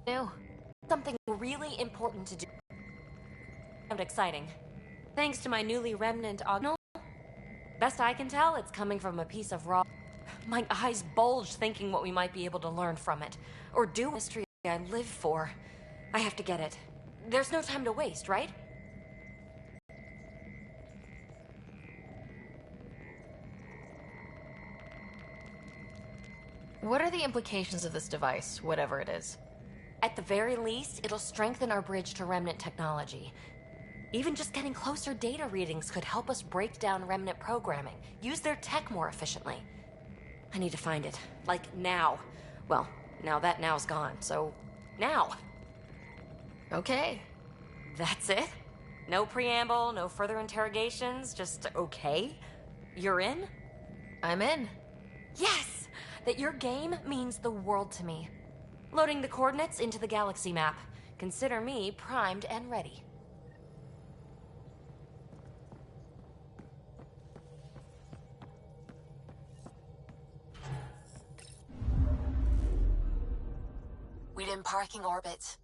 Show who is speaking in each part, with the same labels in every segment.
Speaker 1: New. Something really important to do. Sound exciting. Thanks to my newly remnant ognal. Best I can tell, it's coming from a piece of raw. My eyes bulge thinking what we might be able to learn from it. Or do mystery I live for. I have to get it. There's no time to waste, right?
Speaker 2: What are the implications of this device, whatever it is?
Speaker 1: At the very least, it'll strengthen our bridge to Remnant technology. Even just getting closer data readings could help us break down Remnant programming, use their tech more efficiently. I need to find it. Like, now. Well, now that now's gone, so... now!
Speaker 2: Okay.
Speaker 1: That's it? No preamble, no further interrogations, just okay? You're in?
Speaker 2: I'm in.
Speaker 1: Yes! That your game means the world to me. Loading the coordinates into the galaxy map. Consider me primed and ready.
Speaker 3: We're in parking orbit.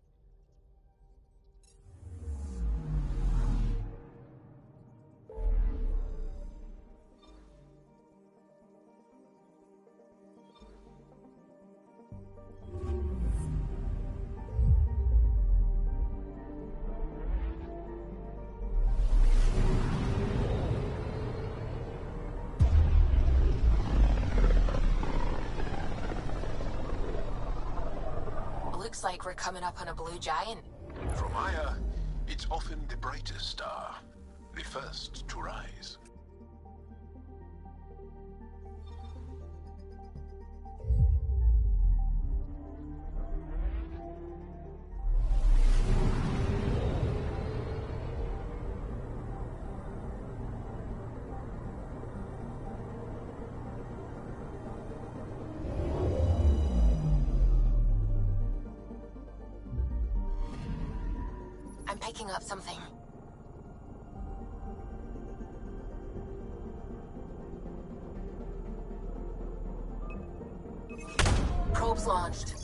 Speaker 3: Looks like we're coming up on a blue giant.
Speaker 4: From Aya, it's often the brightest star, the first to rise.
Speaker 3: I'm picking up something. Probes launched.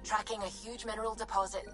Speaker 3: Tracking a huge mineral deposit.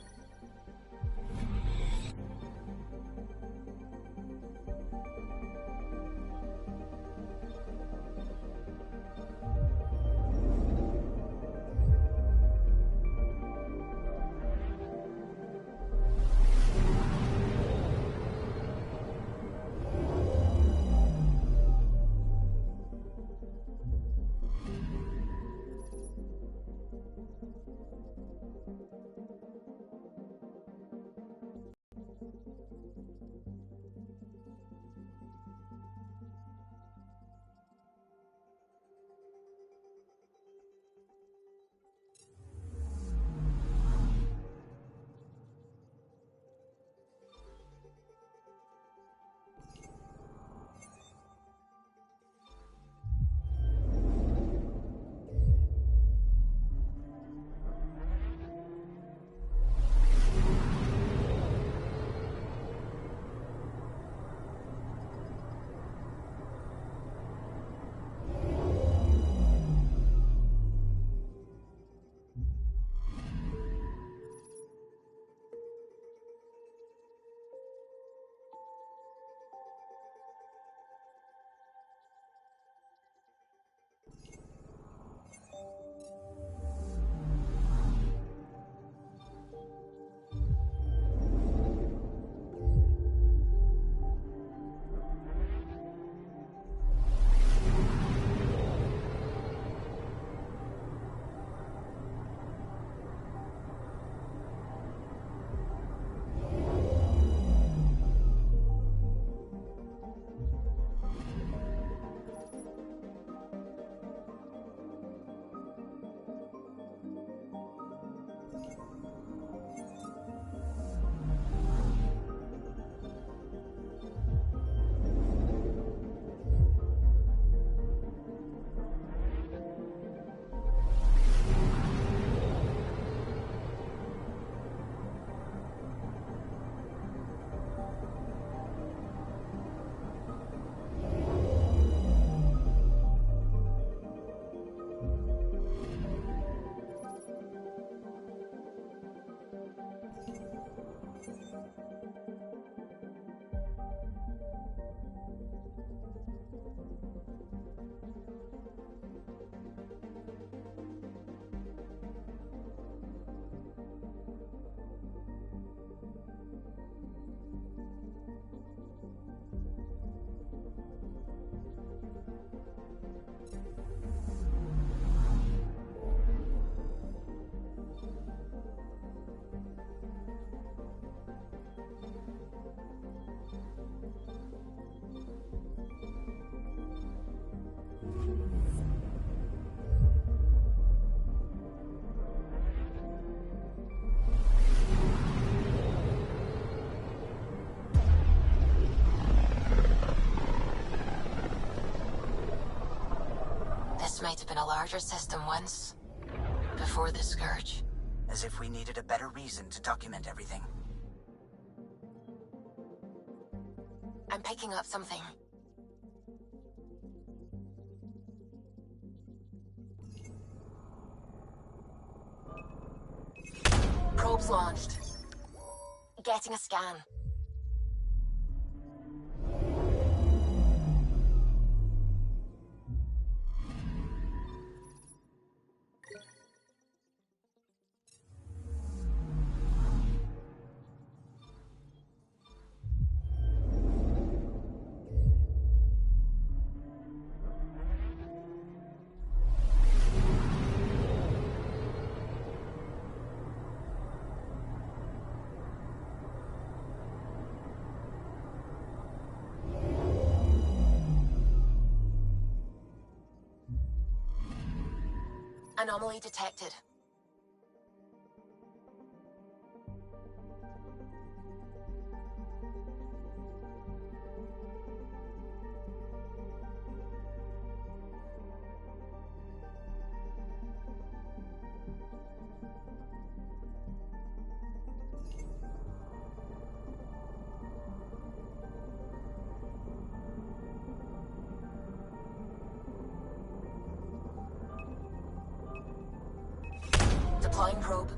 Speaker 3: have been a larger system once. Before the Scourge.
Speaker 5: As if we needed a better reason to document everything.
Speaker 3: I'm picking up something. Probes launched. Getting a scan. Anomaly detected. Deploying probe.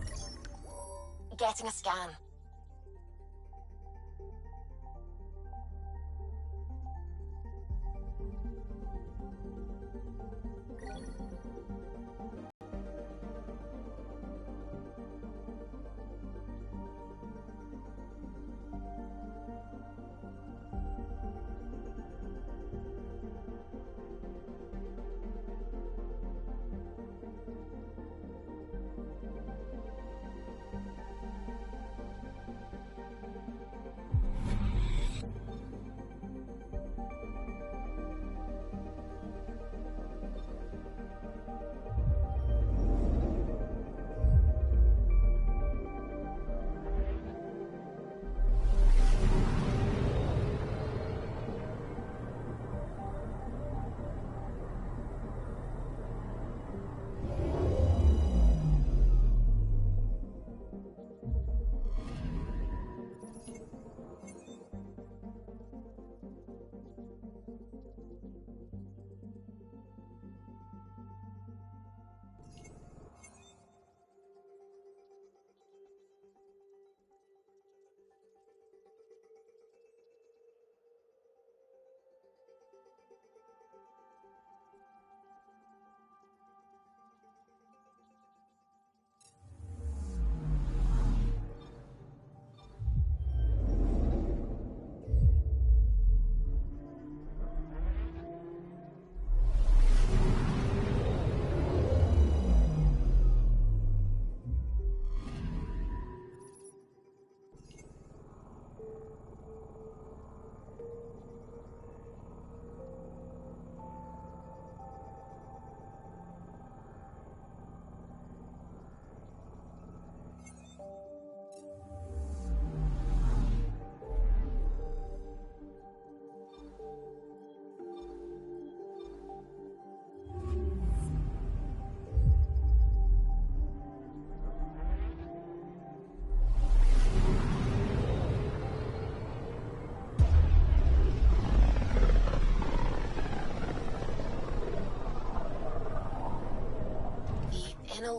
Speaker 3: Getting a scan.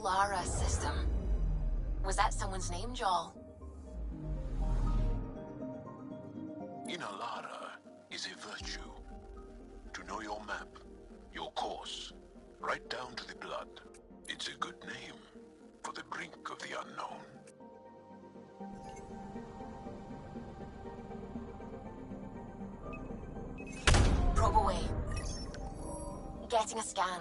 Speaker 3: Lara system. Was that someone's name, Joel?
Speaker 4: Lara is a virtue. To know your map, your course, right down to the blood. It's a good name for the brink of the unknown.
Speaker 3: Probe away. Getting a scan.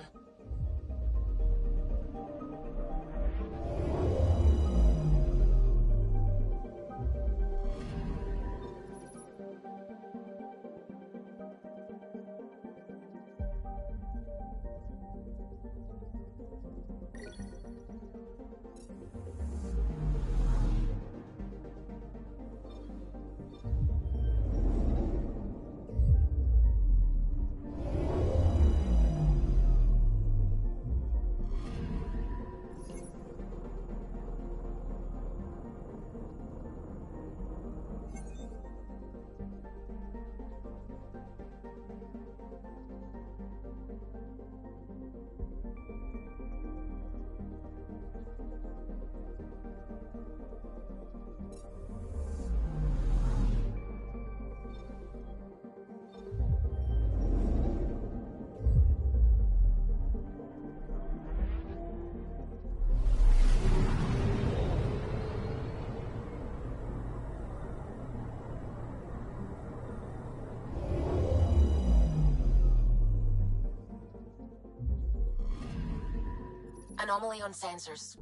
Speaker 3: Anomaly on sensors.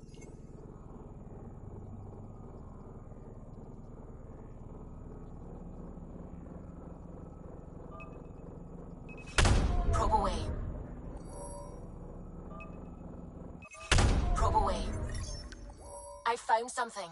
Speaker 3: Probe away. Probe away. I found something.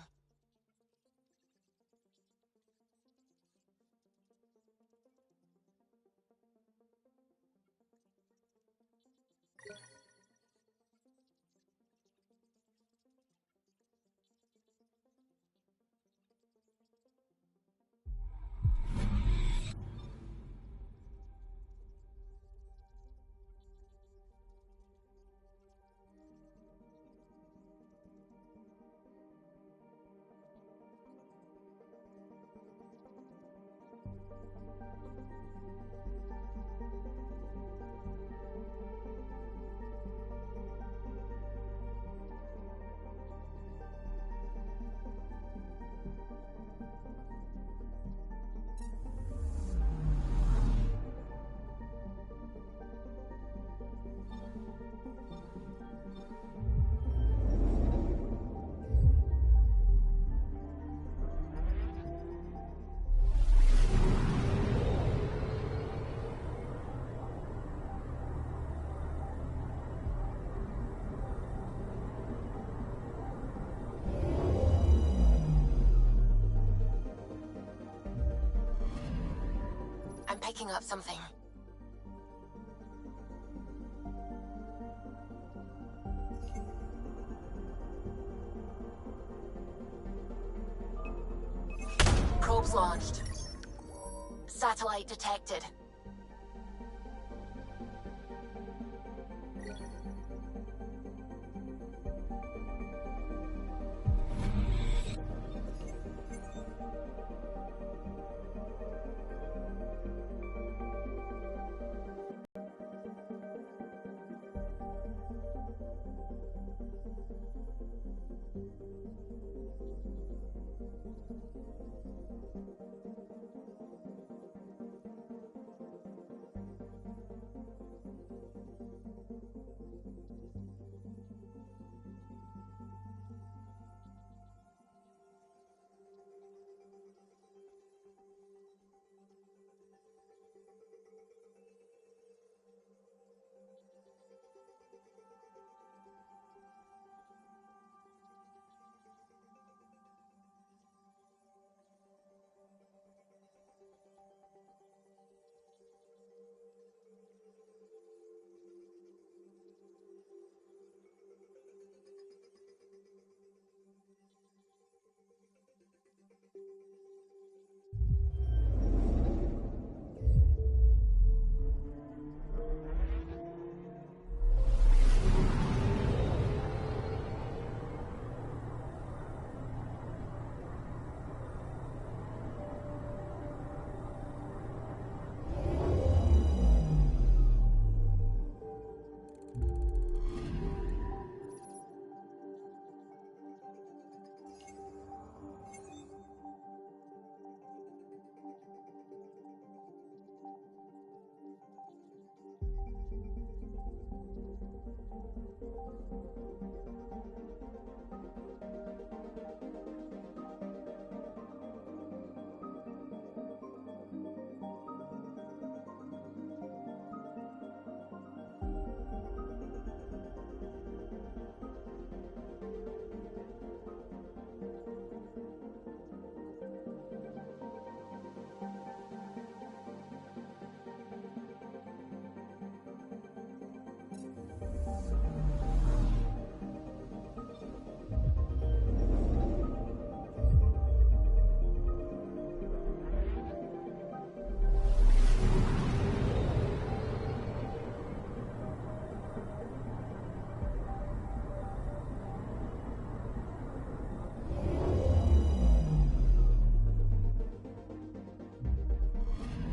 Speaker 3: I'm picking up something. Probes launched. Satellite detected.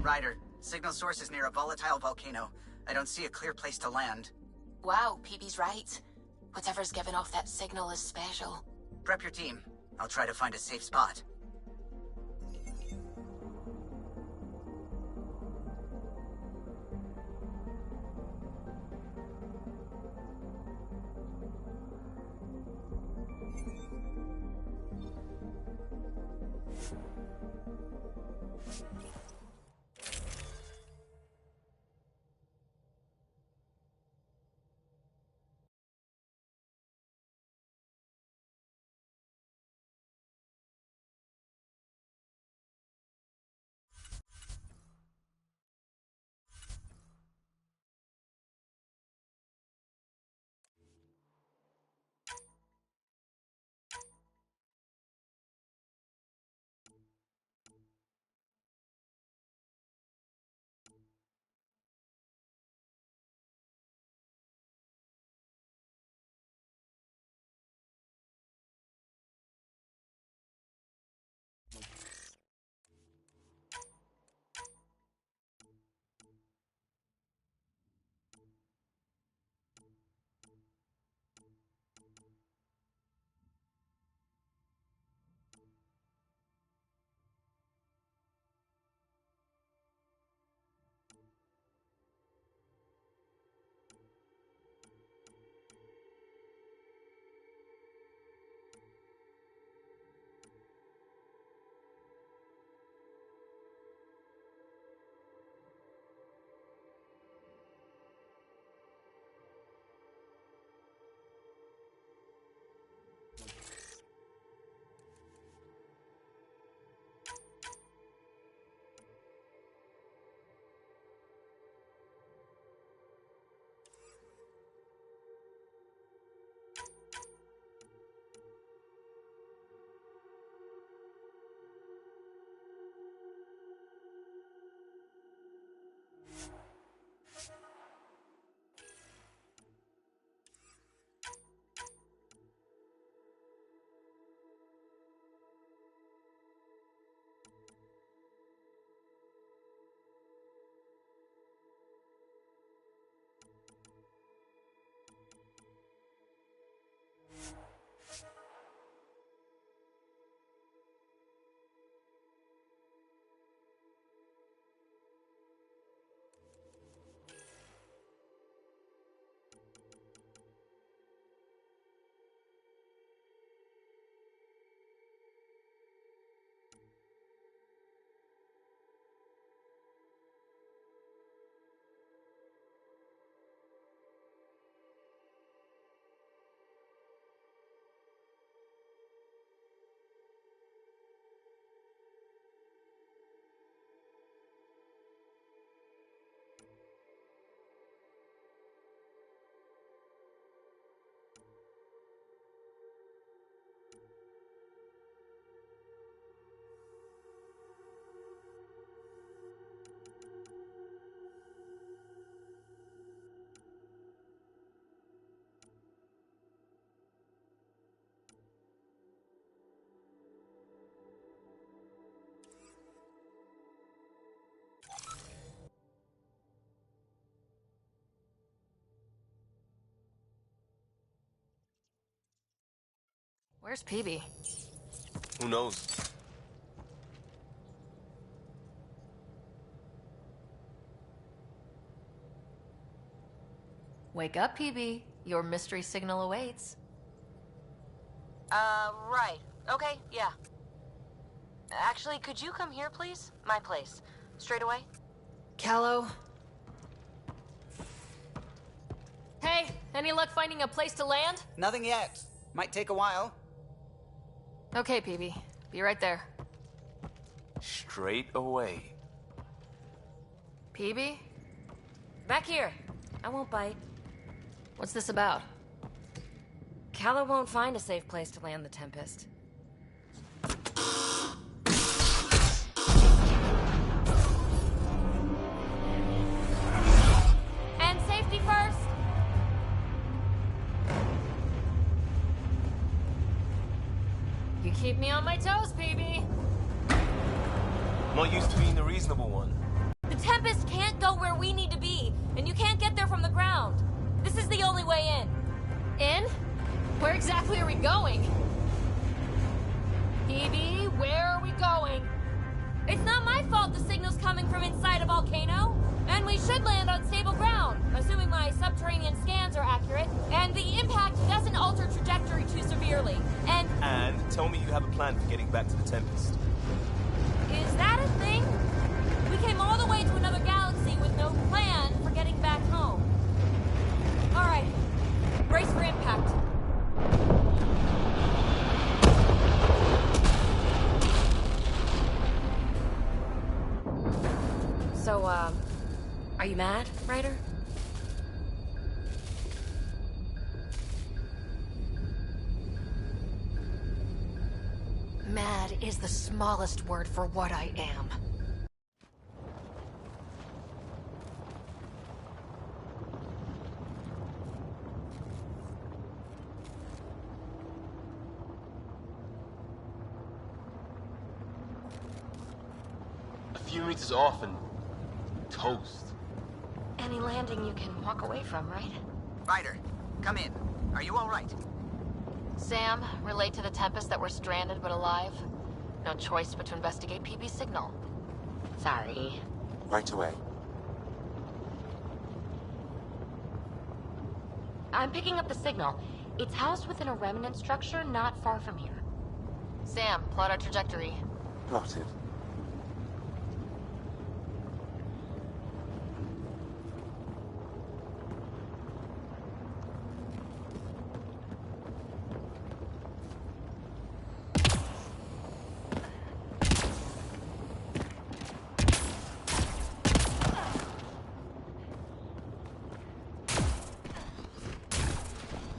Speaker 5: Ryder, signal source is near a volatile volcano. I don't see a clear place to land.
Speaker 3: Wow, PB's right. Whatever's giving off that signal is special.
Speaker 5: Prep your team. I'll try to find a safe spot.
Speaker 2: Where's PB?
Speaker 6: Who knows?
Speaker 2: Wake up, PB. Your mystery signal awaits.
Speaker 1: Right. Okay, yeah. Actually, could you come here, please? My place. Straight away?
Speaker 2: Callow. Hey, any luck finding a place to land?
Speaker 5: Nothing yet. Might take a while.
Speaker 2: Okay, PB. Be right there.
Speaker 6: Straight away.
Speaker 2: PB?
Speaker 1: Back here. I won't bite.
Speaker 2: What's this about?
Speaker 1: Callow won't find a safe place to land the Tempest. And safety first!
Speaker 2: You keep me on my toes, PB.
Speaker 6: I'm not used to being the reasonable one.
Speaker 1: The Tempest can't go where we need to be, and you can't get there from the ground. This is the only way in.
Speaker 2: In? Where exactly are we going? PB, where are we going?
Speaker 1: It's not my fault the signal's coming from inside a volcano. And we should land on stable ground, assuming my subterranean scans are accurate, and the impact doesn't alter trajectory too severely. And
Speaker 6: Tell me you have a plan for getting back to the Tempest.
Speaker 1: is that a thing? We came all the way to another galaxy with no plan for getting back home. All right, brace for impact. So, are you mad, Ryder?
Speaker 2: Mad is the smallest word for what I am.
Speaker 6: A few meters off and toast.
Speaker 1: Any landing you can walk away from, right?
Speaker 5: Ryder, come in. Are you all right?
Speaker 2: Sam, relate to the Tempest that we're stranded but alive. No choice but to investigate PB's signal.
Speaker 1: Sorry.
Speaker 7: Right away.
Speaker 1: I'm picking up the signal. It's housed within a remnant structure not far from here.
Speaker 2: Sam, plot our trajectory.
Speaker 7: Plotted.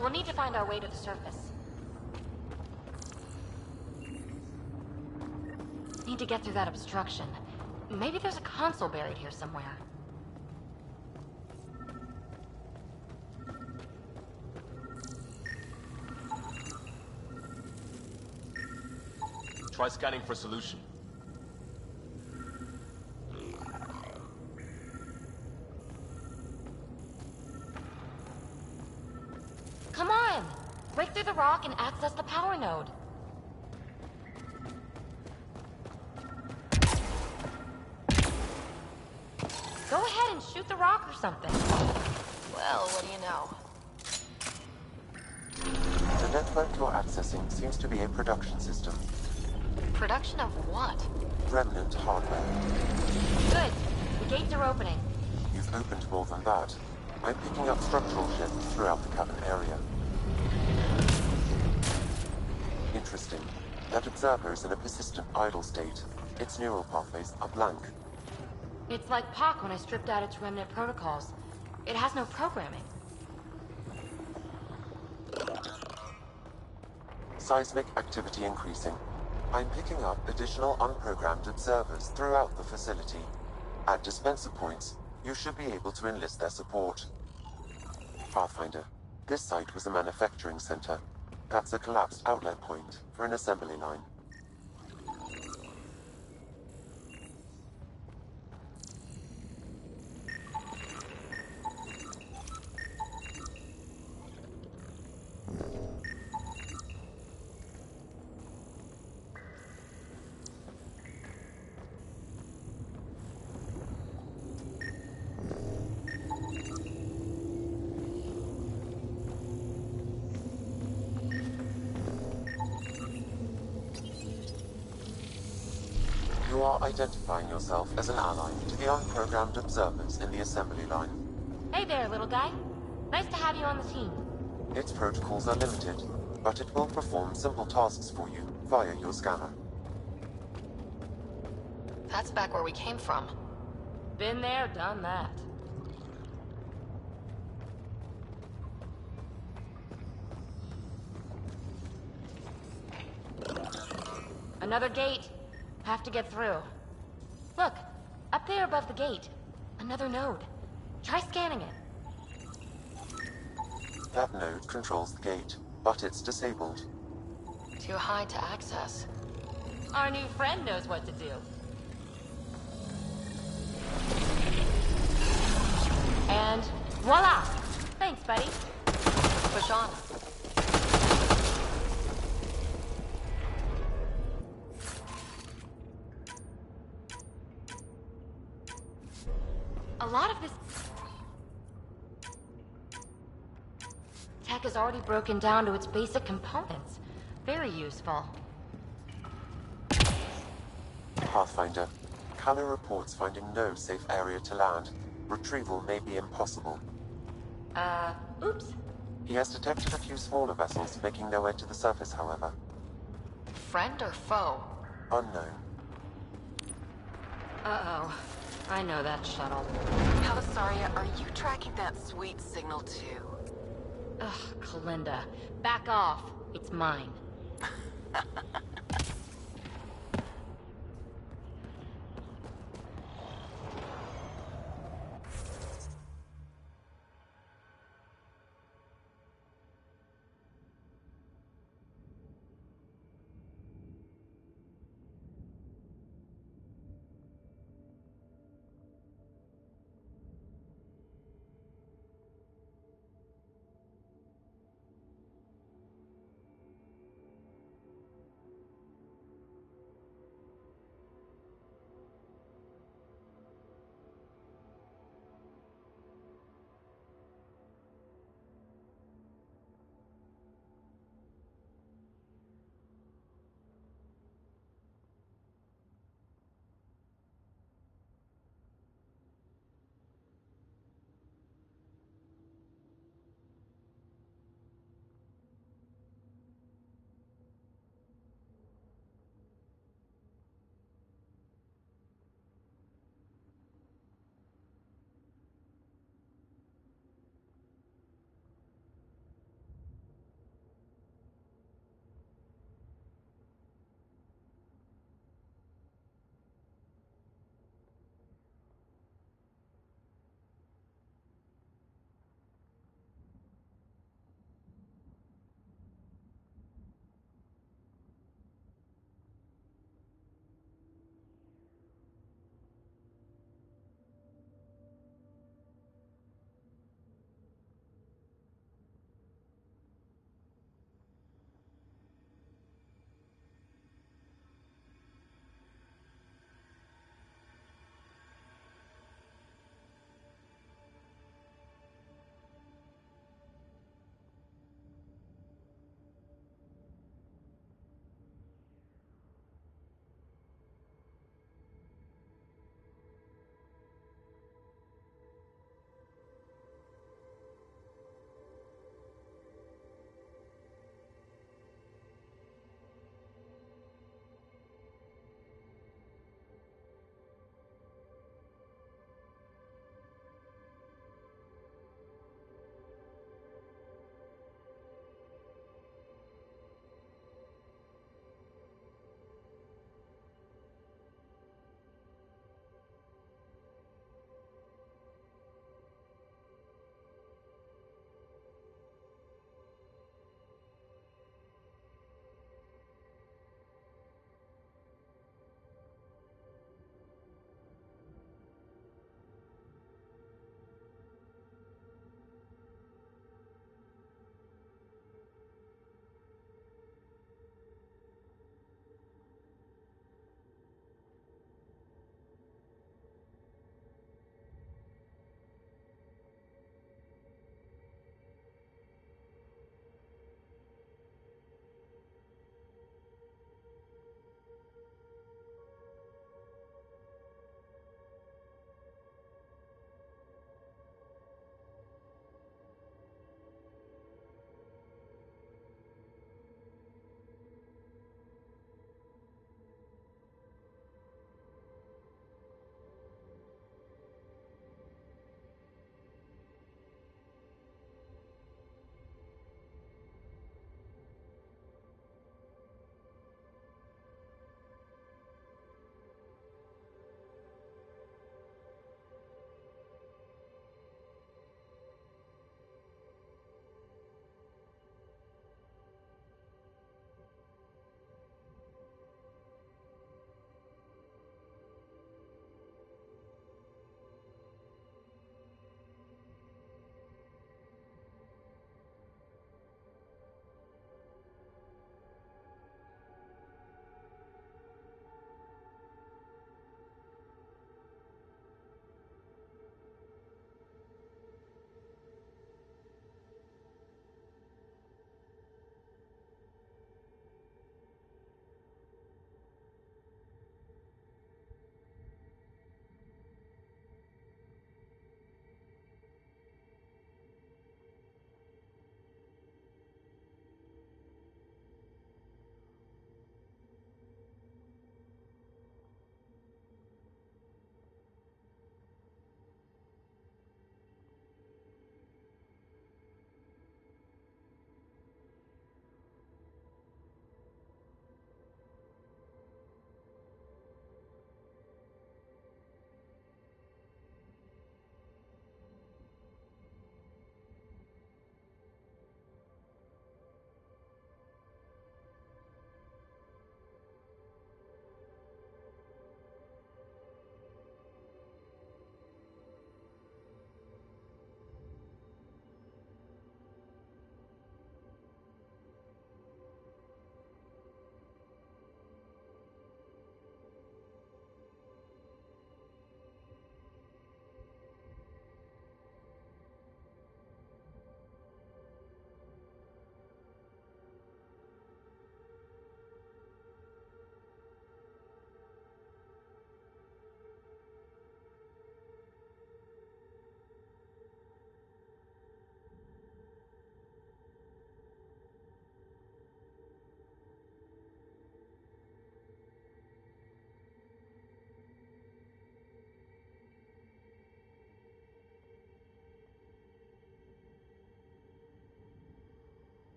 Speaker 1: We'll need to find our way to the surface. Need to get through that obstruction. Maybe there's a console buried here somewhere.
Speaker 6: Try scanning for a solution.
Speaker 1: Come on! Break through the rock and access the power node. Go ahead and shoot the rock or something.
Speaker 2: Well, what do you know?
Speaker 7: The network you're accessing seems to be a production system.
Speaker 2: Production of what?
Speaker 7: Remnant hardware.
Speaker 1: Good. The gates are opening.
Speaker 7: You've opened more than that. I'm picking up structural shifts throughout the cavern area. Interesting. That observer is in a persistent idle state. Its neural pathways are blank.
Speaker 1: It's like POC when I stripped out its remnant protocols. It has no programming.
Speaker 7: Seismic activity increasing. I'm picking up additional unprogrammed observers throughout the facility. At dispenser points, you should be able to enlist their support. Pathfinder, this site was a manufacturing center. That's a collapsed outlet point for an assembly line. You are identifying yourself as an ally to the unprogrammed observers in the assembly line.
Speaker 1: Hey there, little guy. Nice to have you on the team.
Speaker 7: Its protocols are limited, but it will perform simple tasks for you via your scanner.
Speaker 2: That's back where we came from.
Speaker 1: Been there, done that. Another gate. Have to get through. Look, up there above the gate. Another node. Try scanning it.
Speaker 7: That node controls the gate, but it's disabled.
Speaker 2: Too high to access.
Speaker 1: Our new friend knows what to do. And voila! Thanks, buddy.
Speaker 2: Push on.
Speaker 1: A lot of this tech is already broken down to its basic components. Very useful.
Speaker 7: Pathfinder, Calla reports finding no safe area to land. Retrieval may be impossible.
Speaker 1: Oops.
Speaker 7: He has detected a few smaller vessels making their way to the surface, however.
Speaker 2: Friend or foe?
Speaker 7: Unknown.
Speaker 1: Uh-oh. I know that shuttle.
Speaker 3: Palisaria, are you tracking that sweet signal too?
Speaker 1: Ugh, Kalinda. Back off. It's mine.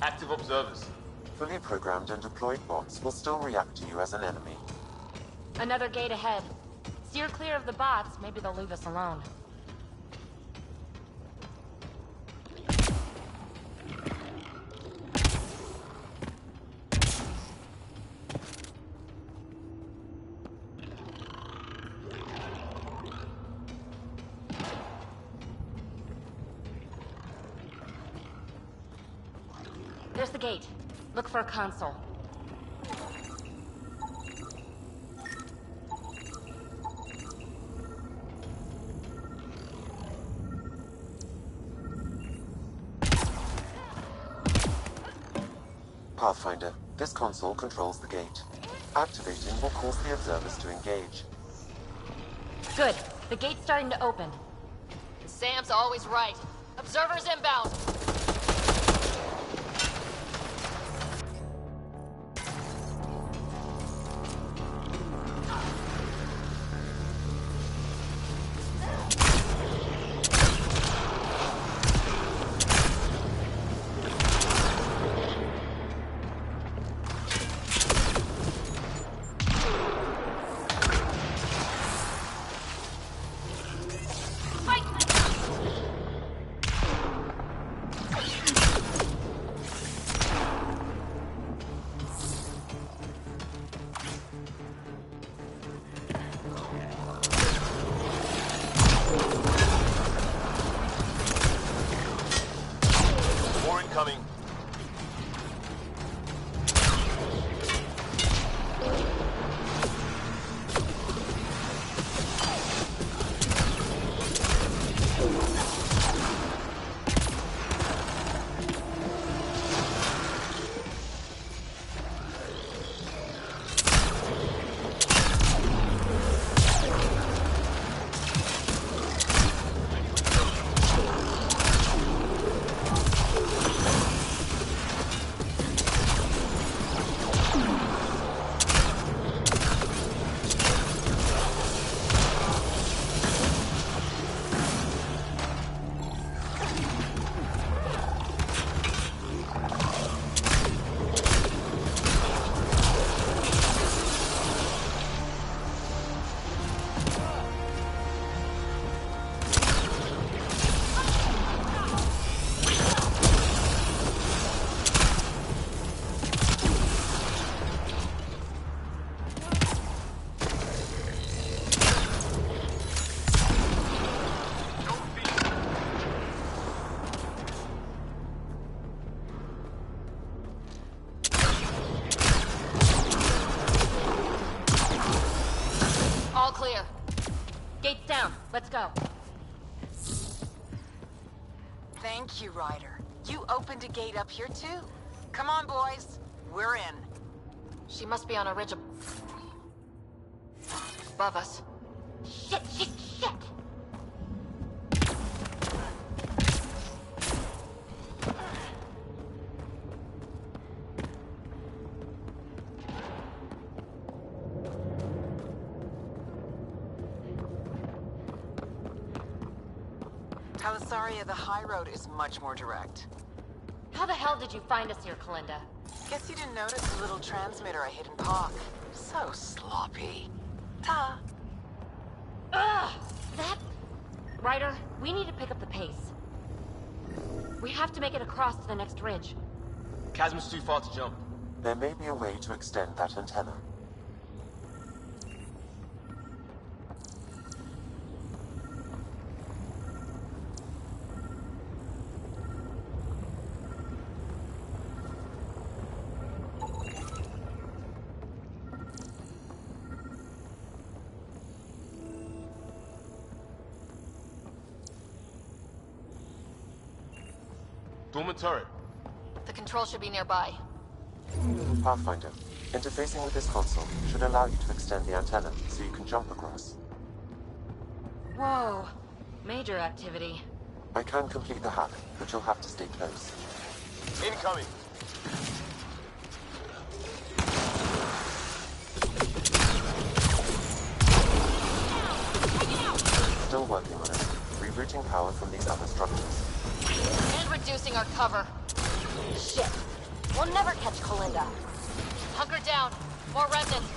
Speaker 6: Active observers.
Speaker 7: Fully programmed and deployed bots will still react to you as an enemy.
Speaker 1: Another gate ahead. Steer clear of the bots, maybe they'll leave us alone. There's the gate. Look for a console.
Speaker 7: Pathfinder, this console controls the gate. Activating will cause the observers to engage.
Speaker 1: Good. The gate's starting to open.
Speaker 2: Sam's always right. Observers inbound.
Speaker 6: More incoming.
Speaker 2: All clear.
Speaker 1: Gate's down. Let's go.
Speaker 3: Thank you, Ryder. You opened a gate up here too. Come on, boys. We're in.
Speaker 2: She must be on a ridge above us.
Speaker 1: Shit, shit, shit!
Speaker 3: Talisaria, the high road is much more direct.
Speaker 1: How the hell did you find us here, Kalinda?
Speaker 3: Guess you didn't notice the little transmitter I hid in Park. So sloppy. Ta.
Speaker 1: Ugh! That... Ryder, we need to pick up the pace. We have to make it across to the next ridge.
Speaker 6: Chasm's too far to jump.
Speaker 7: There may be a way to extend that antenna.
Speaker 6: Dormant turret.
Speaker 2: The control should be nearby.
Speaker 7: Pathfinder, interfacing with this console should allow you to extend the antenna so you can jump across.
Speaker 1: Whoa. Major activity.
Speaker 7: I can complete the hack, but you'll have to stay close.
Speaker 6: Incoming.
Speaker 7: Still working on it. Rerouting power from these other structures.
Speaker 2: And reducing our cover.
Speaker 1: Shit. We'll never catch Kalinda.
Speaker 2: Hunker down. More remnants.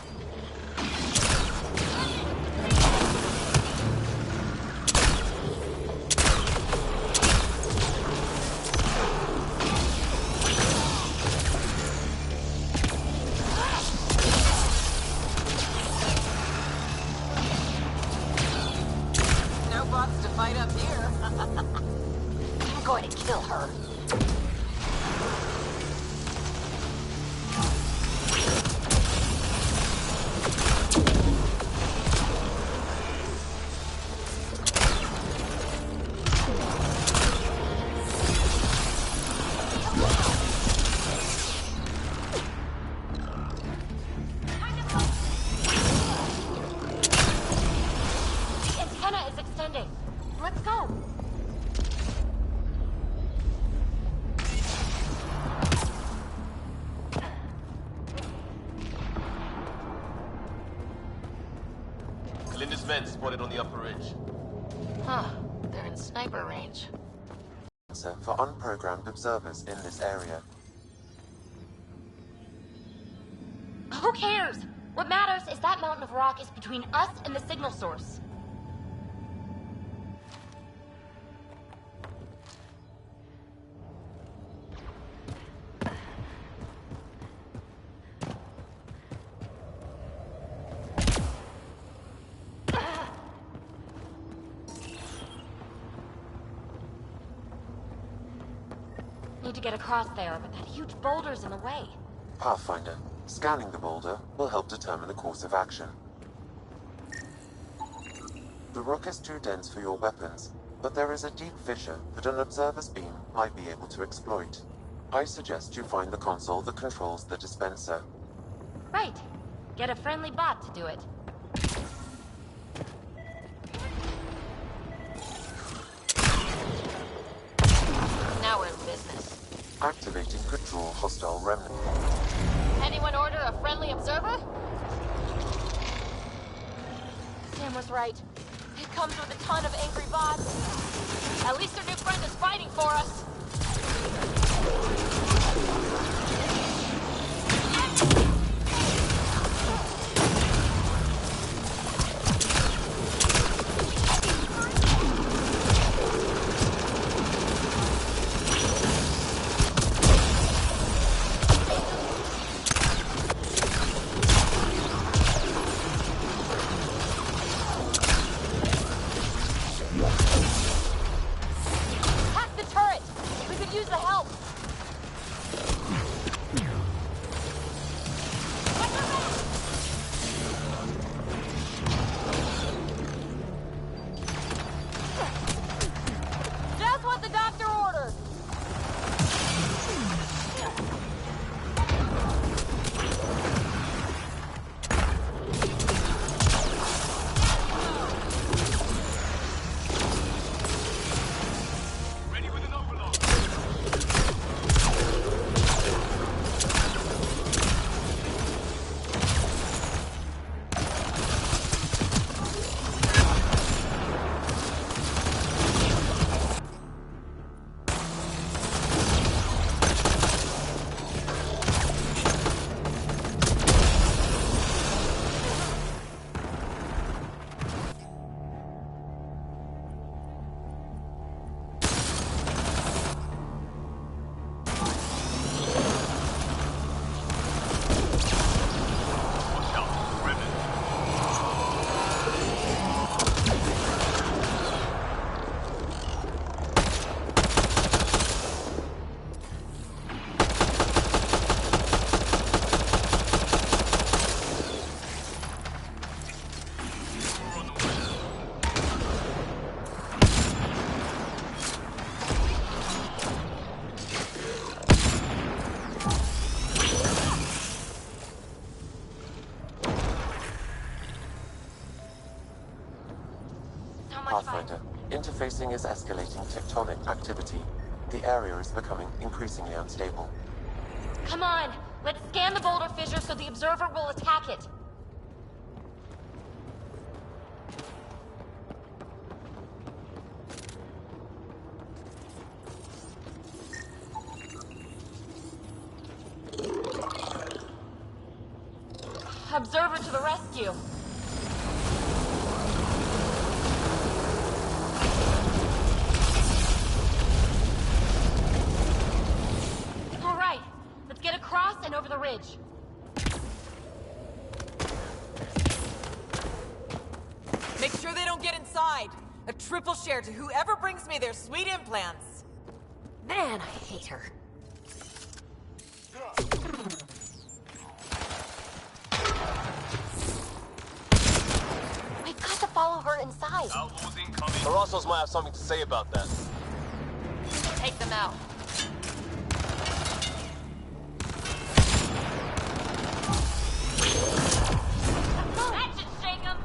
Speaker 3: No bots to fight up here.
Speaker 1: I'm going to kill her. The antenna is extending. Let's go.
Speaker 6: Linda's men spotted on the upper ridge.
Speaker 2: Huh. They're in sniper range.
Speaker 7: For unprogrammed observers in this area.
Speaker 1: Who cares? What matters is that mountain of rock is between us and the signal source. Need to get across there, but that huge boulder's in the way.
Speaker 7: Pathfinder, scanning the boulder will help determine the course of action. The rock is too dense for your weapons, but there is a deep fissure that an observer's beam might be able to exploit. I suggest you find the console that controls the dispenser.
Speaker 1: Right. Get a friendly bot to do it.
Speaker 2: Now we're in business.
Speaker 7: Activating could draw hostile remnant.
Speaker 2: Anyone order a friendly observer?
Speaker 1: Sam was right. It comes with a ton of angry bots.
Speaker 2: At least our new friend is fighting for us.
Speaker 1: Hack the turret! We could use the help! Just what the doctor ordered!
Speaker 7: Pathfinder, interfacing is escalating tectonic activity. The area is becoming increasingly unstable.
Speaker 1: Come on! Let's scan the boulder fissure so the observer will attack it!
Speaker 2: Observer to the rescue. All right, let's get across and over the ridge.
Speaker 3: Make sure they don't get inside. A triple share to whoever brings me their sweet implants.
Speaker 1: Man, I hate her.
Speaker 2: We've got to follow her inside.
Speaker 6: Outlaws incoming. The Russos might have something to say about that.
Speaker 2: Take them out. That should shake them.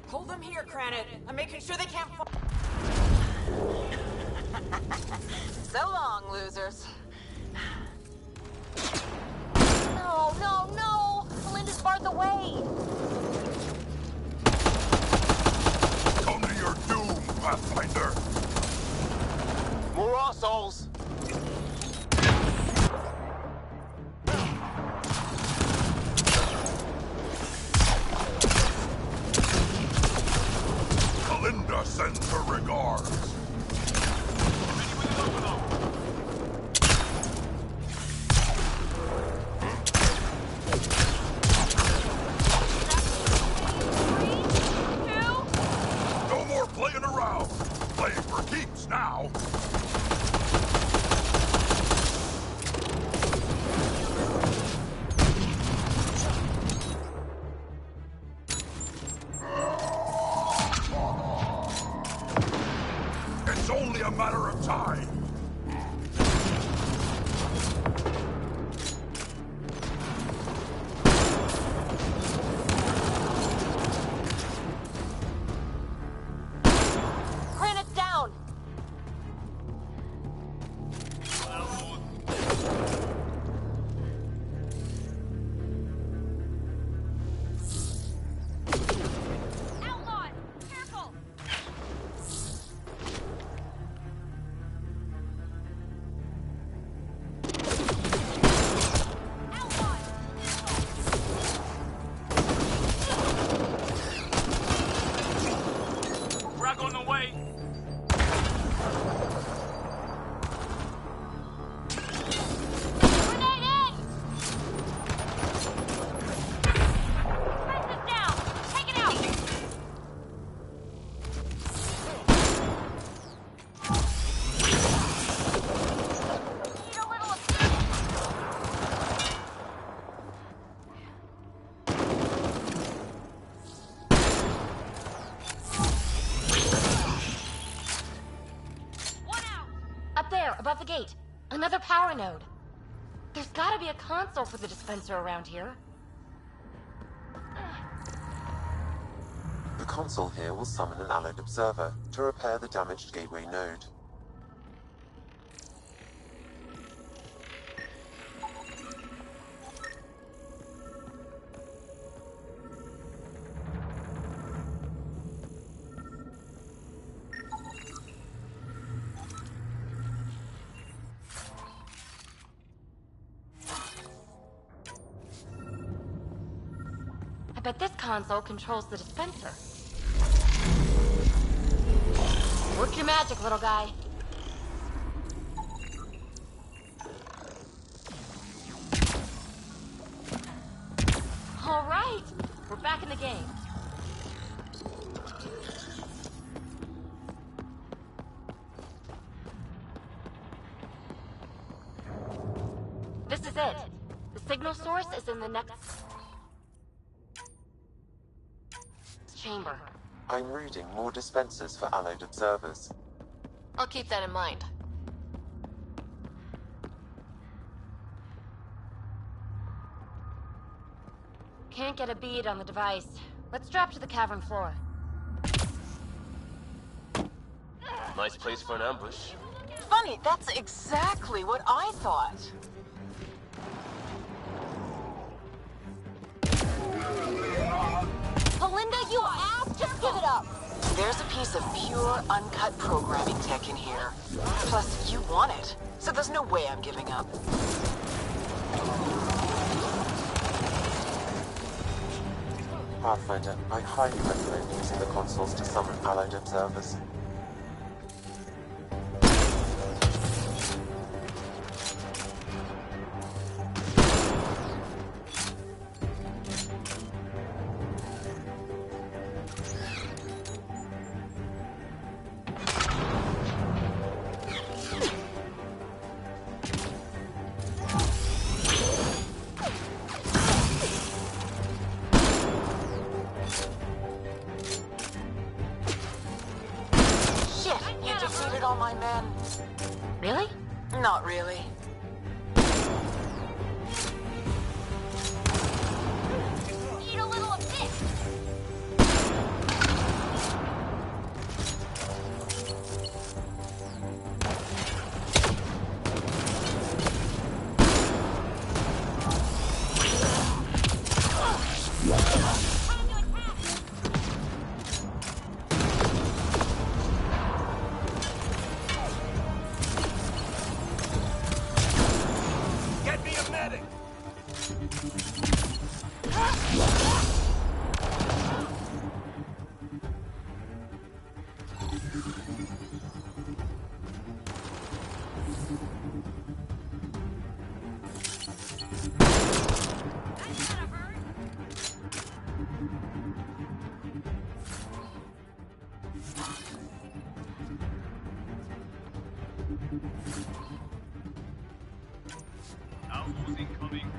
Speaker 3: Hold them here, Granite. I'm making sure they can't fall. So long, losers.
Speaker 2: No, no, no! Melinda's barred the way!
Speaker 4: Come to your doom, Pathfinder!
Speaker 6: More assholes!
Speaker 4: Melinda sends her regards. No more playing around. Playing for keeps now. It's only a matter of time.
Speaker 2: Granite's down! Outlaws! Careful!
Speaker 6: Frag on the way!
Speaker 2: Grenade in! Fence is down! Take it out! Need a little assist! One out! Up there, above the gate. Another power node. There's gotta be a console for the dispenser around here.
Speaker 7: The console here will summon an allied observer to repair the damaged gateway node.
Speaker 2: I bet this console controls the dispenser. Work your magic, little guy. All right, we're back in the game. This is it. The signal source is in the next chamber.
Speaker 7: I'm reading more dispensers for allied observers.
Speaker 2: I'll keep that in mind. Can't get a bead on the device. Let's drop to the cavern floor.
Speaker 6: Nice place for an ambush.
Speaker 3: Funny, that's exactly what I thought.
Speaker 1: Belinda, you ass! Just give it up!
Speaker 3: There's a piece of pure, uncut programming tech in here. Plus, you want it, so there's no way I'm giving up.
Speaker 7: Pathfinder, I highly recommend using the consoles to summon allied observers.
Speaker 3: All my men.
Speaker 2: Really?
Speaker 3: Not really.
Speaker 1: Eat a little of this!
Speaker 6: Outlaws incoming.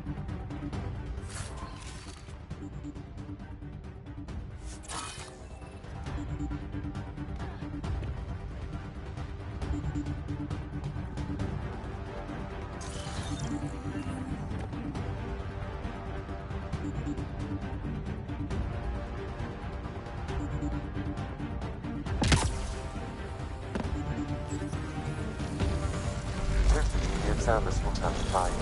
Speaker 7: Hopefully the observers will turn the tide.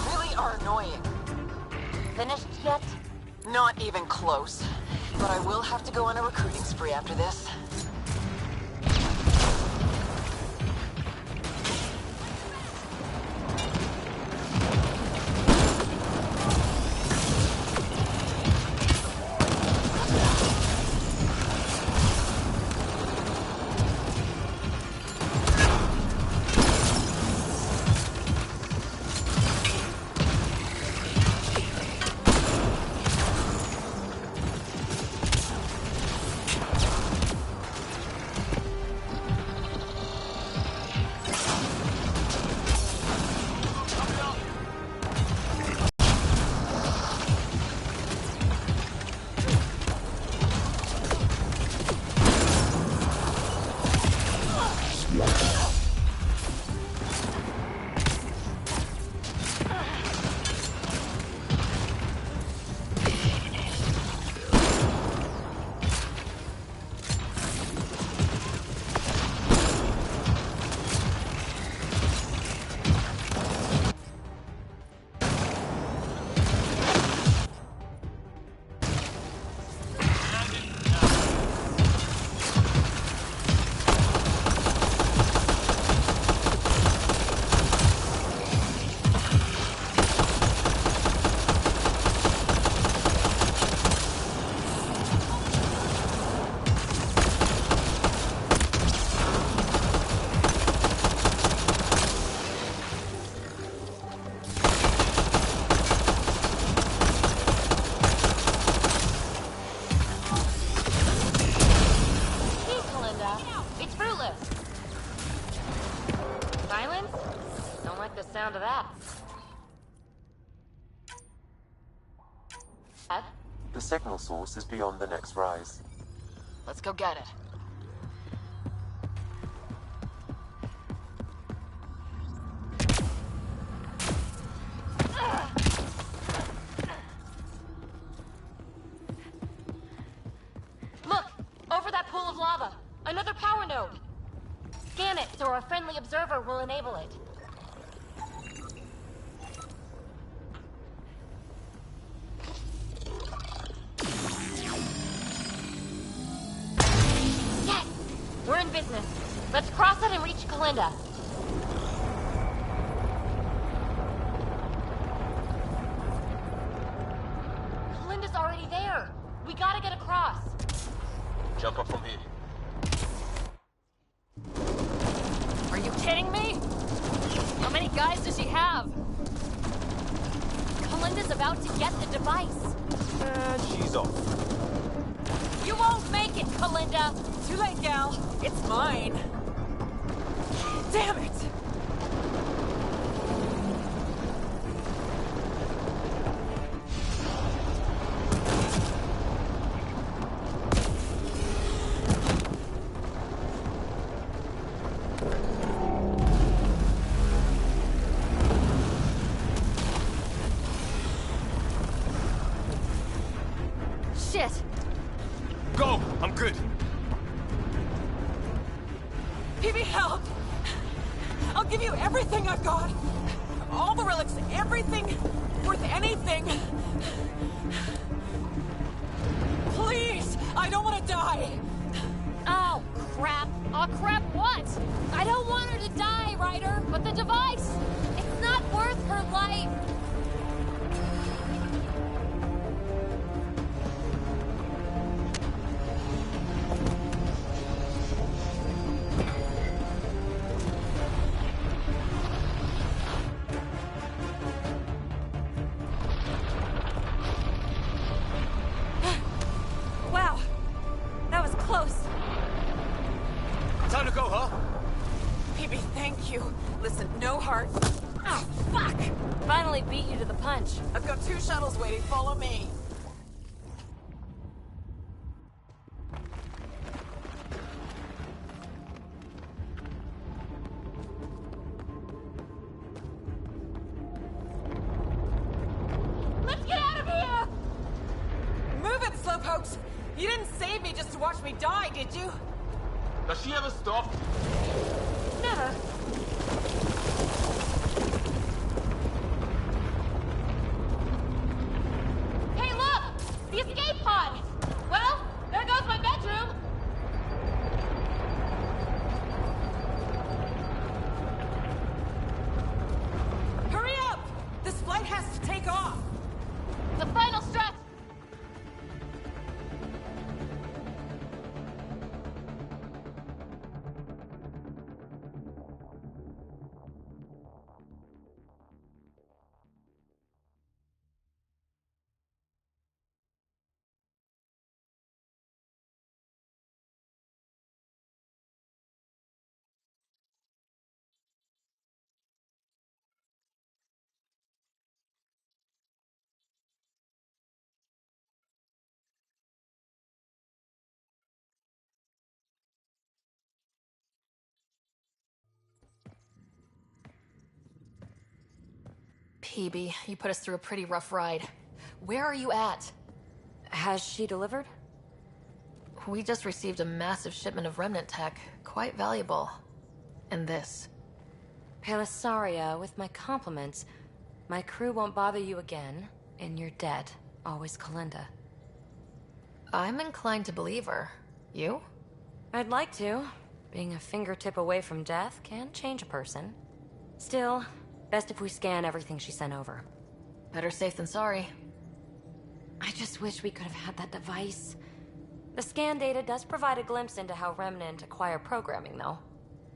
Speaker 3: Really are annoying.
Speaker 1: Finished yet?
Speaker 3: Not even close. But I will have to go on a recruiting spree after this.
Speaker 2: sound of that.
Speaker 7: The signal source is beyond the next rise.
Speaker 2: Let's go get it.
Speaker 1: Look! Over that pool of lava! Another power node! Scan it so our friendly observer will enable it. Yes! We're in business. Let's cross it and reach Kalinda. Kalinda's already there. We gotta get across.
Speaker 6: Jump up from here.
Speaker 1: Are you kidding me? How many guys does she have? Kalinda's about to get the device.
Speaker 6: And she's off.
Speaker 1: You won't make it, Kalinda!
Speaker 3: Too late, gal. It's mine. Damn it!
Speaker 1: Shit!
Speaker 6: Go! I'm good.
Speaker 3: PB, help! I'll give you everything I've got. All the relics, everything worth anything. Please, I don't want to die.
Speaker 1: Oh, crap. Oh, crap what? I don't want her to die, Ryder, but the device! It's not worth her life! Wow, that was close.
Speaker 6: Time to go, huh?
Speaker 3: PB, thank you. Listen, no heart.
Speaker 1: Oh, fuck! Finally beat you to the punch.
Speaker 3: I've got 2 shuttles waiting. Follow me.
Speaker 1: Let's get out of here!
Speaker 3: Move it, slowpokes! You didn't save me just to watch me die, did you?
Speaker 6: Does she ever stop?
Speaker 1: Never. Hey, look! The escape pod! Well, there goes my bedroom!
Speaker 3: Hurry up! This flight has to take off!
Speaker 1: The final stretch!
Speaker 2: PB, you put us through a pretty rough ride. Where are you at?
Speaker 1: Has she delivered?
Speaker 2: We just received a massive shipment of remnant tech. Quite valuable. And this.
Speaker 1: Pelisaria, with my compliments. My crew won't bother you again, and you're dead. Always Kalinda.
Speaker 2: I'm inclined to believe her. You?
Speaker 1: I'd like to. Being a fingertip away from death can change a person. Still, best if we scan everything she sent over.
Speaker 2: Better safe than sorry.
Speaker 1: I just wish we could have had that device. The scan data does provide a glimpse into how Remnant acquire programming, though.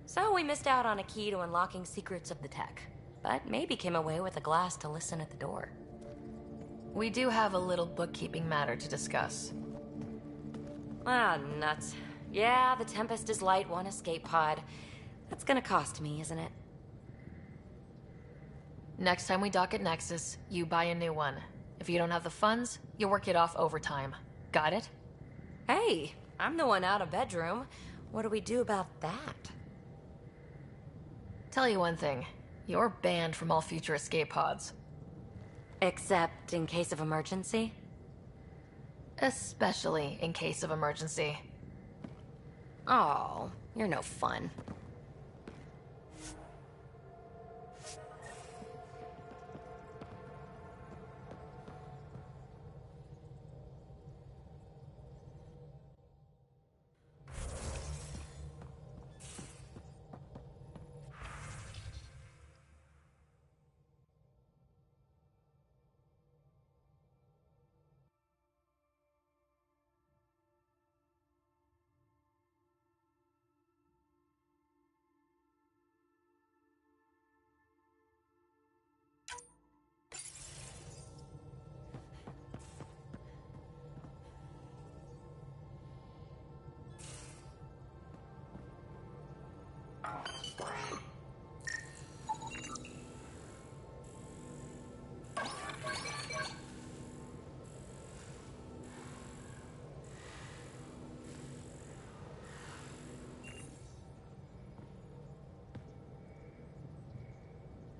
Speaker 1: So we missed out on a key to unlocking secrets of the tech. But maybe came away with a glass to listen at the door.
Speaker 2: We do have a little bookkeeping matter to discuss.
Speaker 1: Ah, nuts. Yeah, the Tempest is light, one escape pod. That's gonna cost me, isn't it?
Speaker 2: Next time we dock at Nexus, you buy a new one. If you don't have the funds, you work it off overtime. Got it?
Speaker 1: Hey, I'm the one out of bedroom. What do we do about that?
Speaker 2: Tell you one thing. You're banned from all future escape pods.
Speaker 1: Except in case of emergency?
Speaker 2: Especially in case of emergency.
Speaker 1: Oh, you're no fun.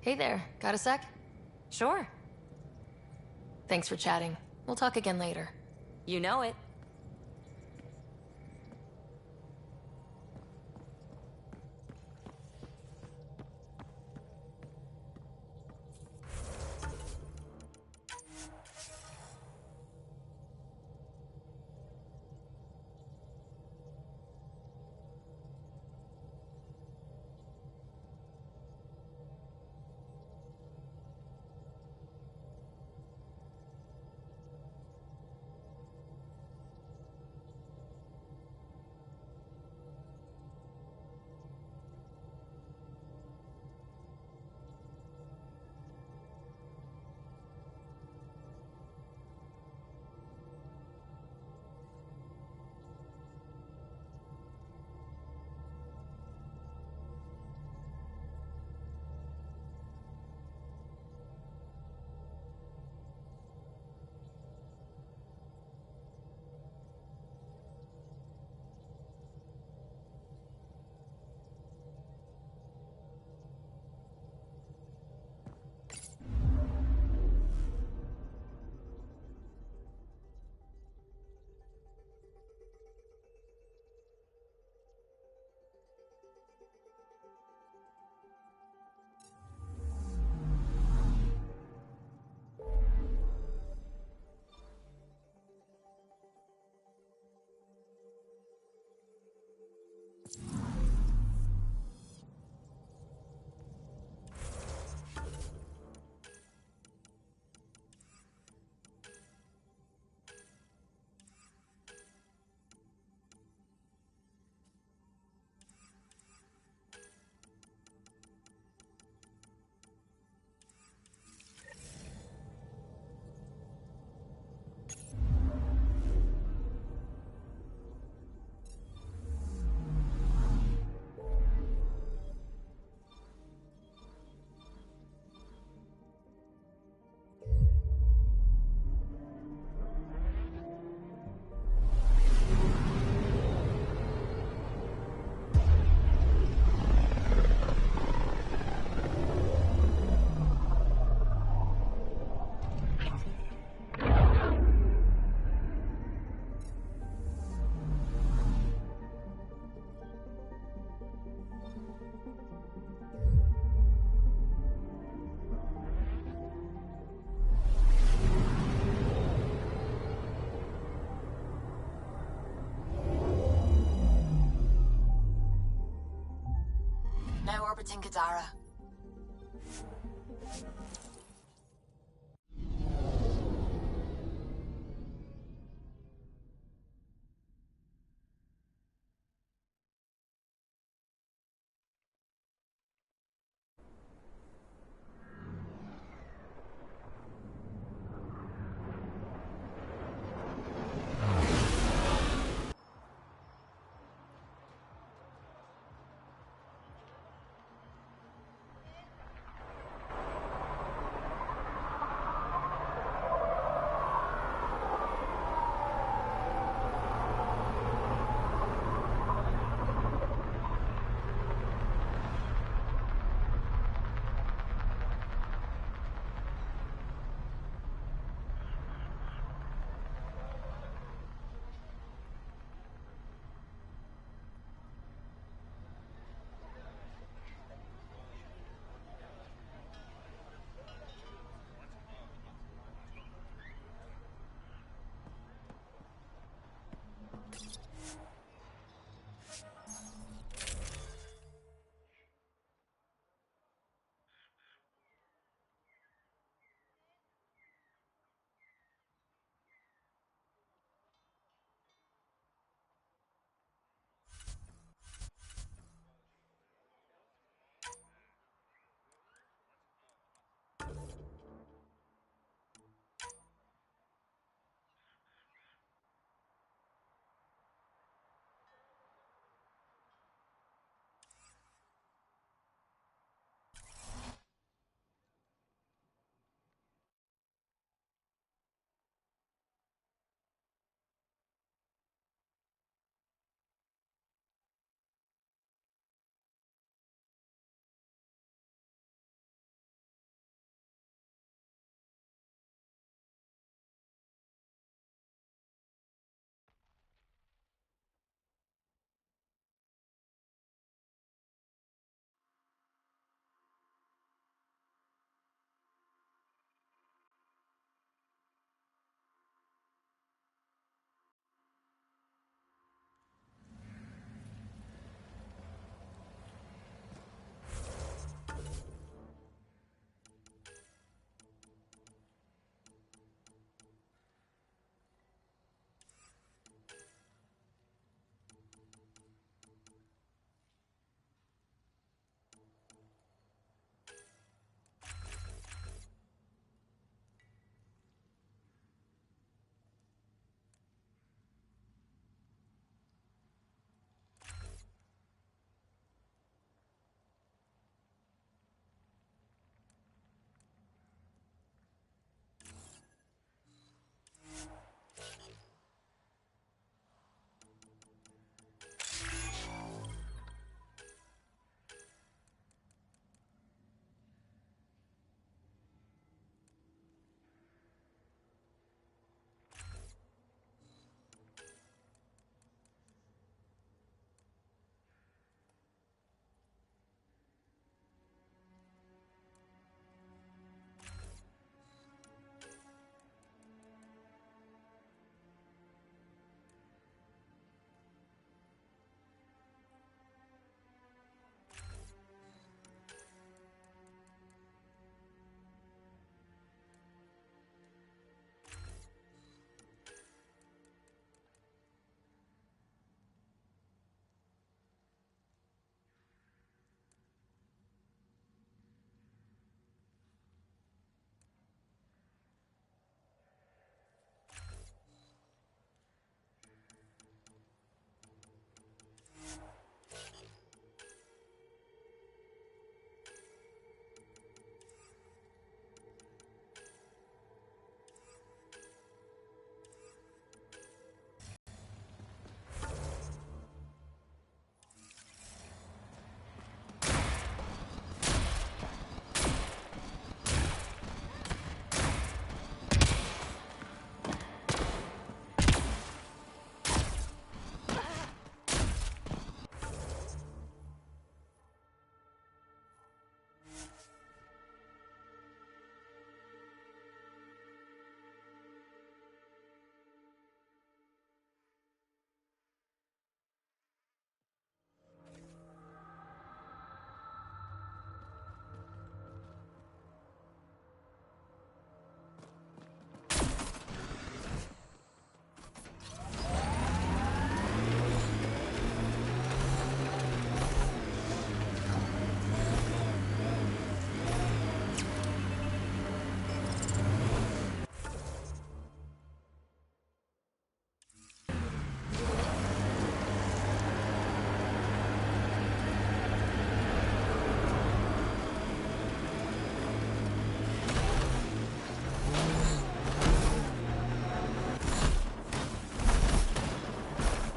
Speaker 2: Hey there, got a sec?
Speaker 1: Sure.
Speaker 2: Thanks for chatting. We'll talk again later.
Speaker 1: You know it.
Speaker 3: Now orbiting Kadara.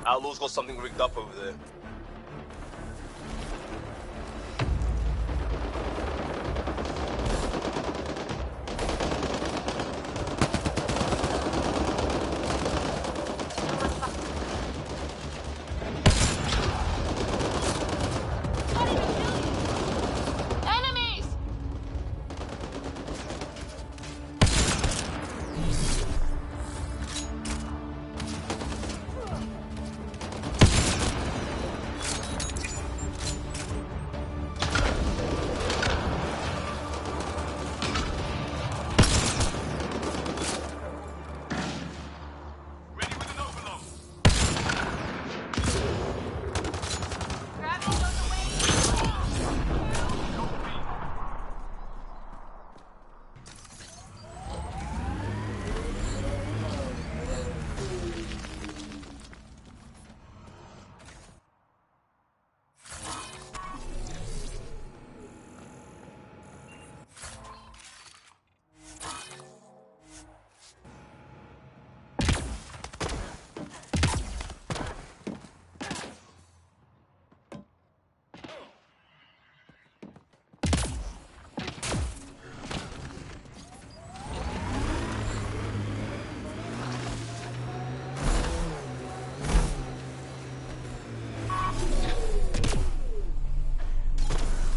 Speaker 6: Outlaw's got something rigged up over there.
Speaker 2: Enemies!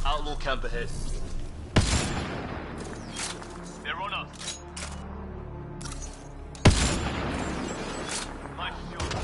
Speaker 6: Outlaw camp ahead. They're on us. Nice shot.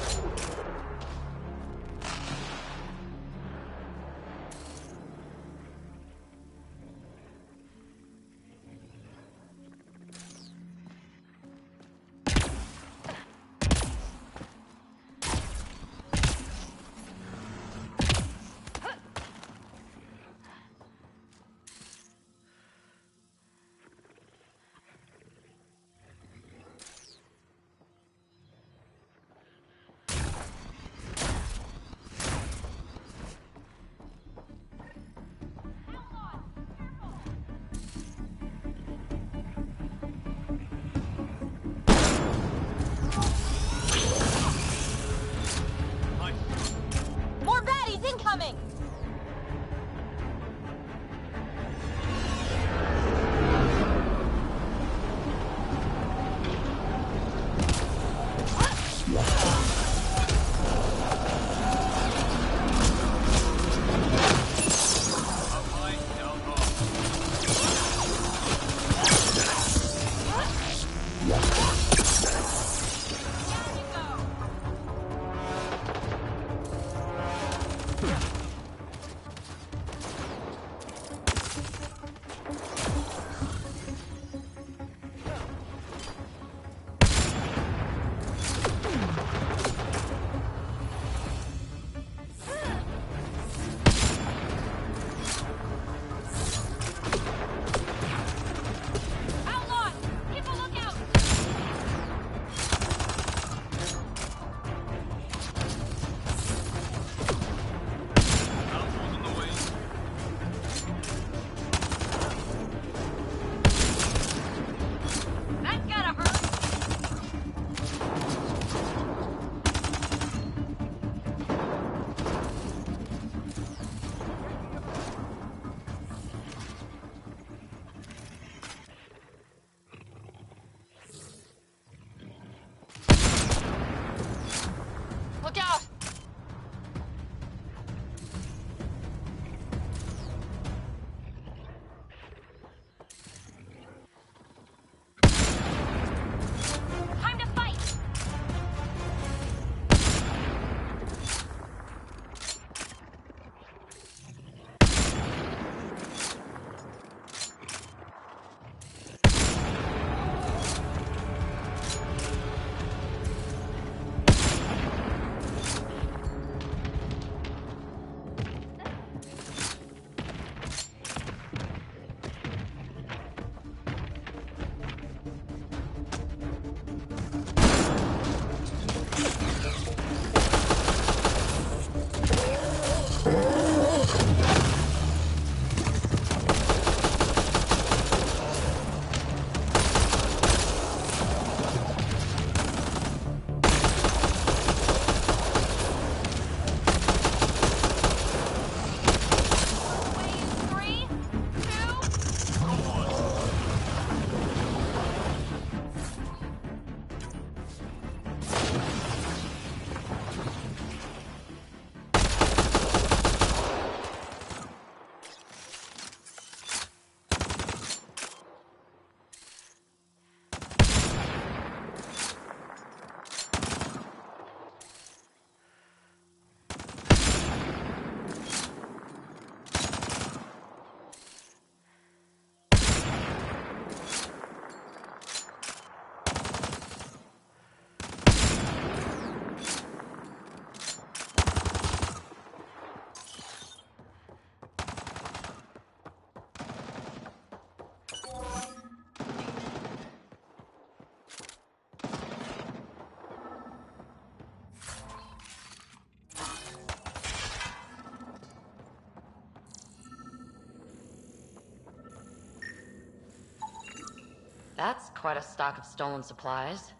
Speaker 1: That's quite a stock of stolen supplies.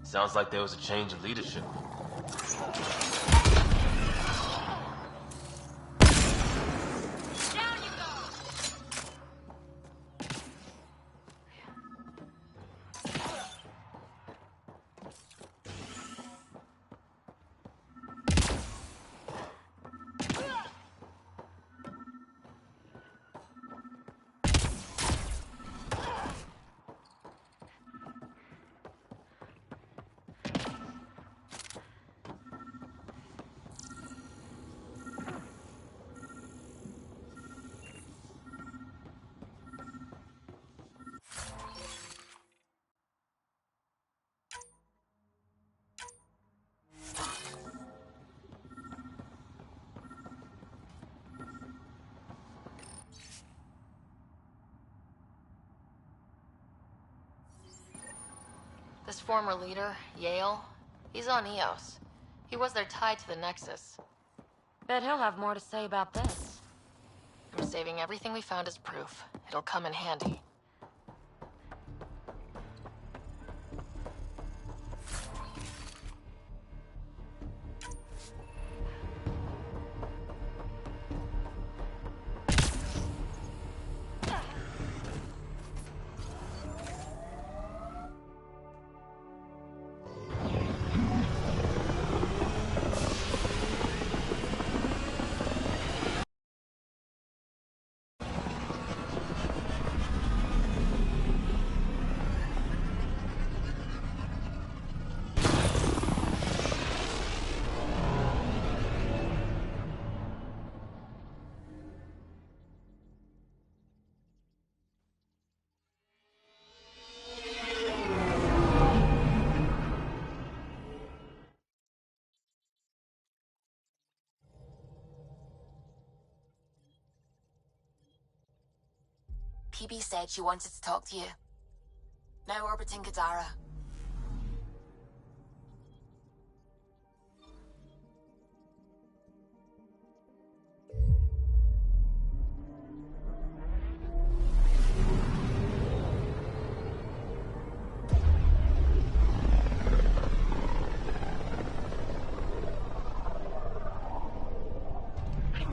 Speaker 6: Sounds like there was a change of leadership.
Speaker 2: This former leader, Yale, he's on EOS. He was their tie to the Nexus.
Speaker 1: Bet he'll have more to say about this.
Speaker 2: I'm saving everything we found as proof. It'll come in handy.
Speaker 8: PB said she wanted to talk to you. Now orbiting Gadara.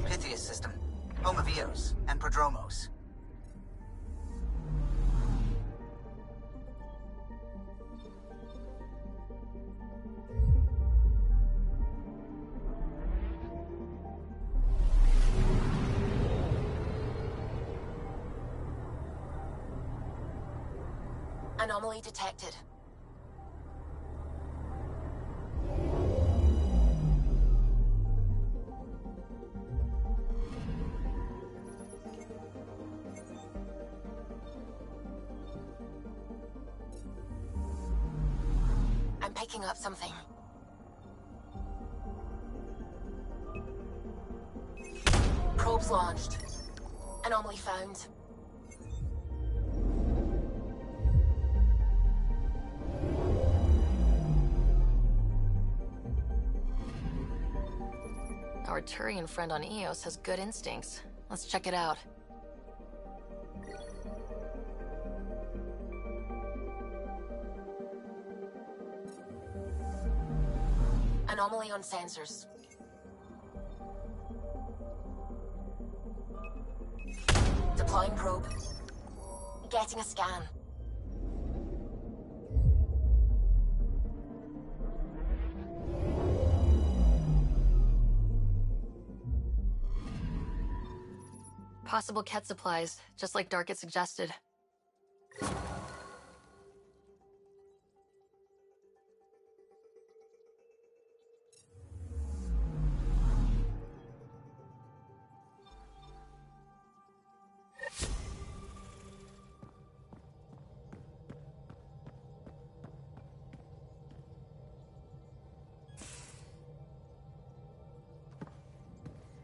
Speaker 5: Pythias system, home of Eos and Prodromos.
Speaker 8: Anomaly detected. I'm picking up something. Probes launched. Anomaly found.
Speaker 2: Our Turian friend on Eos has good instincts. Let's check it out.
Speaker 8: Anomaly on sensors. Deploying probe. Getting a scan.
Speaker 2: Possible Ket supplies, just like Dark had suggested.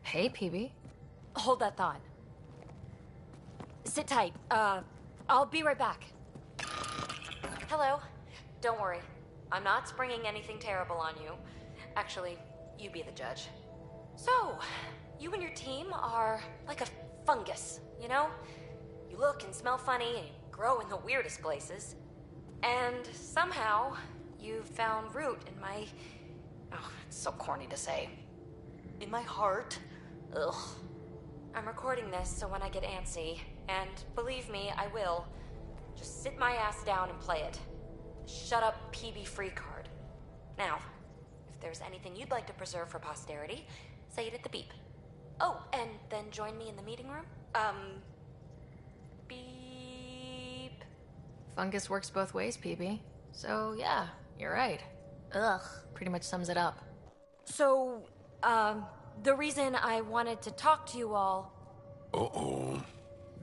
Speaker 2: Hey, PB.
Speaker 1: Hold that thought. Sit tight. I'll be right back. Hello. Don't worry. I'm not springing anything terrible on you. Actually, you be the judge. So, you and your team are like a fungus, you know? You look and smell funny and you grow in the weirdest places. And somehow, you found root in my... Oh, it's so corny to say. In my heart. Ugh. I'm recording this so when I get antsy, and believe me, I will, just sit my ass down and play it. Shut up, PB free card. Now, if there's anything you'd like to preserve for posterity, say it at the beep. Oh, and then join me in the meeting room? Beep.
Speaker 2: Fungus works both ways, PB. So, yeah, you're right. Ugh, pretty much sums it up.
Speaker 1: So, the reason I wanted to talk to you all...
Speaker 4: Uh-oh.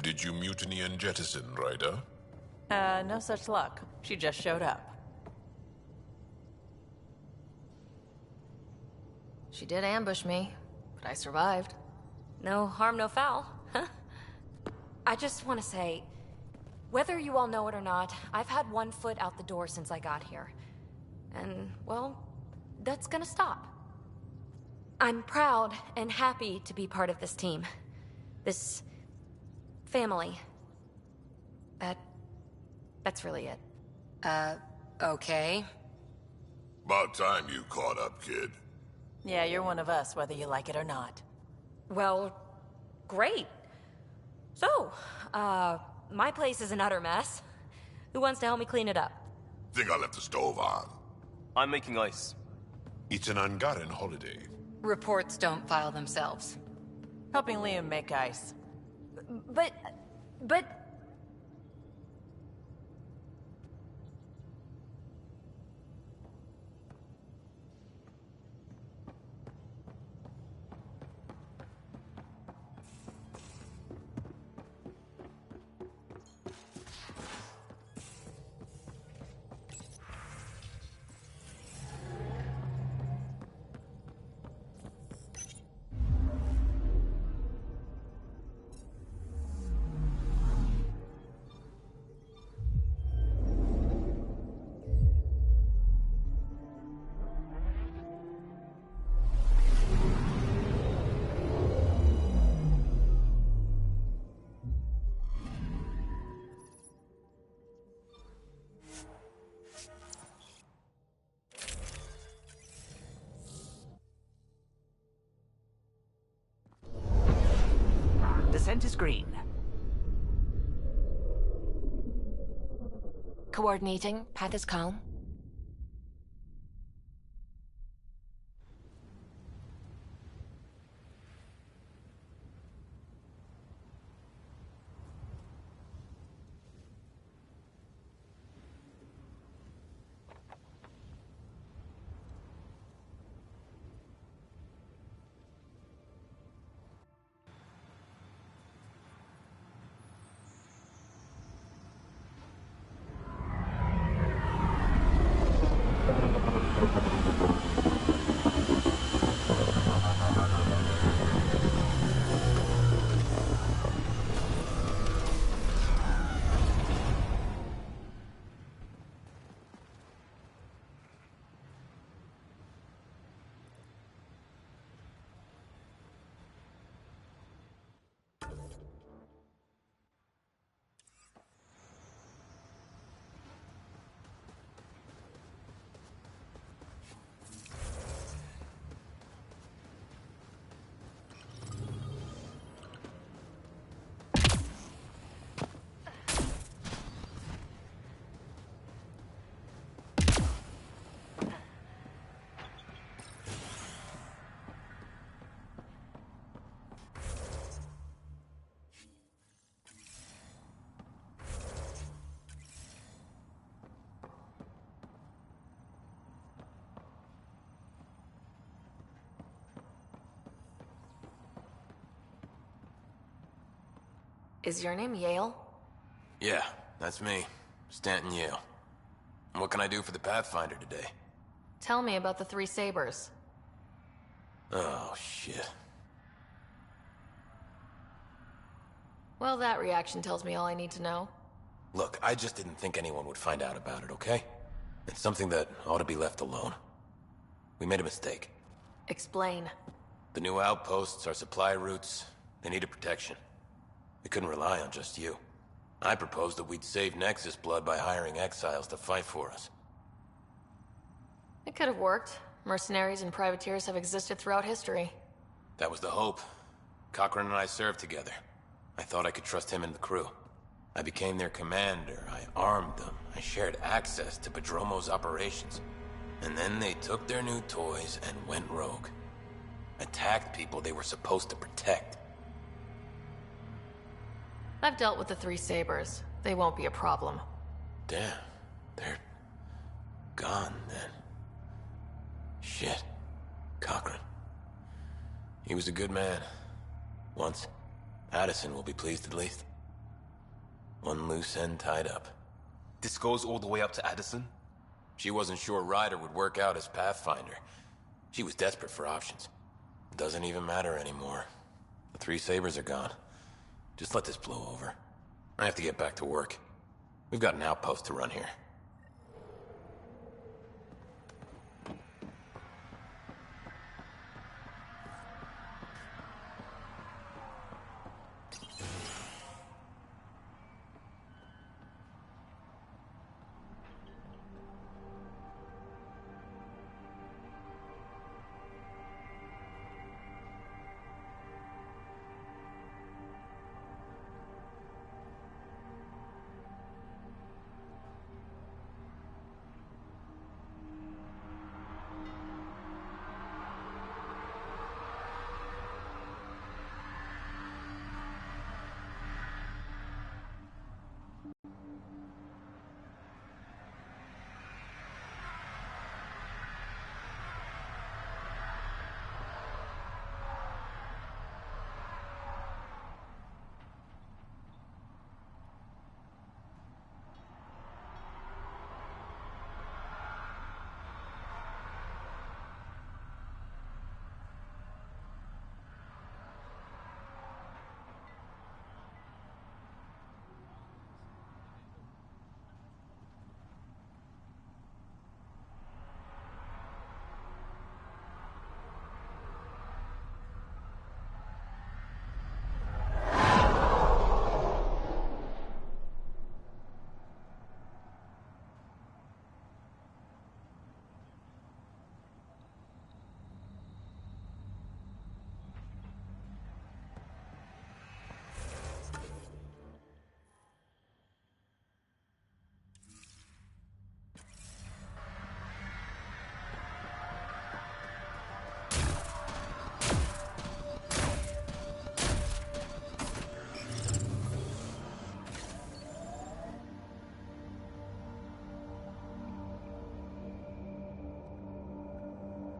Speaker 4: Did you mutiny and jettison, Ryder?
Speaker 3: No such luck. She just showed up.
Speaker 2: She did ambush me, but I survived.
Speaker 1: No harm, no foul, huh? I just want to say, whether you all know it or not, I've had one foot out the door since I got here. And, well, that's gonna stop. I'm proud and happy to be part of this team. This... family. That's really it.
Speaker 9: Okay.
Speaker 4: About time you caught up, kid.
Speaker 3: Yeah, you're one of us, whether you like it or not.
Speaker 1: Well, great. So, my place is an utter mess. Who wants to help me clean it up?
Speaker 4: Think I left the stove on.
Speaker 6: I'm making ice.
Speaker 4: It's an Angaran holiday.
Speaker 9: Reports don't file themselves.
Speaker 3: Helping Liam make ice.
Speaker 1: But...
Speaker 10: Descent is green.
Speaker 8: Coordinating. Path is calm.
Speaker 2: Is your name Yale?
Speaker 6: Yeah, that's me. Stanton Yale. And what can I do for the Pathfinder today?
Speaker 2: Tell me about the 3 sabers.
Speaker 6: Oh, shit.
Speaker 2: Well, that reaction tells me all I need to know.
Speaker 6: Look, I just didn't think anyone would find out about it, okay? It's something that ought to be left alone. We made a mistake.
Speaker 2: Explain.
Speaker 6: The new outposts, our supply routes, they needed protection. We couldn't rely on just you. I proposed that we'd save Nexus blood by hiring exiles to fight for us.
Speaker 2: It could have worked. Mercenaries and privateers have existed throughout history.
Speaker 6: That was the hope. Cochran and I served together. I thought I could trust him and the crew. I became their commander, I armed them, I shared access to Padromo's operations. And then they took their new toys and went rogue. Attacked people they were supposed to protect.
Speaker 2: I've dealt with the Three Sabers. They won't be a problem.
Speaker 6: Damn, they're gone then. Shit. Cochran. He was a good man. Once. Addison will be pleased at least. One loose end tied up.
Speaker 11: This goes all the way up to Addison?
Speaker 6: She wasn't sure Ryder would work out as Pathfinder. She was desperate for options. It doesn't even matter anymore. The Three Sabers are gone. Just let this blow over. I have to get back to work. We've got an outpost to run here.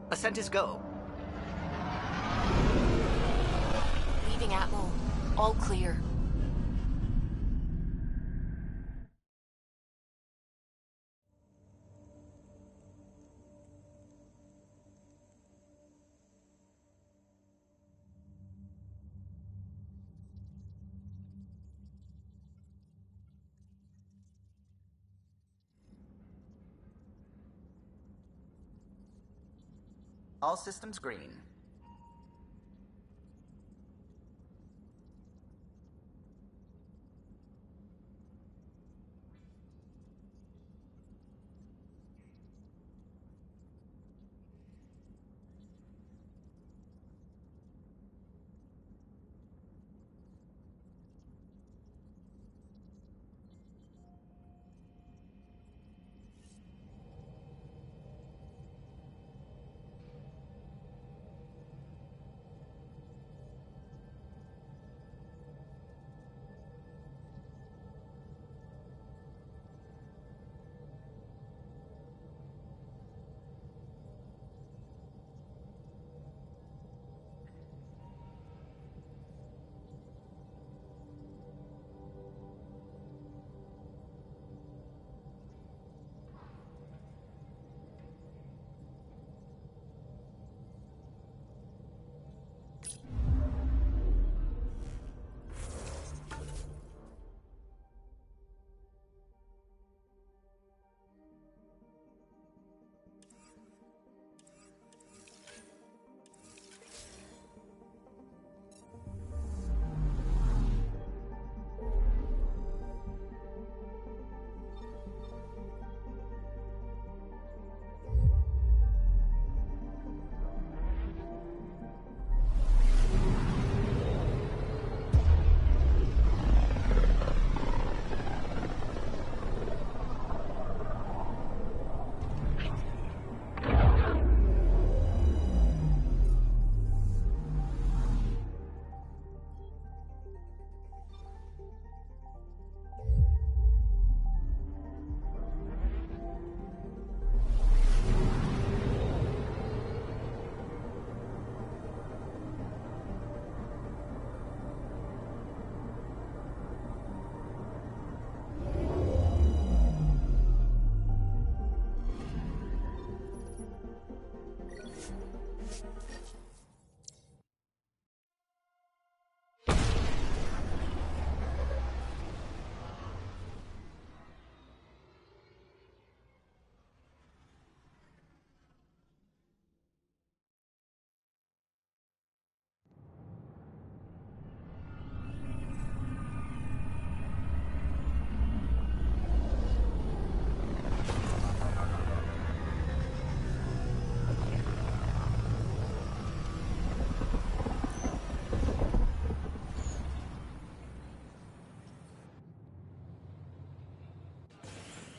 Speaker 10: Ascent is go.
Speaker 8: Leaving Atmo. All clear.
Speaker 5: All systems green.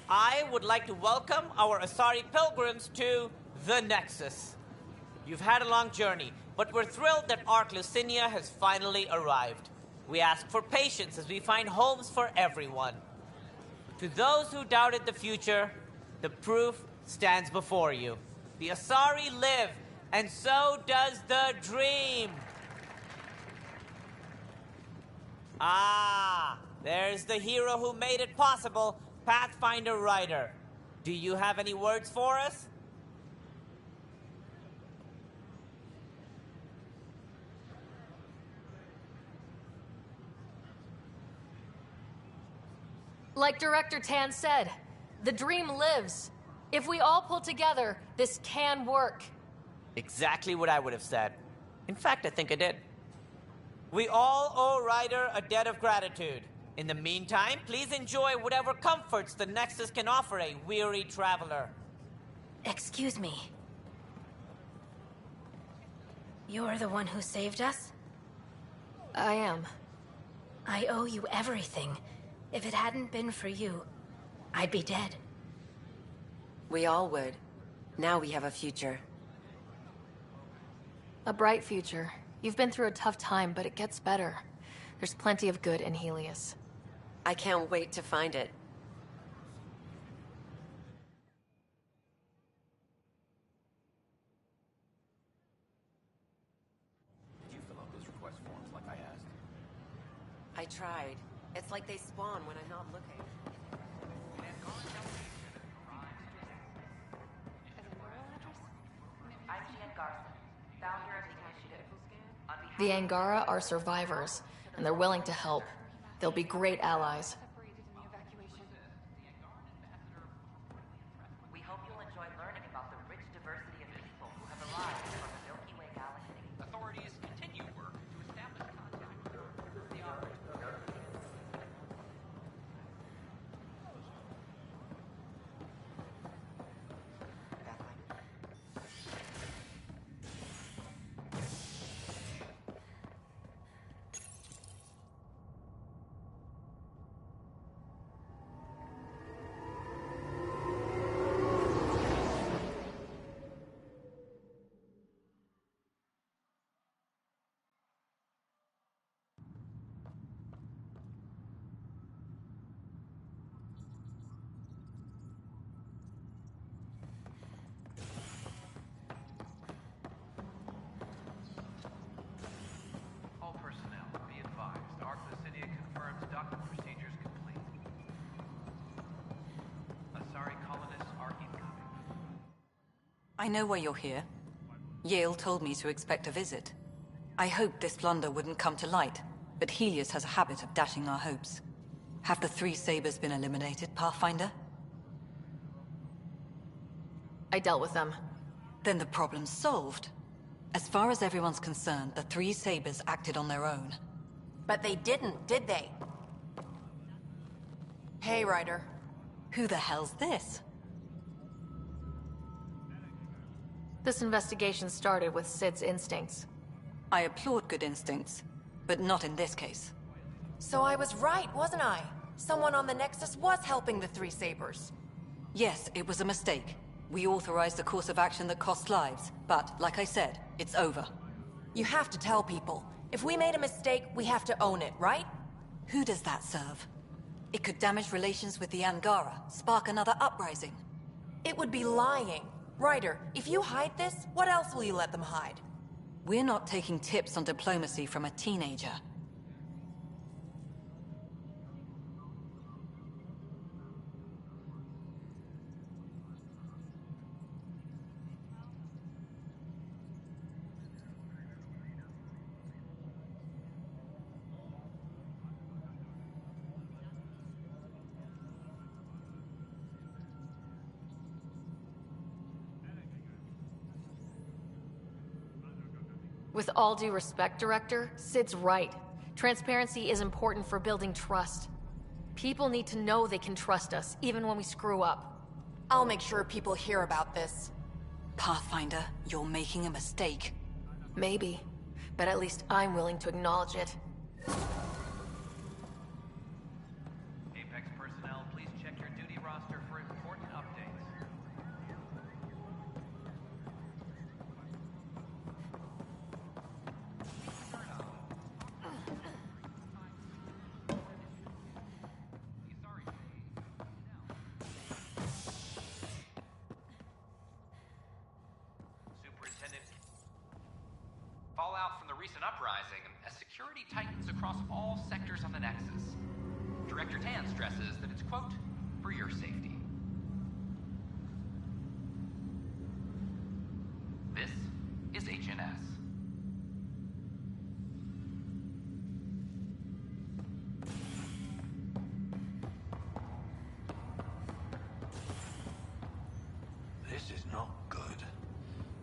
Speaker 12: I would like to welcome our Asari pilgrims to the Nexus. You've had a long journey, but we're thrilled that Ark Lucinia has finally arrived. We ask for patience as we find homes for everyone. To those who doubted the future, the proof stands before you. The Asari live, and so does the dream. Ah, there's the hero who made it possible, Pathfinder Ryder. Do you have any words for us?
Speaker 1: Like Director Tan said, the dream lives. If we all pull together, this can work.
Speaker 12: Exactly what I would have said. In fact, I think I did. We all owe Ryder a debt of gratitude. In the meantime, please enjoy whatever comforts the Nexus can offer a weary traveler.
Speaker 13: Excuse me. You're the one who saved us?
Speaker 1: I am.
Speaker 13: I owe you everything. If it hadn't been for you, I'd be dead.
Speaker 14: We all would. Now we have a future.
Speaker 1: A bright future. You've been through a tough time, but it gets better. There's plenty of good in Helios.
Speaker 14: I can't wait to find it.
Speaker 11: Did you fill out those request forms like I asked?
Speaker 14: I tried. It's like they spawn when I'm not looking.
Speaker 1: The Angara are survivors, and they're willing to help. They'll be great allies.
Speaker 15: We hope you'll enjoy learning about the rich diversity of people who have arrived from the Milky Way galaxy. Authorities continue work to establish contact with the
Speaker 16: I know why you're here. Yale told me to expect a visit. I hoped this blunder wouldn't come to light, but Helios has a habit of dashing our hopes. Have the three Sabers been eliminated, Pathfinder?
Speaker 1: I dealt with them.
Speaker 16: Then the problem's solved. As far as everyone's concerned, the three Sabers acted on their own.
Speaker 3: But they didn't, did they? Hey, Ryder.
Speaker 16: Who the hell's this?
Speaker 1: This investigation started with Sid's instincts.
Speaker 16: I applaud good instincts, but not in this case.
Speaker 3: So I was right, wasn't I? Someone on the Nexus was helping the three Sabers.
Speaker 16: Yes, it was a mistake. We authorized a course of action that cost lives, but, like I said, it's over.
Speaker 3: You have to tell people. If we made a mistake, we have to own it, right?
Speaker 16: Who does that serve? It could damage relations with the Angara, spark another uprising.
Speaker 3: It would be lying. Ryder, if you hide this, what else will you let them hide?
Speaker 16: We're not taking tips on diplomacy from a teenager.
Speaker 1: With all due respect, Director, Sid's right. Transparency is important for building trust. People need to know they can trust us, even when we screw up.
Speaker 3: I'll make sure people hear about this.
Speaker 16: Pathfinder, you're making a mistake.
Speaker 1: Maybe, but at least I'm willing to acknowledge it.
Speaker 15: Apex personnel, please check your duty roster for an uprising as security tightens across all sectors on the Nexus. Director Tan stresses that it's, quote, for your safety. This is HNS.
Speaker 4: This is not good.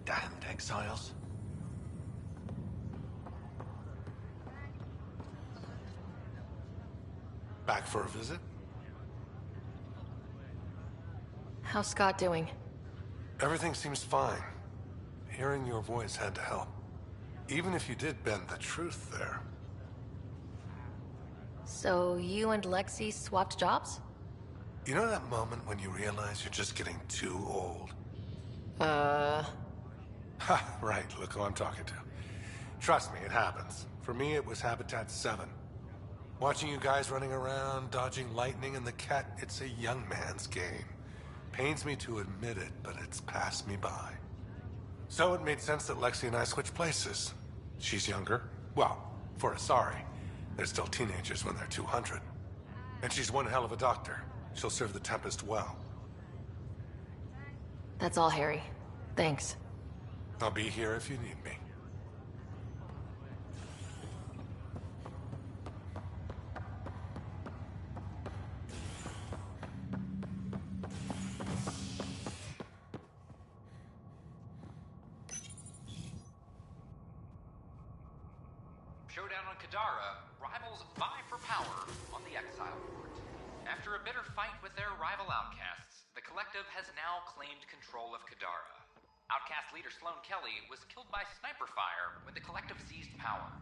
Speaker 4: Damned exiles.
Speaker 17: Back for a visit?
Speaker 2: How's Scott doing?
Speaker 17: Everything seems fine. Hearing your voice had to help. Even if you did bend the truth there.
Speaker 2: So you and Lexi swapped jobs?
Speaker 17: You know that moment when you realize you're just getting too old? Ha, right, look who I'm talking to. Trust me, it happens. For me, it was Habitat 7. Watching you guys running around, dodging lightning and the cat, it's a young man's game. Pains me to admit it, but it's passed me by. So it made sense that Lexi and I switched places. She's younger. Well, for Asari. They're still teenagers when they're 200. And she's one hell of a doctor. She'll serve the Tempest well.
Speaker 2: That's all, Harry. Thanks.
Speaker 17: I'll be here if you need me.
Speaker 15: Showdown on Kadara, rivals vie for power on the Exile Court. After a bitter fight with their rival outcasts, the Collective has now claimed control of Kadara. Outcast leader Sloane Kelly was killed by sniper fire when the Collective seized power.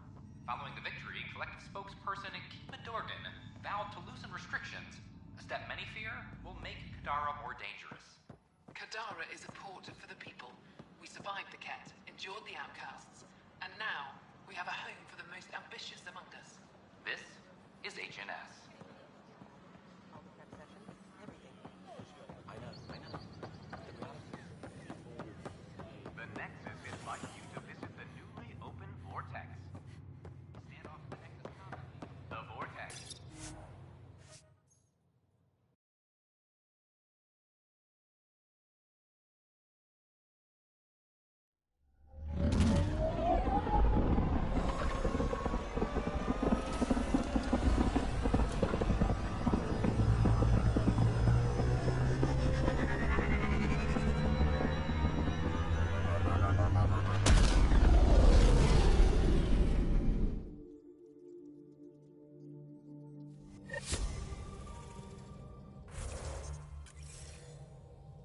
Speaker 15: Following the victory, Collective spokesperson Kima Dorgan vowed to loosen restrictions, a step many fear will make Kadara more dangerous.
Speaker 18: Kadara is a port for the people. We survived the Cat, endured the outcasts, and now we have a home for the most ambitious among us.
Speaker 15: This is HNS. The Nexus invites you to visit the newly opened Vortex. Stand off the Nexus Commons. The Vortex.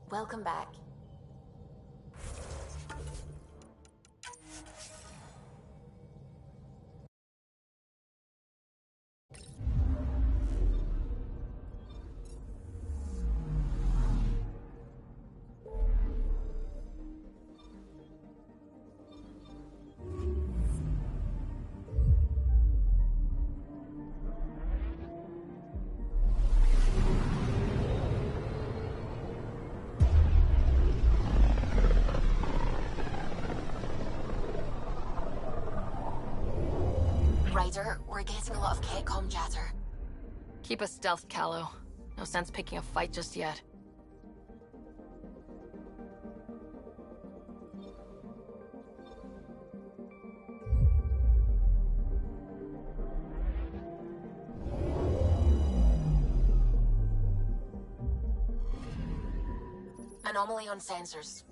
Speaker 8: Welcome back. Ryder, we're getting a lot of Ketcom chatter.
Speaker 2: Keep a stealth, Callow. No sense picking a fight just yet.
Speaker 8: Anomaly on sensors.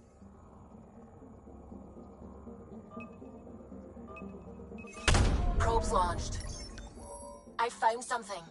Speaker 8: Probes launched. I found something.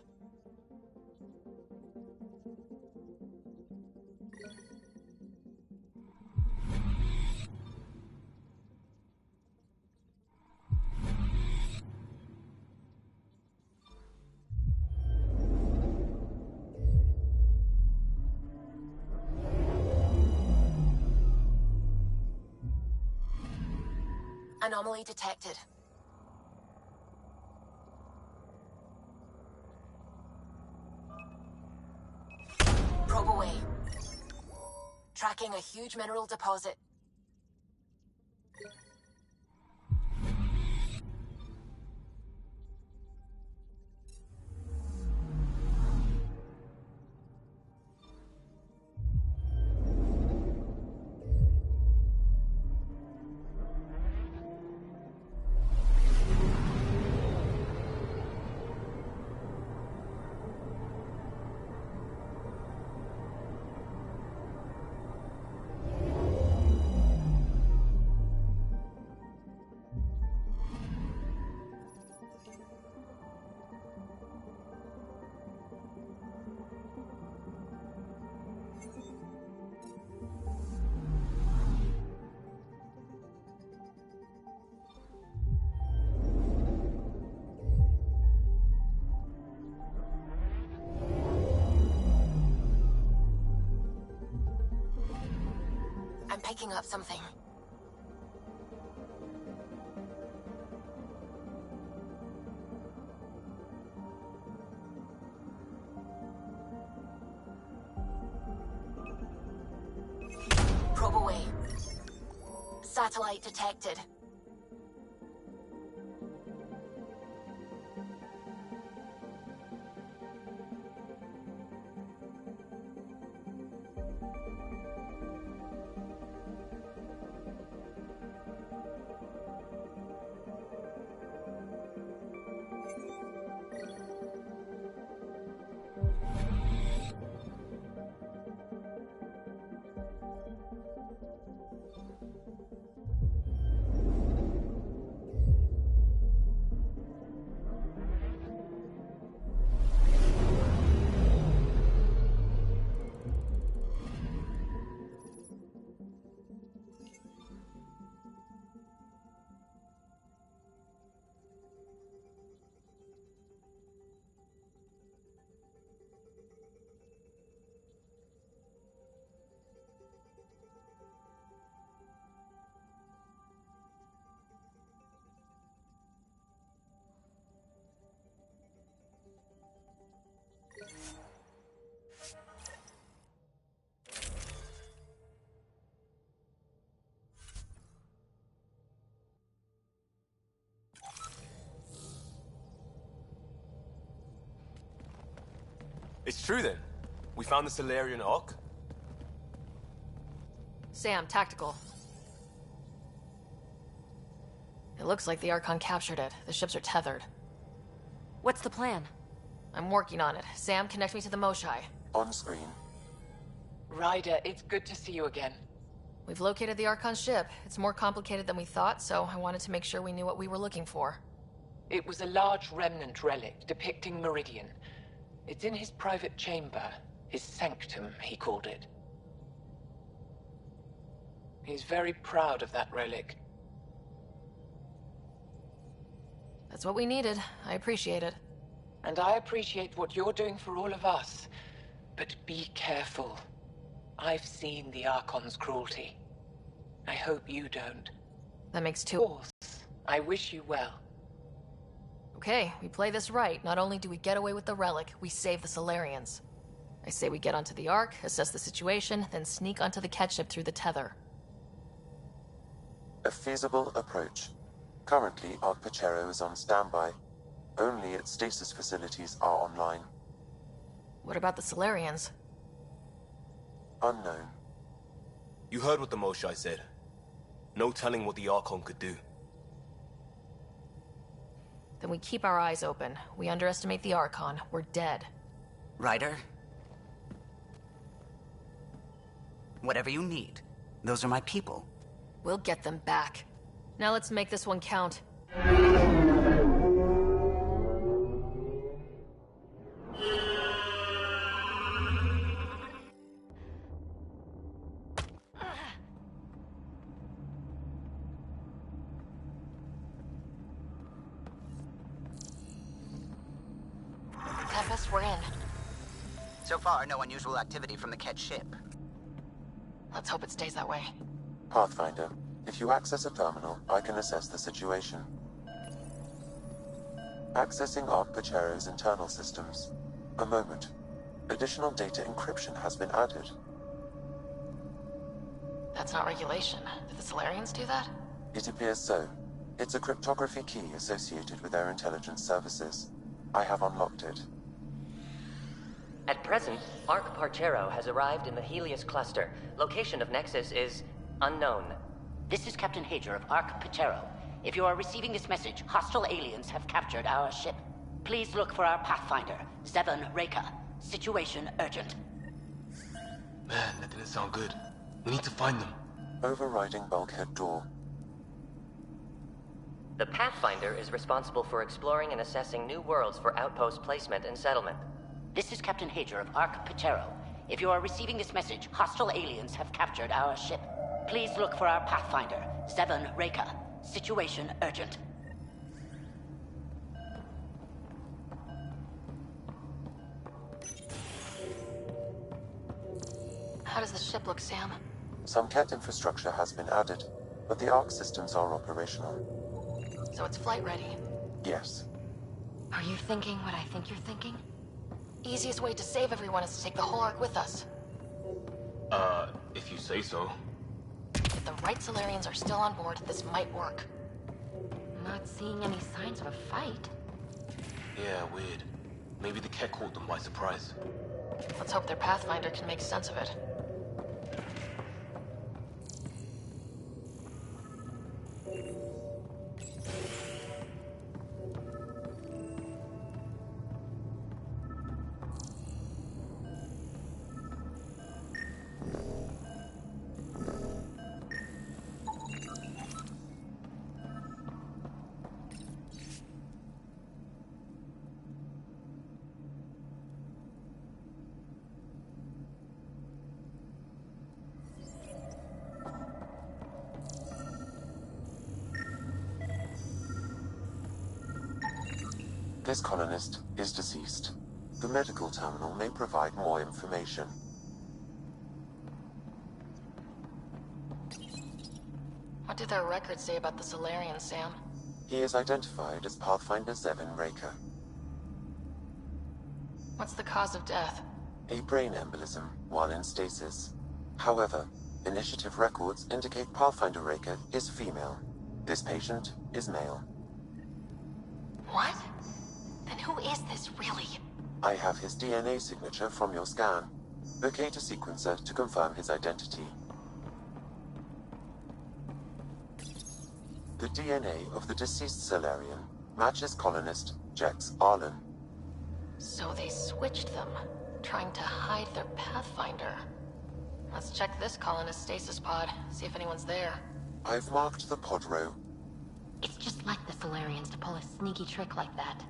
Speaker 8: Anomaly detected. Probe away. Tracking a huge mineral deposit. picking up something. Probe away. Satellite detected.
Speaker 19: It's true then. We found the Solarian Ark.
Speaker 2: Sam, tactical. It looks like the Archon captured it. The ships are tethered.
Speaker 1: What's the plan?
Speaker 2: I'm working on it. Sam, connect me to the Moshai.
Speaker 7: On screen.
Speaker 18: Ryder, it's good to see you again.
Speaker 2: We've located the Archon ship. It's more complicated than we thought, so I wanted to make sure we knew what we were looking for.
Speaker 18: It was a large remnant relic depicting Meridian. It's in his private chamber. His sanctum, he called it. He's very proud of that relic.
Speaker 2: That's what we needed. I appreciate it.
Speaker 18: And I appreciate what you're doing for all of us. But be careful. I've seen the Archon's cruelty. I hope you don't.
Speaker 2: That makes two.
Speaker 18: Of course. I wish you well.
Speaker 2: Okay, we play this right. Not only do we get away with the relic, we save the Solarians. I say we get onto the Ark, assess the situation, then sneak onto the Ket ship through the tether.
Speaker 7: A feasible approach. Currently, Ark Pachero is on standby. Only its stasis facilities are online.
Speaker 2: What about the Solarians?
Speaker 7: Unknown.
Speaker 19: You heard what the Moshai said. No telling what the Archon could do.
Speaker 2: Then we keep our eyes open. We underestimate the Archon, we're dead.
Speaker 5: Ryder? Whatever you need. Those are my people.
Speaker 2: We'll get them back. Now let's make this one count.
Speaker 8: Tempest, we're in.
Speaker 5: So far, no unusual activity from the Ket ship.
Speaker 2: Let's hope it stays that way.
Speaker 7: Pathfinder, if you access a terminal, I can assess the situation. Accessing Ark Pachero's internal systems. A moment. Additional data encryption has been added.
Speaker 2: That's not regulation. Did the Solarians do that?
Speaker 7: It appears so. It's a cryptography key associated with their intelligence services. I have unlocked it.
Speaker 20: At present, Ark Pachero has arrived in the Helios cluster. Location of Nexus is unknown.
Speaker 21: This is Captain Hager of Ark Pachero. If you are receiving this message, hostile aliens have captured our ship. Please look for our Pathfinder, Zevon Reka. Situation urgent.
Speaker 19: Man, that didn't sound good. We need to find them.
Speaker 7: Overriding bulkhead door.
Speaker 20: The Pathfinder is responsible for exploring and assessing new worlds for outpost placement and settlement.
Speaker 21: This is Captain Hager of Ark Pachero. If you are receiving this message, hostile aliens have captured our ship. Please look for our Pathfinder, Zevon Reka. Situation urgent.
Speaker 2: How does the ship look, Sam?
Speaker 7: Some Ket infrastructure has been added, but the Ark systems are operational.
Speaker 2: So it's flight ready?
Speaker 7: Yes.
Speaker 1: Are you thinking what I think you're thinking?
Speaker 2: Easiest way to save everyone is to take the whole Ark with us.
Speaker 19: If you say so.
Speaker 2: If the right Solarians are still on board, this might work.
Speaker 1: I'm not seeing any signs of a fight.
Speaker 19: Yeah, weird. Maybe the Ket caught them by surprise.
Speaker 2: Let's hope their Pathfinder can make sense of it.
Speaker 7: This colonist is deceased. The medical terminal may provide more information.
Speaker 2: What do their records say about the Solarians, Sam?
Speaker 7: He is identified as Pathfinder 7 Raker.
Speaker 2: What's the cause of death?
Speaker 7: A brain embolism while in stasis. However, initiative records indicate Pathfinder Raker is female. This patient is male.
Speaker 2: What? Then who is this, really?
Speaker 7: I have his DNA signature from your scan. Locate a sequencer to confirm his identity. The DNA of the deceased Solarian matches colonist Jex Arlen.
Speaker 2: So they switched them, trying to hide their Pathfinder. Let's check this colonist stasis pod, see if anyone's there.
Speaker 7: I've marked the pod row.
Speaker 1: It's just like the Solarians to pull a sneaky trick like that.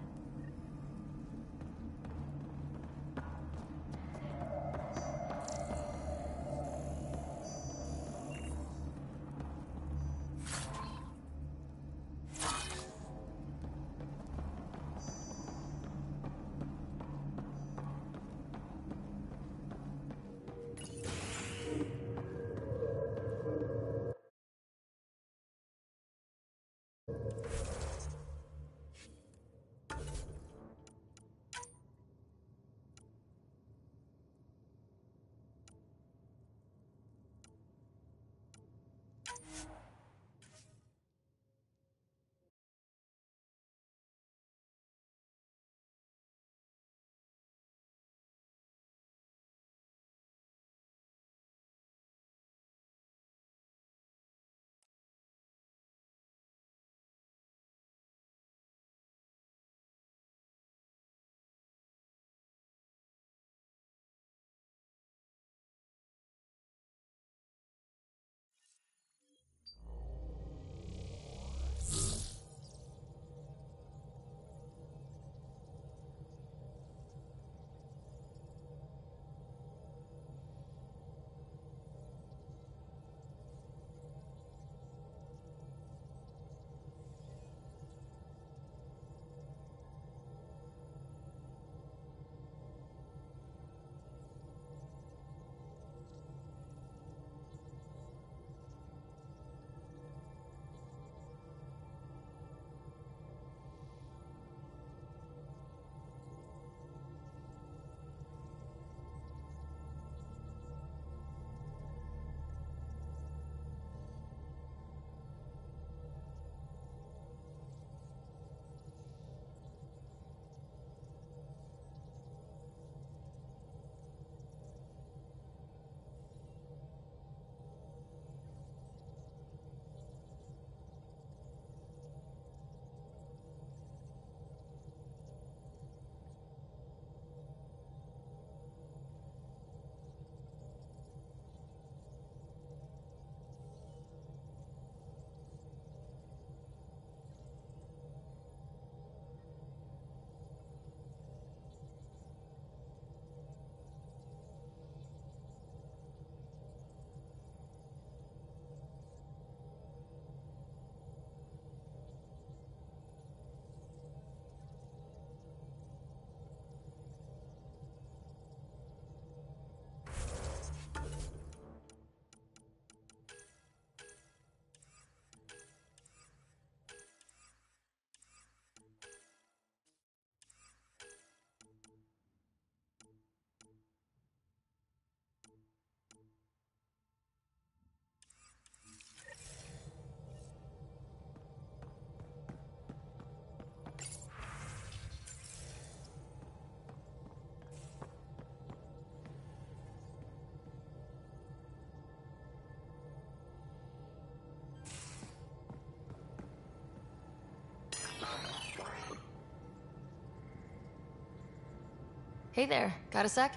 Speaker 2: Hey there, got a sec?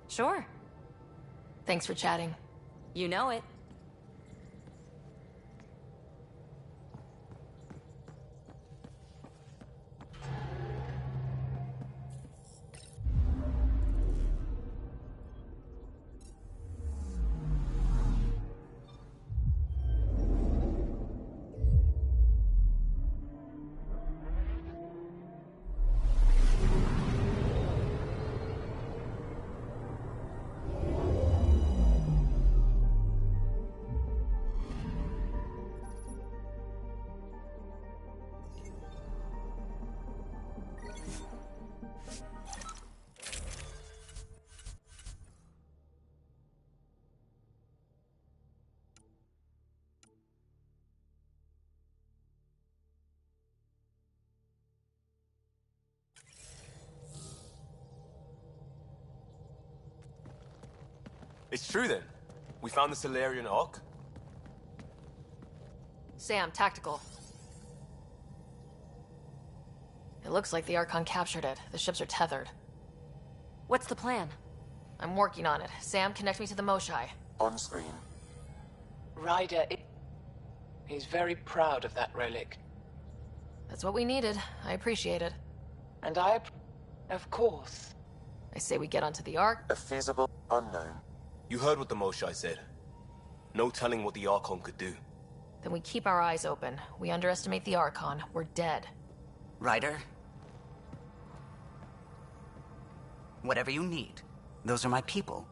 Speaker 1: Sure.
Speaker 2: Thanks for chatting.
Speaker 1: You know it.
Speaker 19: It's true then. We found the Solarian Ark.
Speaker 2: Sam, tactical. It looks like the Archon captured it. The ships are tethered.
Speaker 1: What's the plan?
Speaker 2: I'm working on it. Sam, connect me to the Moshai.
Speaker 7: On screen.
Speaker 18: Ryder, he's very proud of that relic.
Speaker 2: That's what we needed. I appreciate it.
Speaker 18: And of course.
Speaker 2: I say we get onto the Ark.
Speaker 7: A feasible unknown.
Speaker 19: You heard what the Moshai said. No telling what the Archon could do.
Speaker 2: Then we keep our eyes open. We underestimate the Archon. We're dead.
Speaker 5: Ryder? Whatever you need. Those are my people.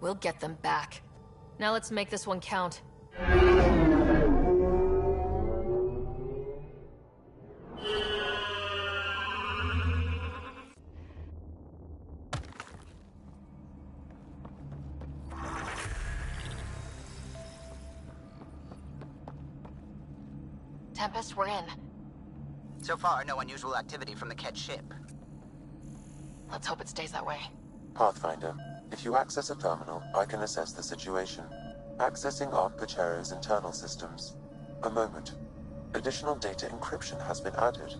Speaker 2: We'll get them back. Now let's make this one count. Tempest, we're in.
Speaker 5: So far, no unusual activity from the Ket ship.
Speaker 2: Let's hope it stays that way.
Speaker 7: Pathfinder, if you access a terminal, I can assess the situation. Accessing Ark Pachero's internal systems. A moment. Additional data encryption has been added.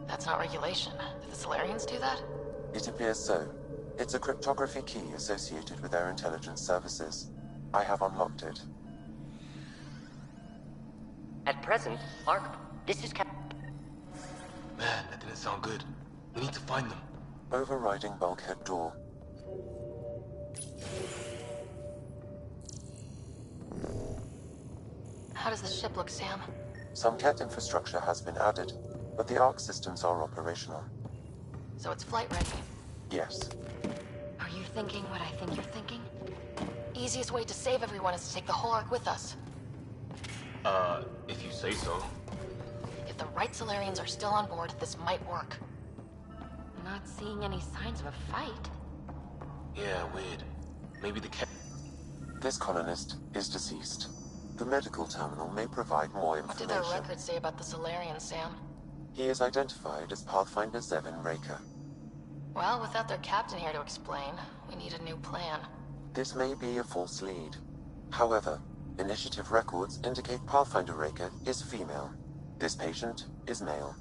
Speaker 2: That's not regulation. Did the Solarians do that?
Speaker 7: It appears so. It's a cryptography key associated with their intelligence services. I have unlocked it.
Speaker 20: At present, Ark... This is Cap...
Speaker 19: Man, that didn't sound good. We need to find them.
Speaker 7: Overriding bulkhead door.
Speaker 2: How does the ship look, Sam?
Speaker 7: Some Ket infrastructure has been added, but the Ark systems are operational.
Speaker 2: So it's flight ready?
Speaker 7: Yes.
Speaker 2: Are you thinking what I think you're thinking? Easiest way to save everyone is to take the whole Ark with us.
Speaker 19: If you say so.
Speaker 2: If the right Solarians are still on board, this might work.
Speaker 1: Not seeing any signs of a fight.
Speaker 19: Yeah, weird. Maybe the Ket...
Speaker 7: This colonist is deceased. The medical terminal may provide more
Speaker 2: What
Speaker 7: information.
Speaker 2: did their records say about the Solarians, Sam?
Speaker 7: He is identified as Pathfinder 7 Raker.
Speaker 2: Well, without their captain here to explain, we need a new plan.
Speaker 7: This may be a false lead. However, initiative records indicate Pathfinder Raker is female. This patient is male.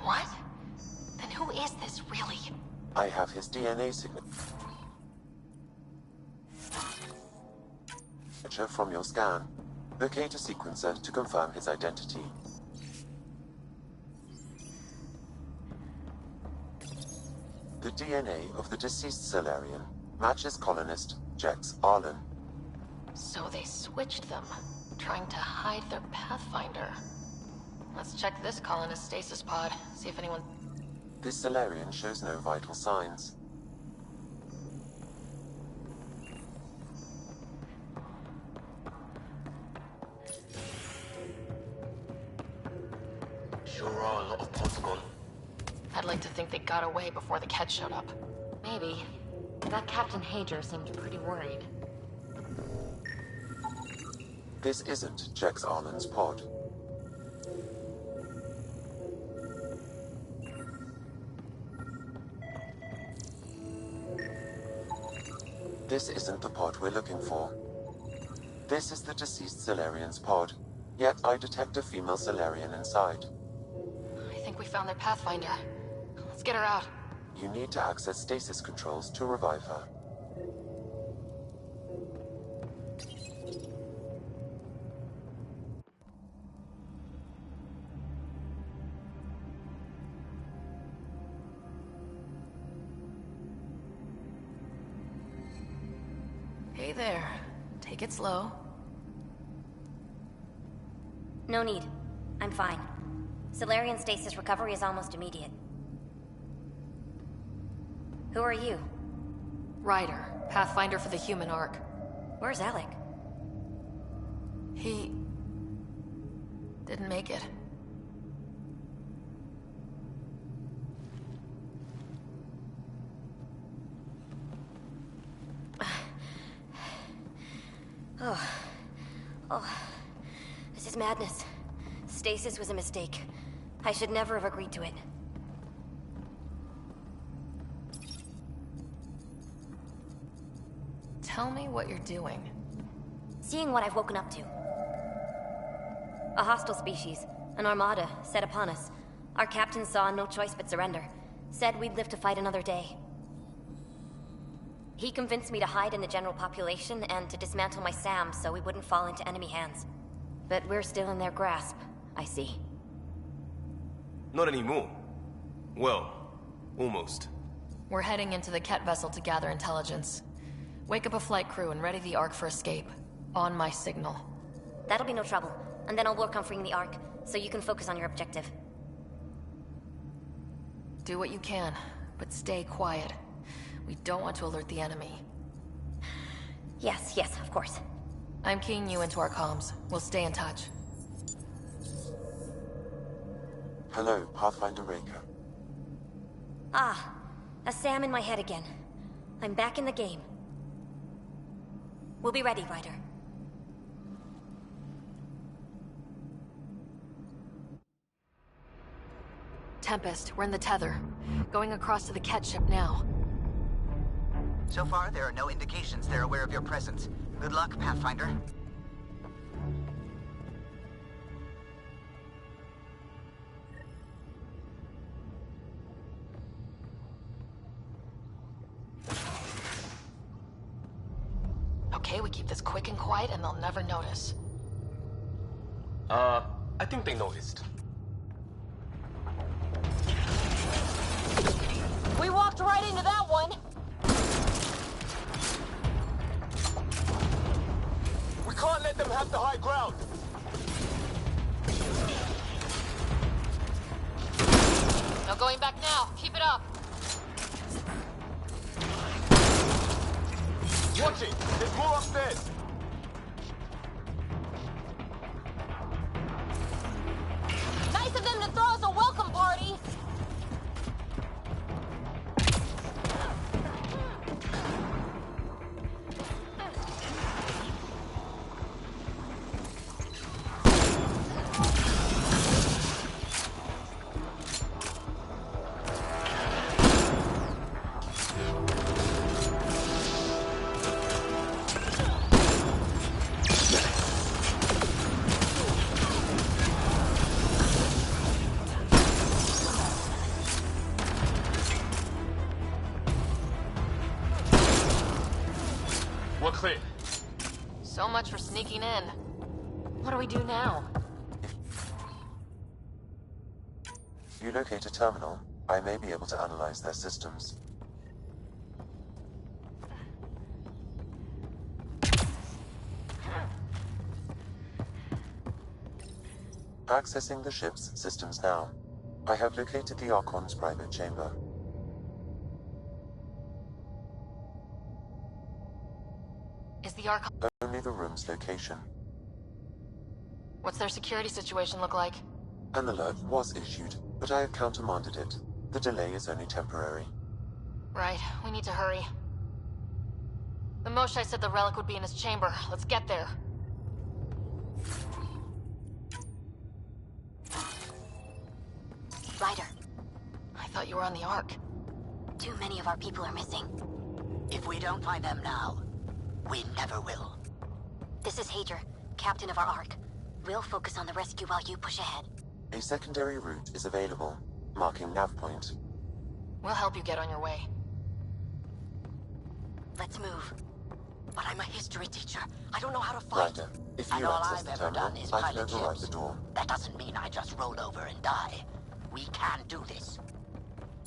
Speaker 2: What? Then who is this, really?
Speaker 7: I have his DNA signature from your scan. Locate a sequencer to confirm his identity. The DNA of the deceased Solarian matches colonist Jex Arlen.
Speaker 2: So they switched them, trying to hide their Pathfinder. Let's check this colonist stasis pod, see if anyone...
Speaker 7: This Solarian shows no vital signs.
Speaker 19: Sure are a lot of pods gone.
Speaker 2: I'd like to think they got away before the Ket showed up.
Speaker 1: Maybe. That Captain Hager seemed pretty worried.
Speaker 7: This isn't Jex Arlen's pod. This isn't the pod we're looking for. This is the deceased Solarian's pod, yet I detect a female Solarian inside.
Speaker 2: I think we found their Pathfinder. Let's get her out.
Speaker 7: You need to access stasis controls to revive her.
Speaker 2: Hey there. Take it slow.
Speaker 9: No need. I'm fine. Solarian stasis recovery is almost immediate. Who are you?
Speaker 2: Ryder, Pathfinder for the human Ark.
Speaker 9: Where's Alec?
Speaker 2: He... didn't make it.
Speaker 9: Oh, this is madness. Stasis was a mistake. I should never have agreed to it.
Speaker 2: Tell me what you're doing.
Speaker 9: Seeing what I've woken up to. A hostile species, an armada, set upon us. Our captain saw no choice but surrender. Said we'd live to fight another day. He convinced me to hide in the general population and to dismantle my SAM so we wouldn't fall into enemy hands. But we're still in their grasp, I see.
Speaker 19: Not anymore. Well, almost.
Speaker 2: We're heading into the Ket vessel to gather intelligence. Wake up a flight crew and ready the Ark for escape. On my signal.
Speaker 9: That'll be no trouble. And then I'll work on freeing the Ark, so you can focus on your objective.
Speaker 2: Do what you can, but stay quiet. We don't want to alert the enemy.
Speaker 9: Yes, of course.
Speaker 2: I'm keying you into our comms. We'll stay in touch.
Speaker 7: Hello, Pathfinder Raker.
Speaker 9: Ah, a SAM in my head again. I'm back in the game. We'll be ready, Ryder.
Speaker 2: Tempest, we're in the tether. Going across to the Ket ship now.
Speaker 5: So far, there are no indications they're aware of your presence. Good luck, Pathfinder.
Speaker 2: Okay, we keep this quick and quiet and they'll never notice.
Speaker 19: I think they noticed.
Speaker 3: We walked right into that one.
Speaker 19: We can't let them have the high ground.
Speaker 2: No going back now. Keep it up.
Speaker 19: Watch it! There's more upstairs!
Speaker 3: Nice of them to throw us a welcome party.
Speaker 19: We're clear.
Speaker 2: So much for sneaking in. What do we do now?
Speaker 7: If you locate a terminal, I may be able to analyze their systems. Accessing the ship's systems now. I have located the Archon's private chamber.
Speaker 2: Is the Archon...
Speaker 7: Only the room's location.
Speaker 2: What's their security situation look like?
Speaker 7: An alert was issued, but I have countermanded it. The delay is only temporary.
Speaker 2: Right, we need to hurry. The Moshai said the relic would be in his chamber. Let's get there.
Speaker 9: Ryder.
Speaker 2: I thought you were on the Ark.
Speaker 9: Too many of our people are missing.
Speaker 21: If we don't find them now, we never will.
Speaker 9: This is Hager, captain of our Ark. We'll focus on the rescue while you push ahead.
Speaker 7: A secondary route is available, marking nav point.
Speaker 2: We'll help you get on your way.
Speaker 21: Let's move. But I'm a history teacher. I don't know how to fight.
Speaker 7: Ryder, if
Speaker 21: And
Speaker 7: you
Speaker 21: all
Speaker 7: access
Speaker 21: I've
Speaker 7: the
Speaker 21: ever
Speaker 7: terminal,
Speaker 21: done is
Speaker 7: I can
Speaker 21: pilot
Speaker 7: override
Speaker 21: ships.
Speaker 7: the door.
Speaker 21: That doesn't mean I just roll over and die. We can do this.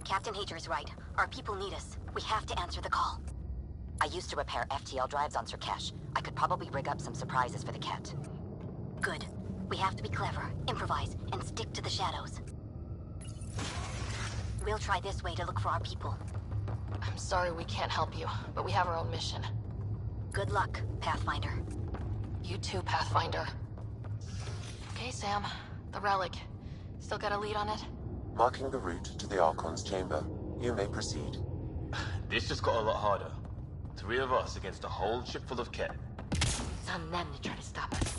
Speaker 9: Captain Hager's right. Our people need us. We have to answer the call.
Speaker 21: I used to repair FTL drives on Sirkesh. I could probably rig up some surprises for the Ket.
Speaker 9: Good. We have to be clever, improvise, and stick to the shadows. We'll try this way to look for our people.
Speaker 2: I'm sorry we can't help you, but we have our own mission.
Speaker 9: Good luck, Pathfinder.
Speaker 2: You too, Pathfinder. Okay, Sam. The relic. Still got a lead on it?
Speaker 7: Marking the route to the Archon's chamber. You may proceed.
Speaker 19: This just got a lot harder. 3 of us against a whole ship full of Ket.
Speaker 21: It's on them to try to stop us.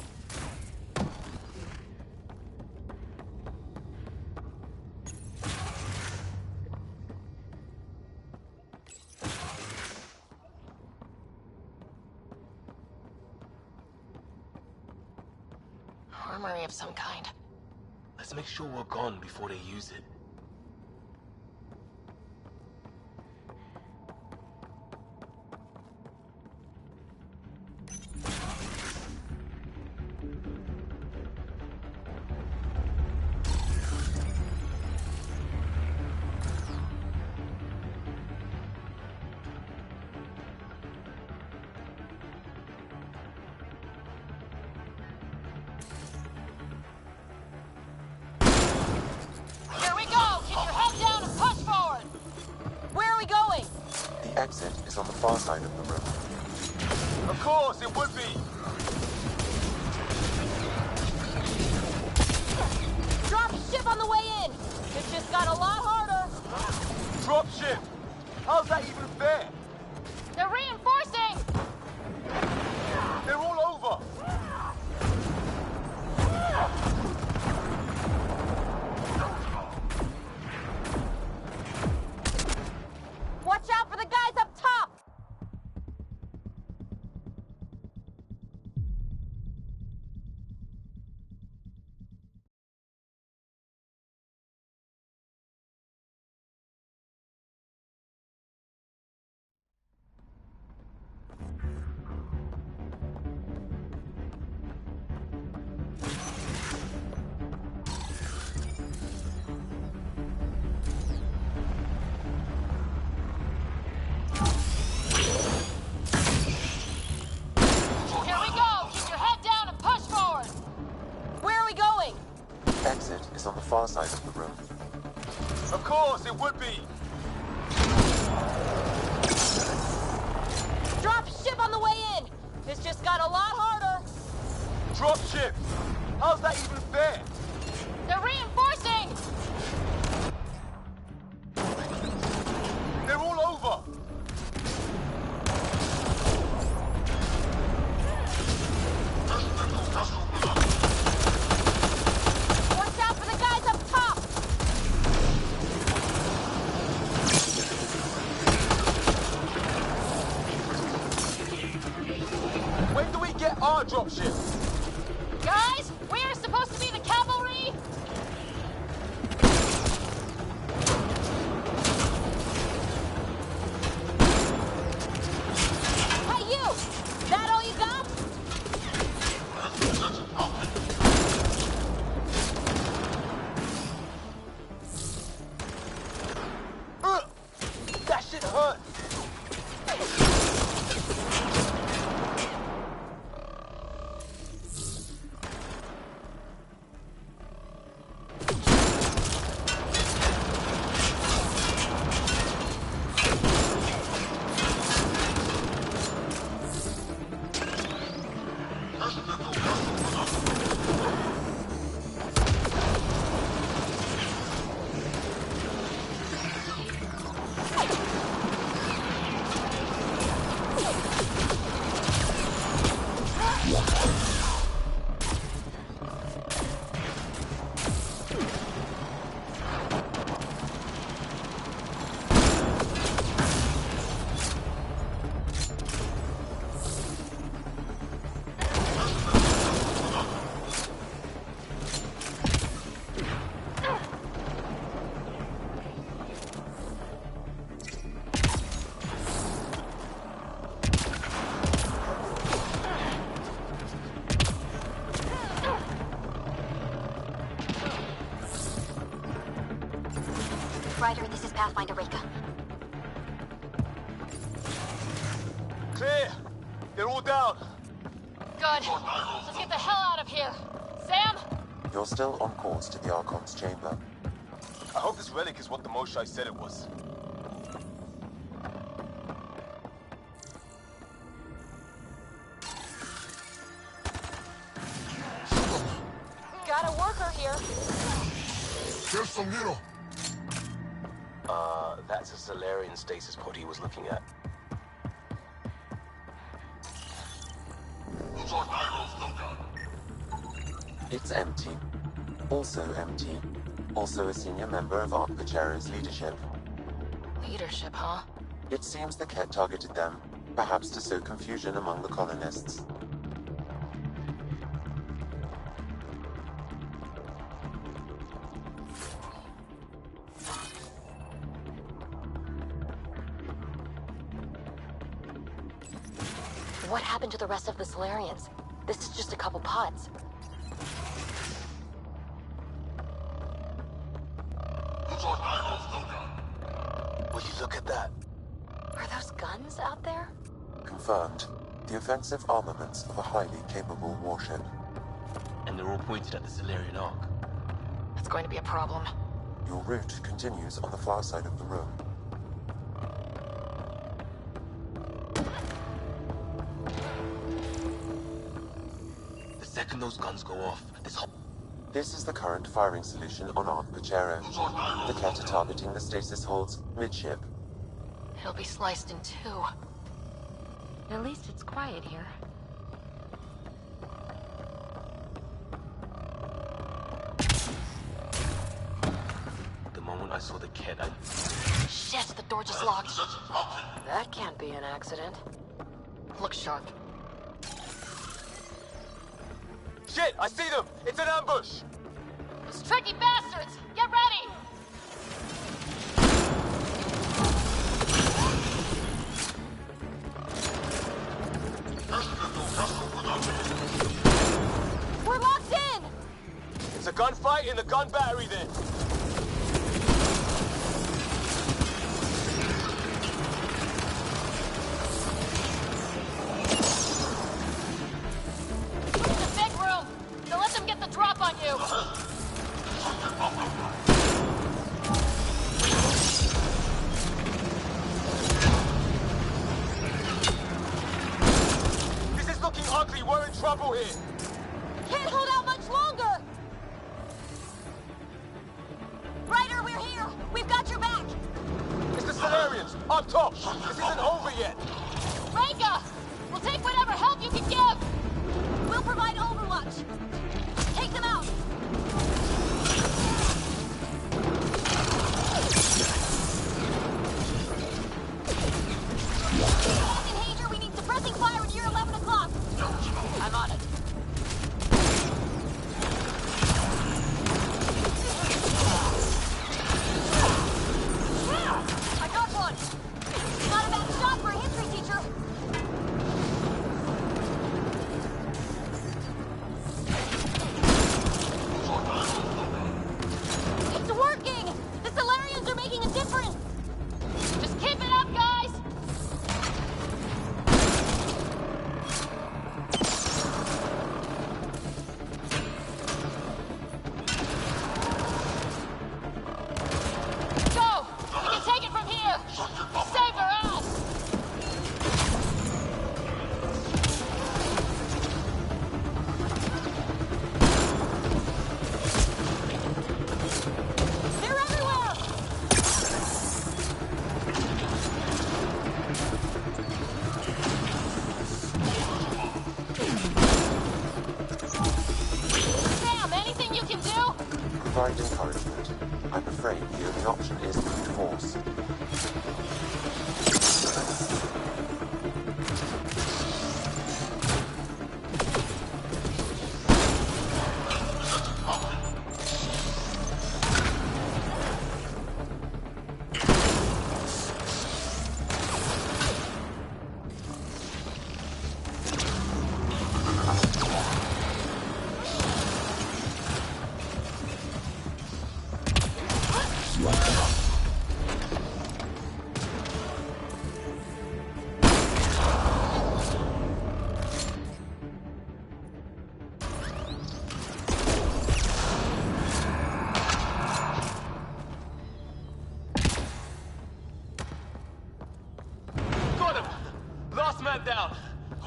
Speaker 2: Armory of some kind.
Speaker 19: Let's make sure we're gone before they use it.
Speaker 3: Here we go! Keep your head down and push forward! Where are we going?
Speaker 7: The exit is on the far side of the room.
Speaker 19: Of course, it would be!
Speaker 3: Drop ship on the way in! It just got a lot harder!
Speaker 19: Drop ship! How's that even fair?
Speaker 3: They're reinforcing!
Speaker 19: They're all over!
Speaker 3: Watch out for the guys up top! Here we go! Keep your head down and push forward! Where are we going?
Speaker 7: The exit is on the far side of the room.
Speaker 19: Of course, it would be!
Speaker 3: Drop ship on the way in! This just got a lot harder!
Speaker 19: Drop ship! How's that even fair?
Speaker 3: They're reinforcing!
Speaker 19: They're all over!
Speaker 3: Watch out for the guys up top!
Speaker 19: When do we get our drop ship?
Speaker 3: Guys, we are supposed to be the cavalry! Hey, you! That all you got?
Speaker 19: That shit hurt!
Speaker 9: Pathfinder, Reka.
Speaker 19: Clear! They're all down!
Speaker 2: Good. Let's get the hell out of here. Sam?
Speaker 7: You're still on course to the Archon's chamber.
Speaker 19: I hope this relic is what the Moshai said it was.
Speaker 3: Got a worker here.
Speaker 17: There's some needle.
Speaker 19: That's a Solarian stasis pod he was looking at.
Speaker 7: It's empty. Also empty. Also a senior member of Ark Pachero's leadership.
Speaker 2: Leadership, huh?
Speaker 7: It seems the Ket targeted them, perhaps to sow confusion among the colonists.
Speaker 2: What happened to the rest of the Solarians? This is just a couple pods.
Speaker 19: Will you look at that?
Speaker 2: Are those guns out there?
Speaker 7: Confirmed. The offensive armaments of a highly capable warship.
Speaker 19: And they're all pointed at the Solarian Ark.
Speaker 2: That's going to be a problem.
Speaker 7: Your route continues on the far side of the room.
Speaker 19: The second those guns go off,
Speaker 7: This is the current firing solution on Ark Pachero. The Ket are targeting the stasis holds midship.
Speaker 2: It'll be sliced in two.
Speaker 1: At least it's quiet here.
Speaker 19: The moment I saw the Ket,
Speaker 2: Shit, the door just locked.
Speaker 14: That can't be an accident.
Speaker 2: Look sharp.
Speaker 19: Shit! I see them! It's an ambush!
Speaker 2: Those tricky bastards! Get ready!
Speaker 3: We're locked in!
Speaker 19: It's a gunfight in the gun battery then!
Speaker 2: The big room! Don't let them get the drop on you!
Speaker 19: This is looking ugly! We're in trouble here!
Speaker 3: Can't hold out much longer! Ryder, we're here! We've got your back!
Speaker 19: It's the Solarians! Up top! This isn't over yet!
Speaker 2: Reka! We'll take whatever help you can give!
Speaker 3: We'll provide overwatch! Take them out! Captain Hager, we need suppressing fire near 11 o'clock!
Speaker 2: I'm on it.
Speaker 3: I got one! Not a bad shot for a history teacher! It's working! The Solarians are making a difference!
Speaker 2: Just keep it up, guys! Go! We can take it from here! Save her ass!
Speaker 3: They're everywhere!
Speaker 2: Sam, anything you can do?
Speaker 7: Provide encouragement. I'm afraid the only option is brute force.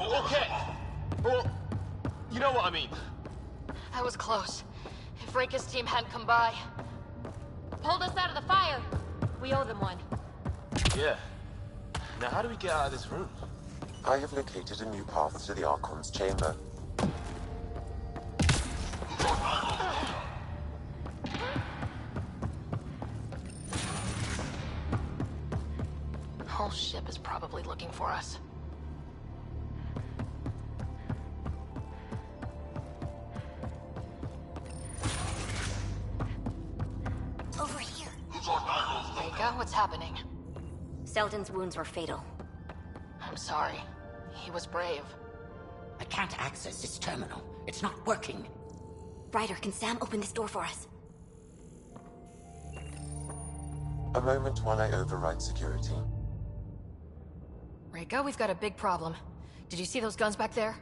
Speaker 19: Okay. Well, you know what I mean.
Speaker 2: That was close. If Reika's team hadn't come by...
Speaker 1: Pulled us out of the fire. We owe them one.
Speaker 19: Yeah. Now how do we get out of this room?
Speaker 7: I have located a new path to the Archon's chamber.
Speaker 2: Whole ship is probably looking for us.
Speaker 9: Over here.
Speaker 2: Reika, what's happening?
Speaker 9: Selden's wounds were fatal.
Speaker 2: I'm sorry. He was brave.
Speaker 21: I can't access this terminal. It's not working.
Speaker 9: Ryder, can Sam open this door for us?
Speaker 7: A moment while I override security.
Speaker 2: Reika, we've got a big problem. Did you see those guns back there?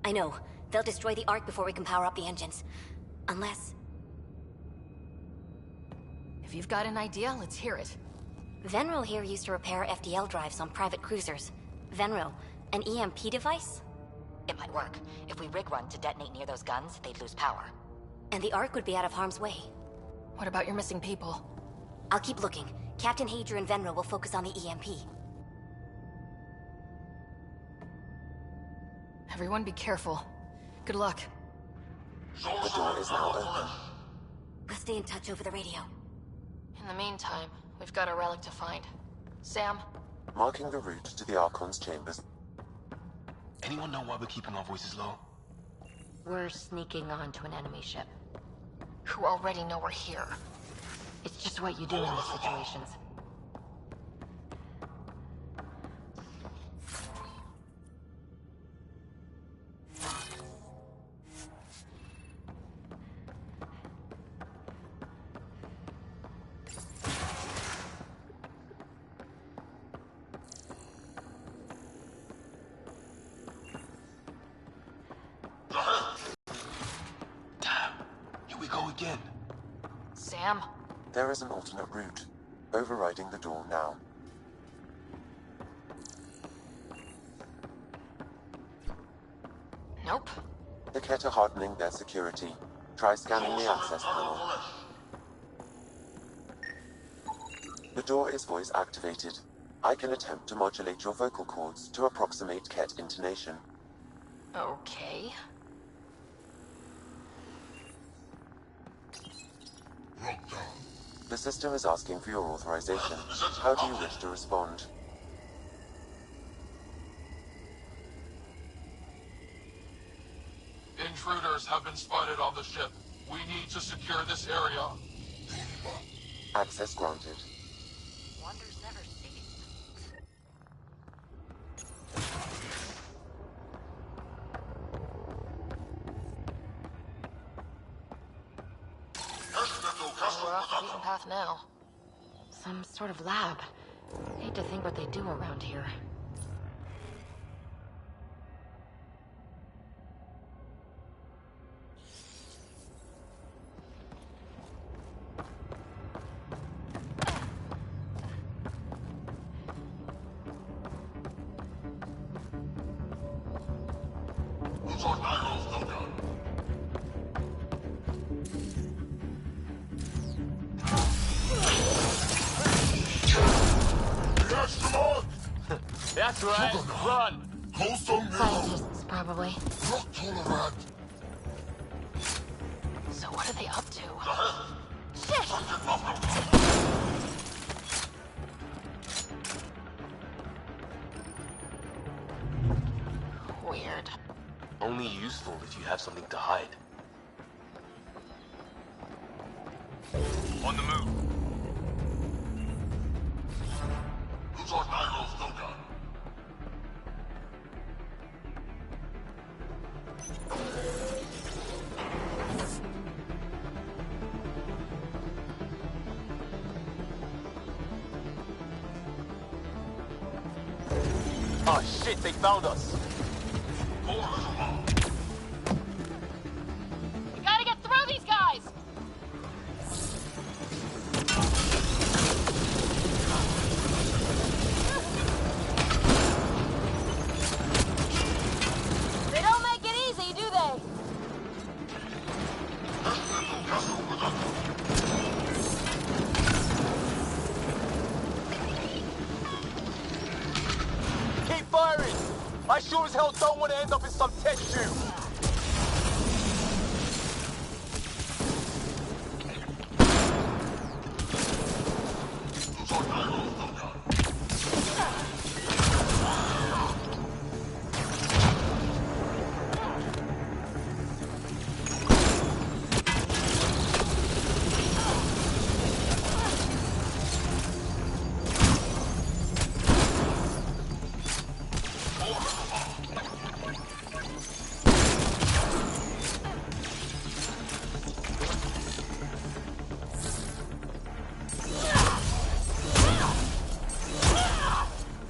Speaker 9: I know. They'll destroy the Ark before we can power up the engines. Unless...
Speaker 2: If you've got an idea, let's hear it.
Speaker 9: Venro here used to repair FDL drives on private cruisers. Venro, an EMP device?
Speaker 21: It might work. If we rig one to detonate near those guns, they'd lose power.
Speaker 9: And the Ark would be out of harm's way.
Speaker 2: What about your missing people?
Speaker 9: I'll keep looking. Captain Hager and Venro will focus on the EMP.
Speaker 2: Everyone be careful. Good luck.
Speaker 7: The door is now open.
Speaker 9: We'll stay in touch over the radio.
Speaker 2: In the meantime, we've got a relic to find. Sam?
Speaker 7: Marking the route to the Archon's chambers.
Speaker 19: Anyone know why we're keeping our voices low?
Speaker 21: We're sneaking onto an enemy ship.
Speaker 2: Who already know we're here.
Speaker 21: It's just what you do in these situations.
Speaker 19: Again.
Speaker 2: Sam?
Speaker 7: There is an alternate route. Overriding the door now.
Speaker 2: Nope.
Speaker 7: The Ket are hardening their security. Try scanning the access panel. The door is voice activated. I can attempt to modulate your vocal cords to approximate Ket intonation.
Speaker 2: Okay.
Speaker 7: The system is asking for your authorization. How do you wish to respond?
Speaker 6: Intruders have been spotted on the ship. We need to secure this area.
Speaker 7: Access granted.
Speaker 21: Wonders never cease.
Speaker 2: We're off the beaten path now.
Speaker 21: Some sort of lab. Hate to think what they do around here.
Speaker 19: That's right. Run.
Speaker 21: Scientists, probably.
Speaker 2: So what are they up to? Weird.
Speaker 19: Only useful if you have something to hide. On the move. Oh shit, they found us!
Speaker 2: We gotta get through these guys!
Speaker 19: sure as hell don't want to end up in some test tube.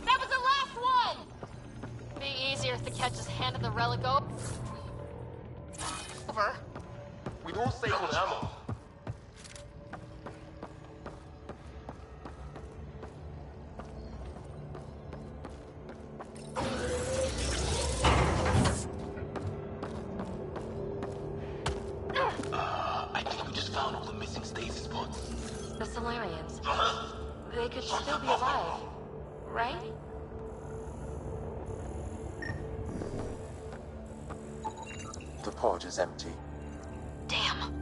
Speaker 2: That was the last one! Be easier if the catch just handed the relic over.
Speaker 19: We don't save on ammo.
Speaker 11: I think we just found all the missing stasis pods.
Speaker 1: The Solarians. They could still be alive, right?
Speaker 7: The pod is empty.
Speaker 2: Damn.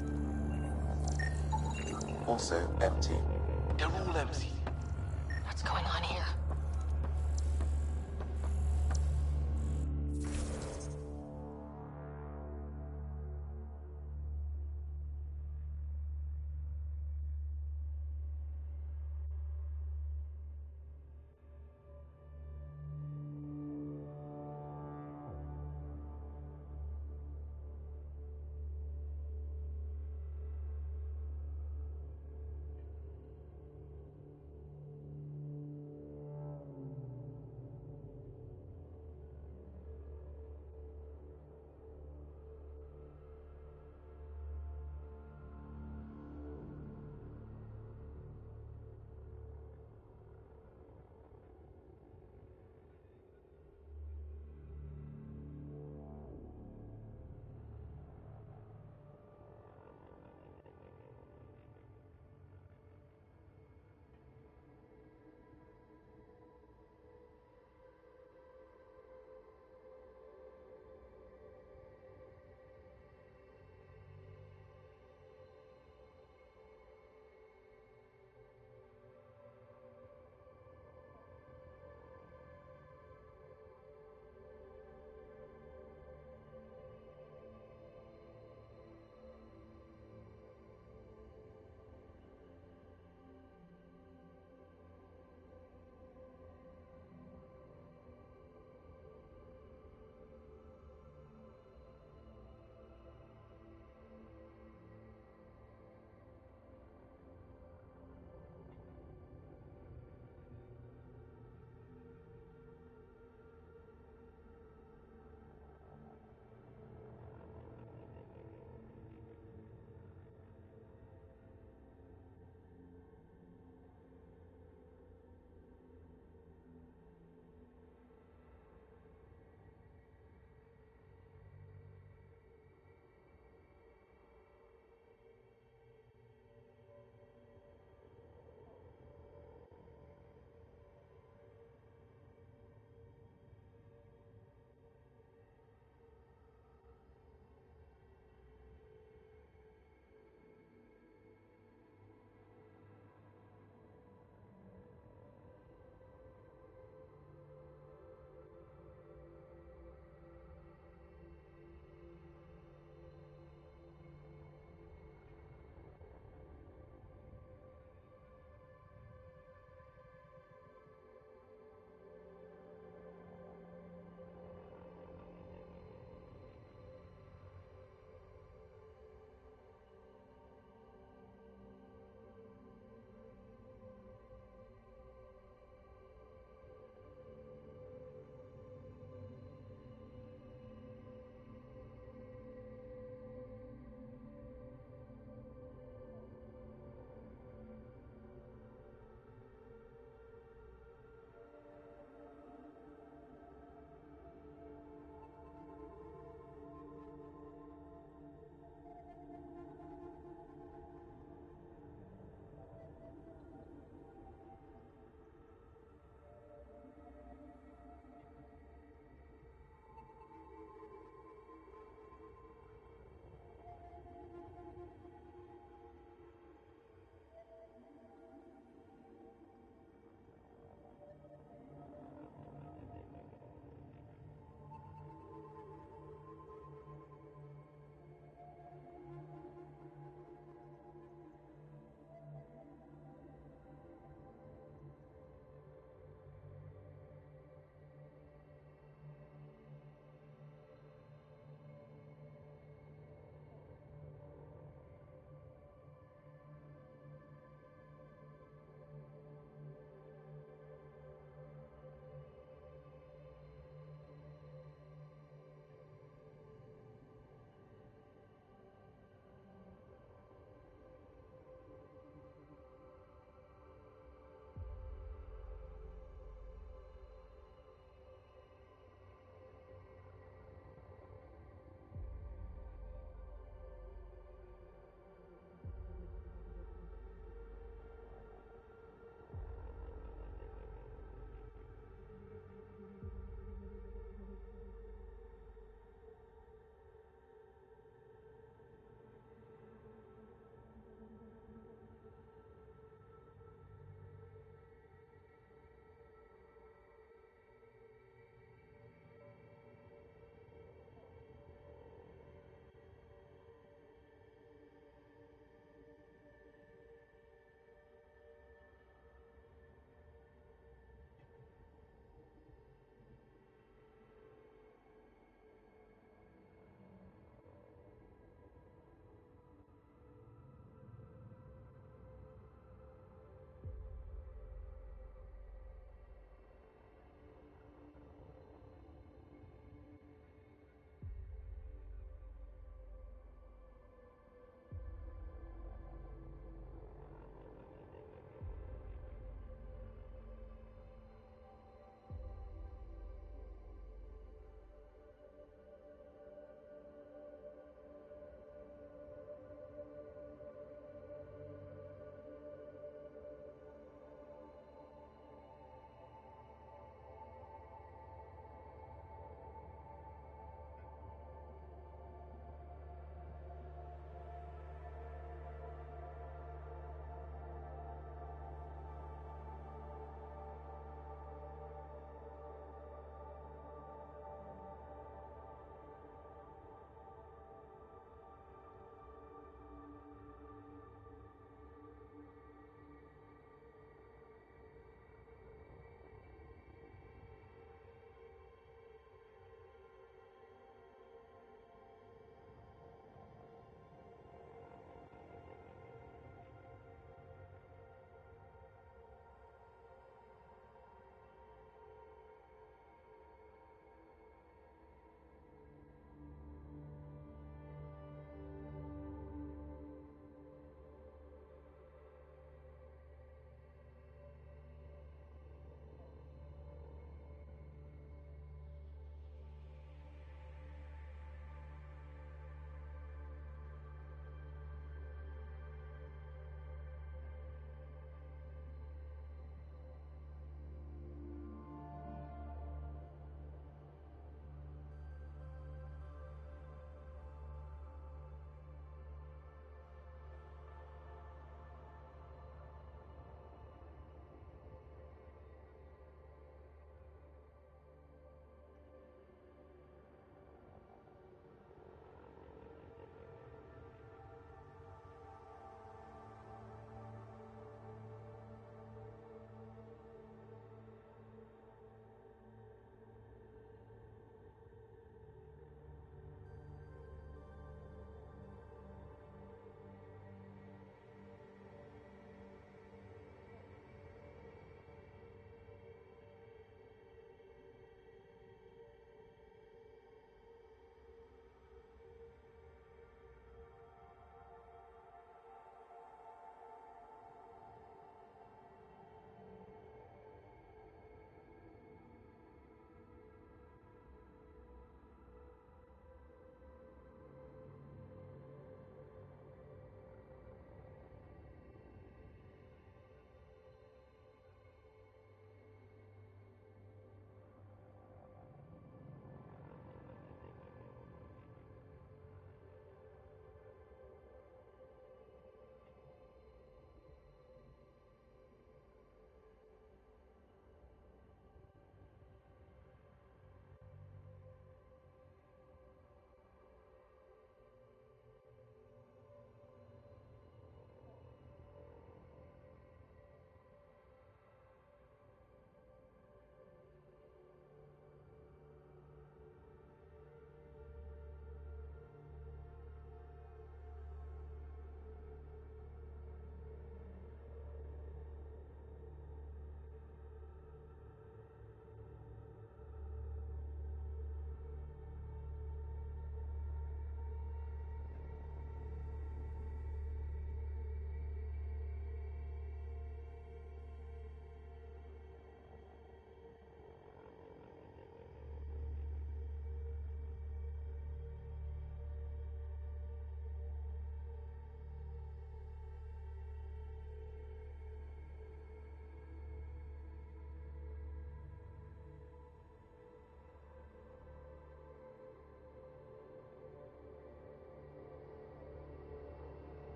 Speaker 7: Also empty.
Speaker 11: They're all empty.
Speaker 2: What's going on here?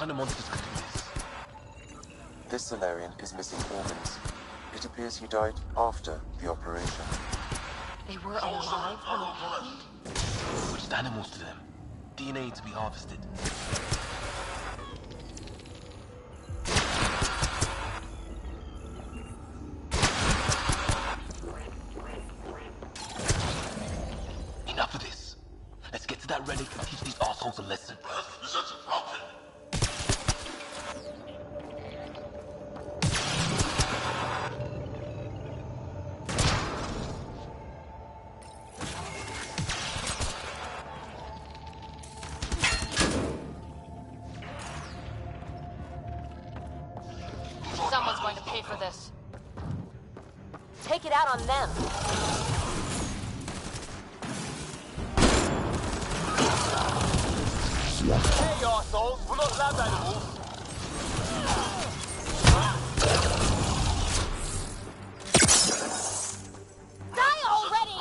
Speaker 11: kind of monsters could do this?
Speaker 7: This Solarian is missing organs. It appears he died after the operation.
Speaker 2: They were alive when it happened?
Speaker 11: We're just animals to them. DNA to be harvested. Enough of this. Let's get to that relic and teach these assholes a lesson.
Speaker 2: Someone's going to pay for this.
Speaker 1: Take it out on them.
Speaker 11: Hey, assholes! We're not lab animals!
Speaker 1: Die already!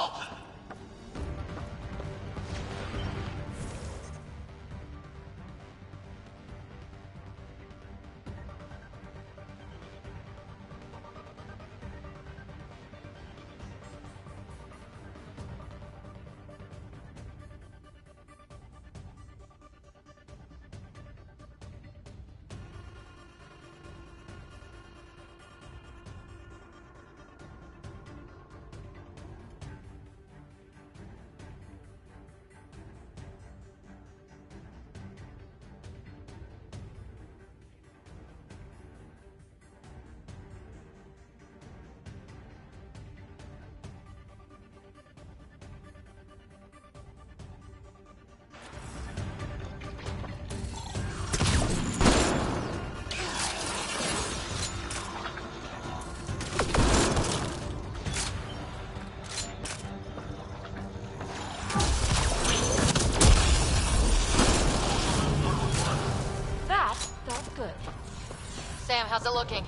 Speaker 2: Sam, how's it looking?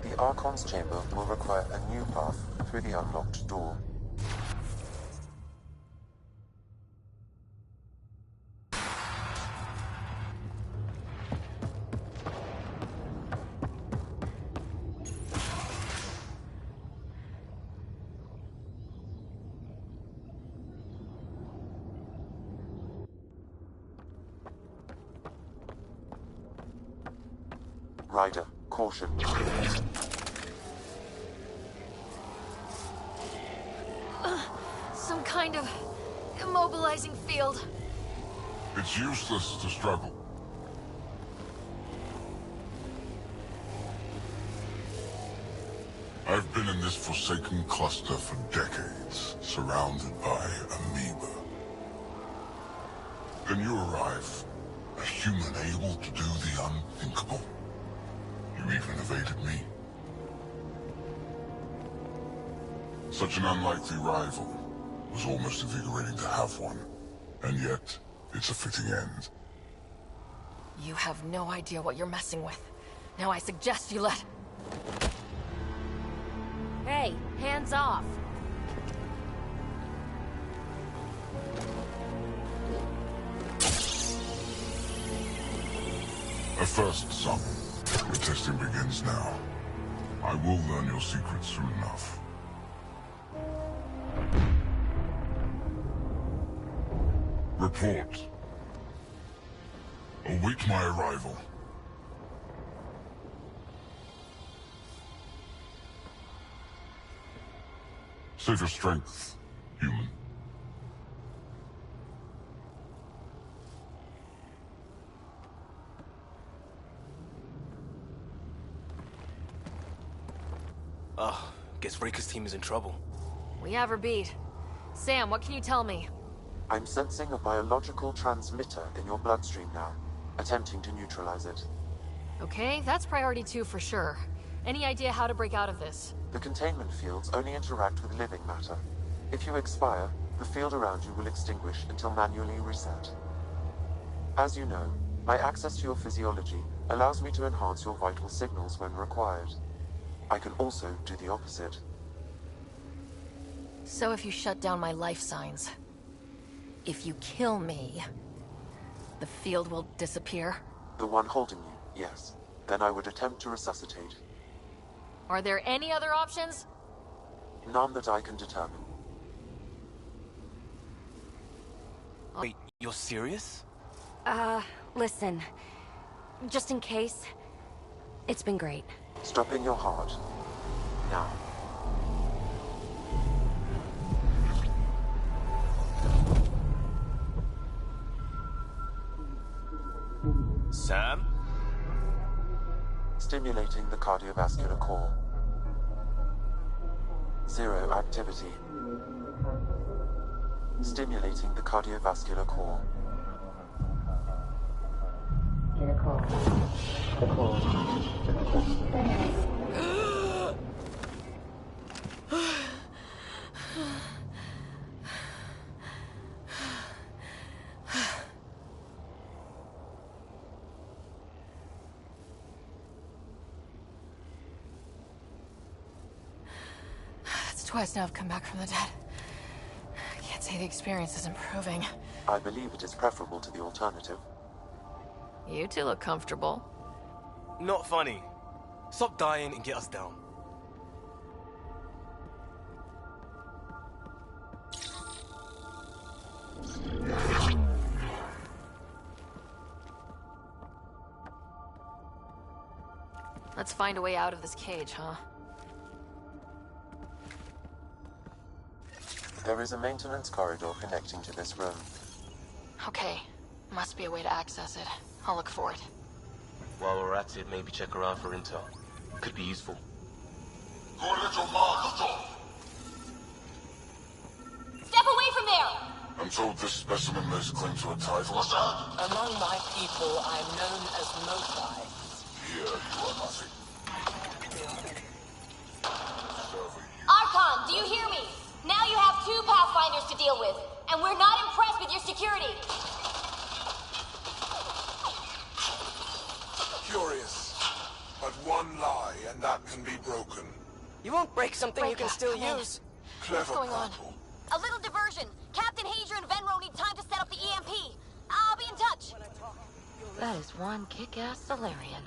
Speaker 7: The Archon's chamber will require a new path through the unlocked door. Ryder, caution.
Speaker 2: Some kind of immobilizing field.
Speaker 6: It's useless to struggle. I've been in this forsaken cluster for decades, surrounded by amoeba. Then you arrive, a human able to do the unthinkable. You even evaded me. Such an unlikely rival. Was almost invigorating to have one. And yet, it's a fitting end.
Speaker 2: You have no idea what you're messing with. Now I suggest you let...
Speaker 1: Hey, hands off.
Speaker 6: A first, son. The testing begins now. I will learn your secrets soon enough. Report. Await my arrival. Save your strength, human.
Speaker 19: Guess Reika's team is in trouble.
Speaker 2: We have her beat. Sam, what can you tell me?
Speaker 7: I'm sensing a biological transmitter in your bloodstream now, attempting to neutralize it.
Speaker 2: Okay, that's priority 2 for sure. Any idea how to break out of this?
Speaker 7: The containment fields only interact with living matter. If you expire, the field around you will extinguish until manually reset. As you know, my access to your physiology allows me to enhance your vital signals when required. I can also do the opposite.
Speaker 2: So if you shut down my life signs, if you kill me, the field will disappear?
Speaker 7: The one holding you Yes. Then I would attempt to resuscitate.
Speaker 2: Are there any other options?
Speaker 7: None that I can determine.
Speaker 19: Wait, you're serious?
Speaker 1: Listen. Just in case, it's been great.
Speaker 7: Stopping your heart. Now.
Speaker 19: Sam?
Speaker 7: Stimulating the cardiovascular core. 0 activity. Stimulating the cardiovascular core.
Speaker 2: That's twice now I've come back from the dead. I can't say the experience is improving.
Speaker 7: I believe it is preferable to the alternative.
Speaker 2: You two look comfortable.
Speaker 19: Not funny. Stop dying and get us down.
Speaker 2: Let's find a way out of this cage, huh?
Speaker 7: There is a maintenance corridor connecting to this room.
Speaker 2: Okay. Must be a way to access it. I'll look for it.
Speaker 19: While we're at it, maybe check around for intel. Could be useful.
Speaker 6: Go and let your markers off!
Speaker 9: Step away from there!
Speaker 6: I'm told this specimen lays claim to a title. What's that?
Speaker 18: Among my people, I'm known as Motai.
Speaker 6: Here you are nothing.
Speaker 9: Archon, do you hear me? Now you have 2 Pathfinders to deal with, and we're not impressed with your security.
Speaker 17: Curious. But one lie, and that can be broken.
Speaker 14: You won't break something you can still
Speaker 9: come in.
Speaker 14: use.
Speaker 17: Clever
Speaker 2: going on?
Speaker 17: prattle.
Speaker 9: A little diversion. Captain Hager and Venro need time to set up the EMP. I'll be in touch.
Speaker 1: That is one kick-ass Solarian.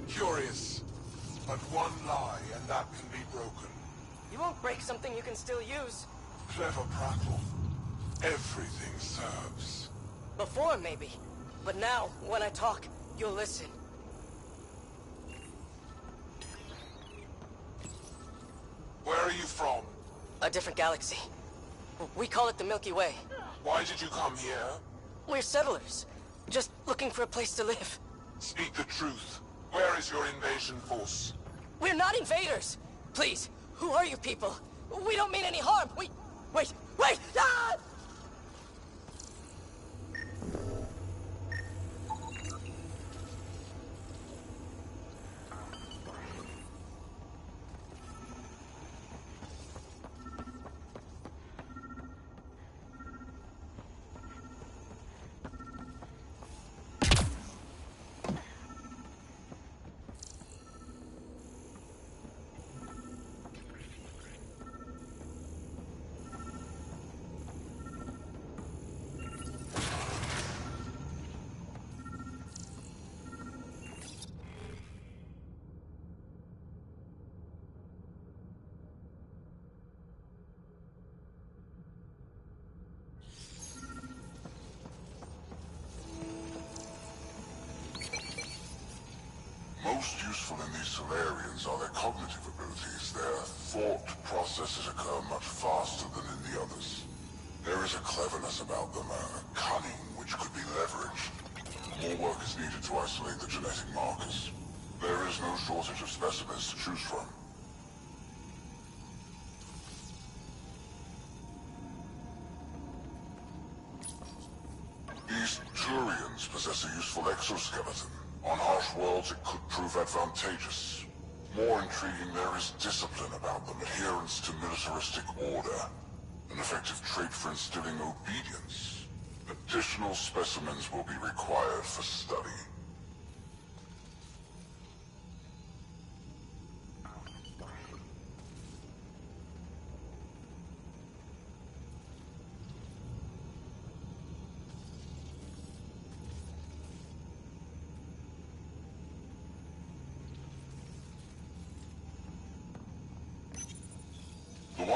Speaker 17: Curious. But one lie, and that can be broken.
Speaker 14: You won't break something you can still use.
Speaker 17: Clever prattle. Everything serves.
Speaker 14: Before, maybe. But now, when I talk, you'll listen.
Speaker 17: Where are you from?
Speaker 14: A different galaxy. We call it the Milky Way.
Speaker 17: Why did you come here?
Speaker 14: We're settlers. Just looking for a place to live.
Speaker 17: Speak the truth. Where is your invasion force?
Speaker 14: We're not invaders! Please, who are you people? We don't mean any harm! Wait! Ah!
Speaker 6: Most useful in these Solarians are their cognitive abilities. Their thought processes occur much faster than in the others. There is a cleverness about them, a cunning which could be leveraged. More work is needed to isolate the genetic markers. There is no shortage of specimens to choose from. These Turians possess a useful exoskeleton. On harsh worlds, it could prove advantageous. More intriguing, there is discipline about them, adherence to militaristic order. An effective trait for instilling obedience. Additional specimens will be required for study.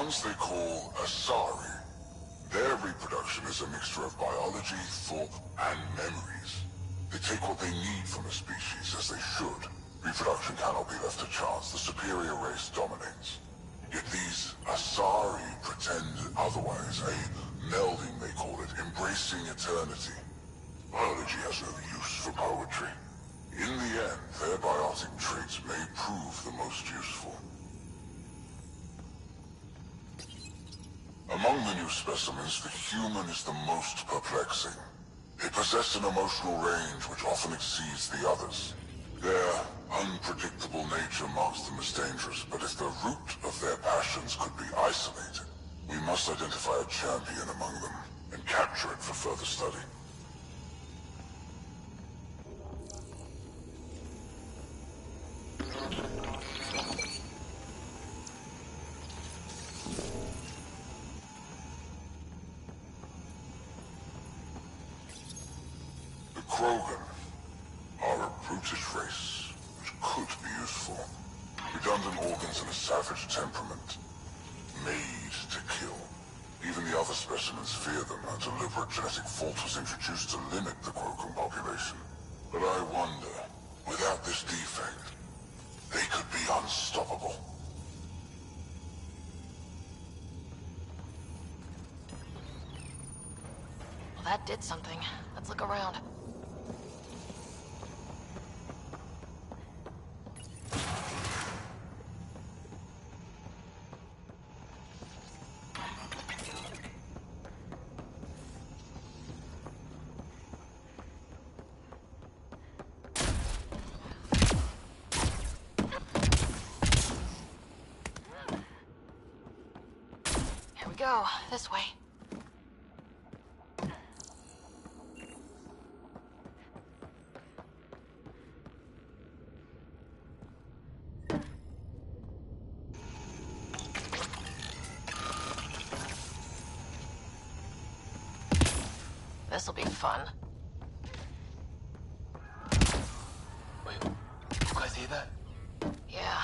Speaker 6: ones they call Asari. Their reproduction is a mixture of biology, thought, and memories. They take what they need from a species, as they should. Reproduction cannot be left to chance. The superior race dominates. Yet these Asari pretend otherwise. A melding, they call it, embracing eternity. Biology has no use for poetry. In the end, their biotic traits may prove the most useful. Among the new specimens, the human is the most perplexing. They possess an emotional range which often exceeds the others. Their unpredictable nature marks them as dangerous, but if the root of their passions could be isolated, we must identify a champion among them and capture it for further study. The Krogan are a brutish race, which could be useful. Redundant organs and a savage temperament. Made to kill. Even the other specimens fear them. A deliberate genetic fault was introduced to limit the Krogan population. But I wonder, without this defect, they could be unstoppable.
Speaker 2: Well, that did something. Let's look around. Here we go. This way. This'll be fun.
Speaker 11: Wait, you guys hear that?
Speaker 2: Yeah.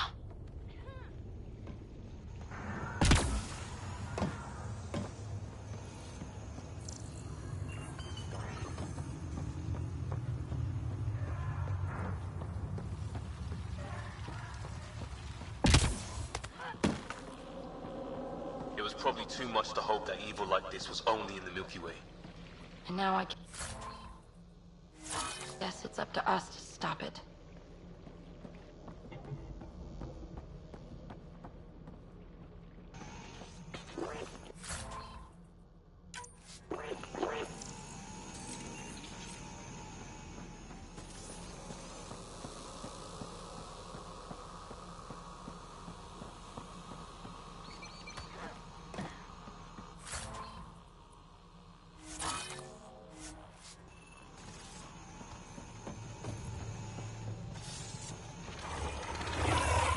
Speaker 11: It was probably too much to hope that evil like this was only in the Milky Way.
Speaker 10: And now I guess it's up to us to stop it.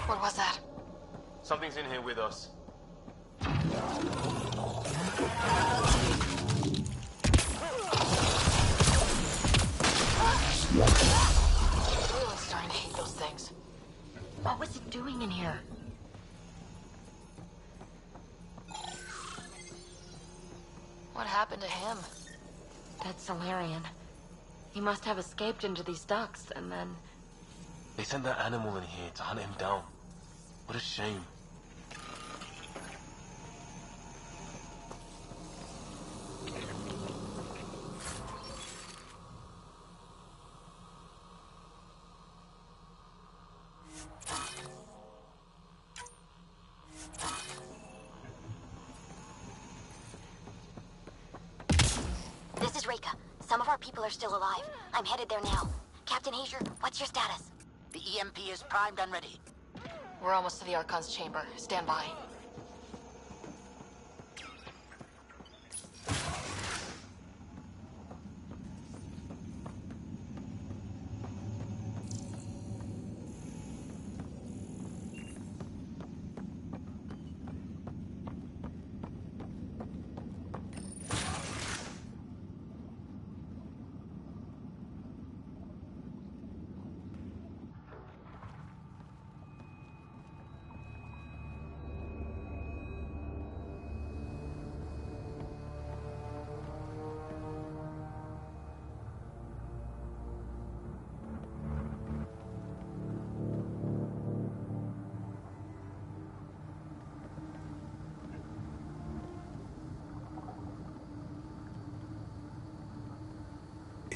Speaker 2: What was that?
Speaker 11: Something's in here with us.
Speaker 2: I'm really starting to hate those things.
Speaker 10: What was it doing in here?
Speaker 2: What happened to him?
Speaker 10: That Solarian. He must have escaped into these ducts, and then...
Speaker 11: They sent that animal in here to hunt him down. What a shame.
Speaker 9: This is Reka. Some of our people are still alive. I'm headed there now. Captain Hager, what's your status?
Speaker 21: The EMP is primed and ready.
Speaker 2: We're almost to the Archon's chamber. Stand by.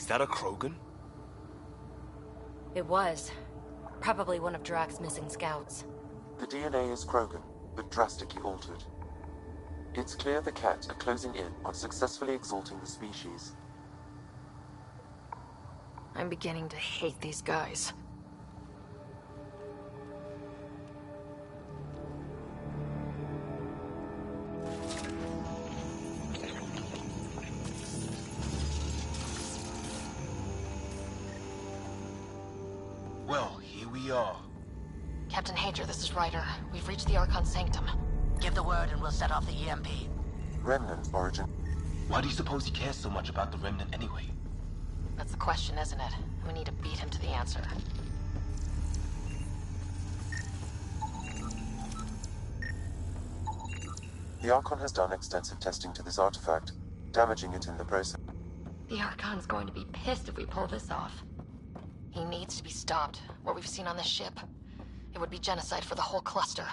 Speaker 19: that a Krogan?
Speaker 1: It was. Probably one of Drax's missing scouts.
Speaker 7: The DNA is Krogan, but drastically altered. It's clear the Ket are closing in on successfully exalting the species.
Speaker 2: I'm beginning to hate these guys.
Speaker 11: Well, here we are.
Speaker 2: Captain Hager, this is Ryder. We've reached the Archon Sanctum.
Speaker 21: Give the word and we'll set off the EMP.
Speaker 7: Remnant origin.
Speaker 11: Why do you suppose he cares so much about the Remnant anyway?
Speaker 2: That's the question, isn't it? We need to beat him to the answer.
Speaker 7: The Archon has done extensive testing to this artifact, damaging it in the process.
Speaker 2: The Archon's going to be pissed if we pull this off. He needs to be stopped. What we've seen on this ship. It would be genocide for the whole cluster.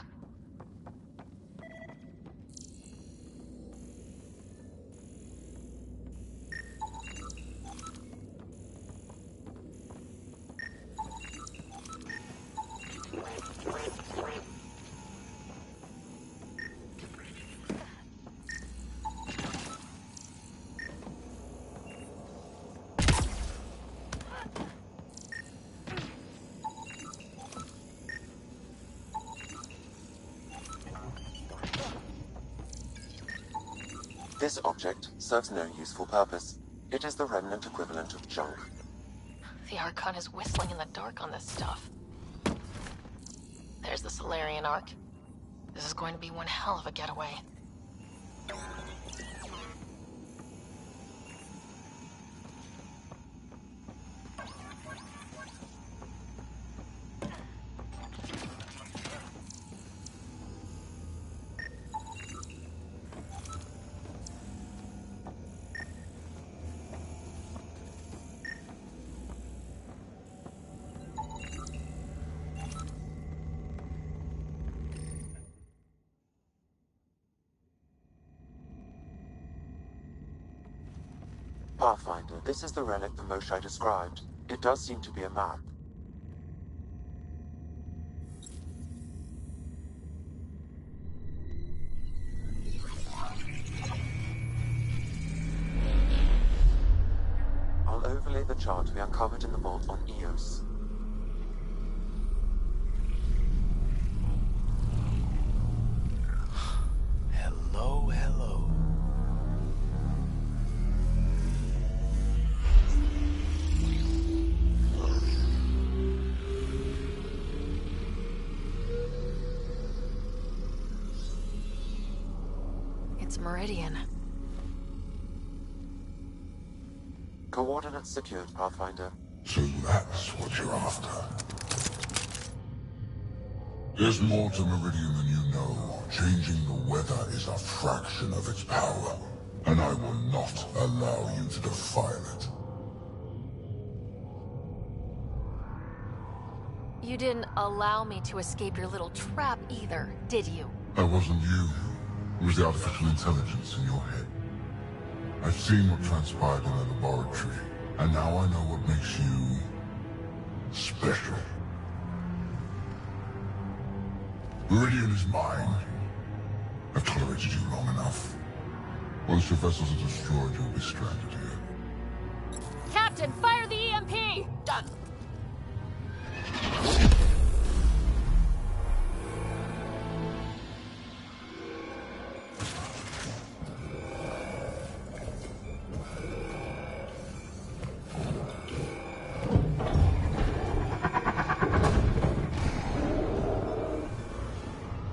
Speaker 7: This object serves no useful purpose. It is the Remnant equivalent of junk.
Speaker 2: The Archon is whistling in the dark on this stuff. There's the Solarian Ark. This is going to be one hell of a getaway.
Speaker 7: Pathfinder, this is the relic the Moshae described. It does seem to be a map. I'll overlay the chart we uncovered in the vault on Eos.
Speaker 19: Hello, hello.
Speaker 2: It's Meridian.
Speaker 7: Coordinates secured, Pathfinder.
Speaker 6: So that's what you're after. There's more to Meridian than you know. Changing the weather is a fraction of its power, and I will not allow you to defile it.
Speaker 2: You didn't allow me to escape your little trap either, did you?
Speaker 6: That wasn't you. It was the artificial intelligence in your head. I've seen what transpired in the laboratory, and now I know what makes you special. Meridian is mine. I've tolerated you long enough. Once your vessels are destroyed, you'll be stranded here.
Speaker 2: Captain, fire the EMP! Done.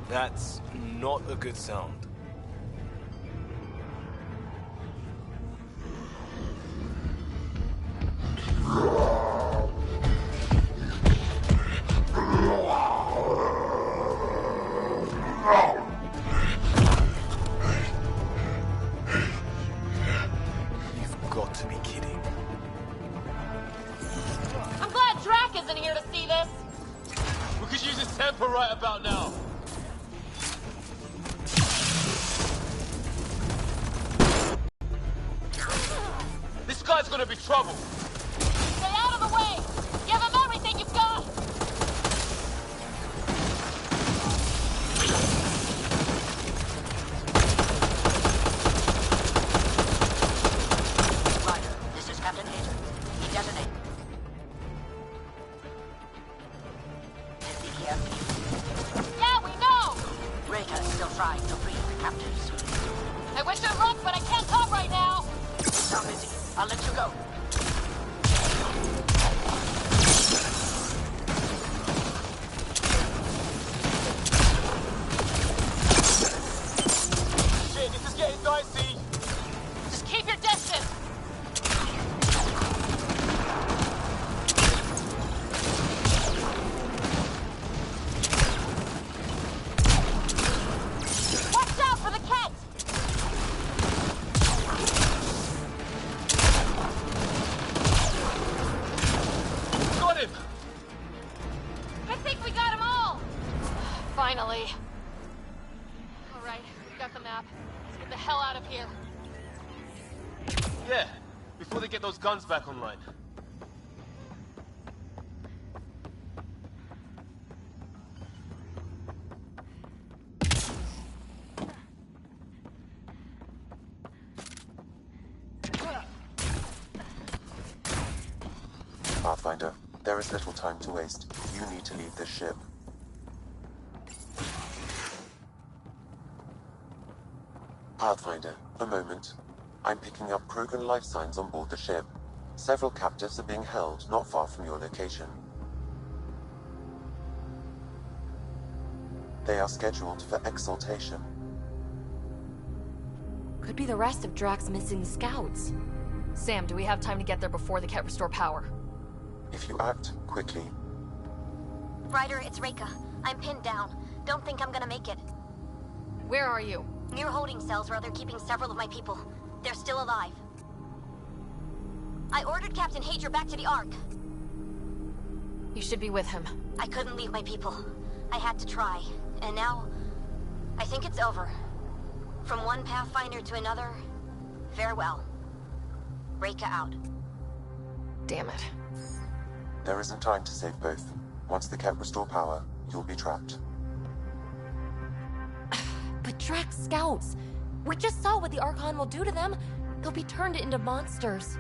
Speaker 19: That's not a good sound. You've got to be kidding.
Speaker 2: I'm glad Drac isn't here to see this!
Speaker 11: We could use his temper right about now. This guy's gonna be trouble.
Speaker 21: here?
Speaker 2: Yeah, we know!
Speaker 21: Reka is still trying to free the captives.
Speaker 2: I wish her luck, but I can't talk right now!
Speaker 21: Sound busy. I'll let you go.
Speaker 19: Shit, this is getting dicey!
Speaker 2: Just keep your distance! Watch out for the cat!
Speaker 19: Got him!
Speaker 2: I think we got them all! Finally. Alright, we got the map. Let's get the hell out of here.
Speaker 19: Yeah, before they get those guns back online.
Speaker 7: Pathfinder, there is little time to waste. You need to leave this ship. Pathfinder, a moment. I'm picking up Krogan life signs on board the ship. Several captives are being held not far from your location. They are scheduled for exaltation.
Speaker 1: Could be the rest of Drax's missing scouts.
Speaker 2: Sam, do we have time to get there before the Ket restore power?
Speaker 7: If you act quickly.
Speaker 9: Ryder, it's Reka. I'm pinned down. Don't think I'm gonna make it.
Speaker 2: Where are you?
Speaker 9: Near holding cells where they're keeping several of my people. They're still alive. I ordered Captain Hager back to the Ark.
Speaker 2: You should be with him.
Speaker 9: I couldn't leave my people. I had to try. And now, I think it's over. From one Pathfinder to another, farewell. Reka out.
Speaker 2: Damn it.
Speaker 7: There isn't time to save both. Once the Ket restore power, you'll be trapped.
Speaker 1: But Drax scouts! We just saw what the Archon will do to them. They'll be turned into monsters.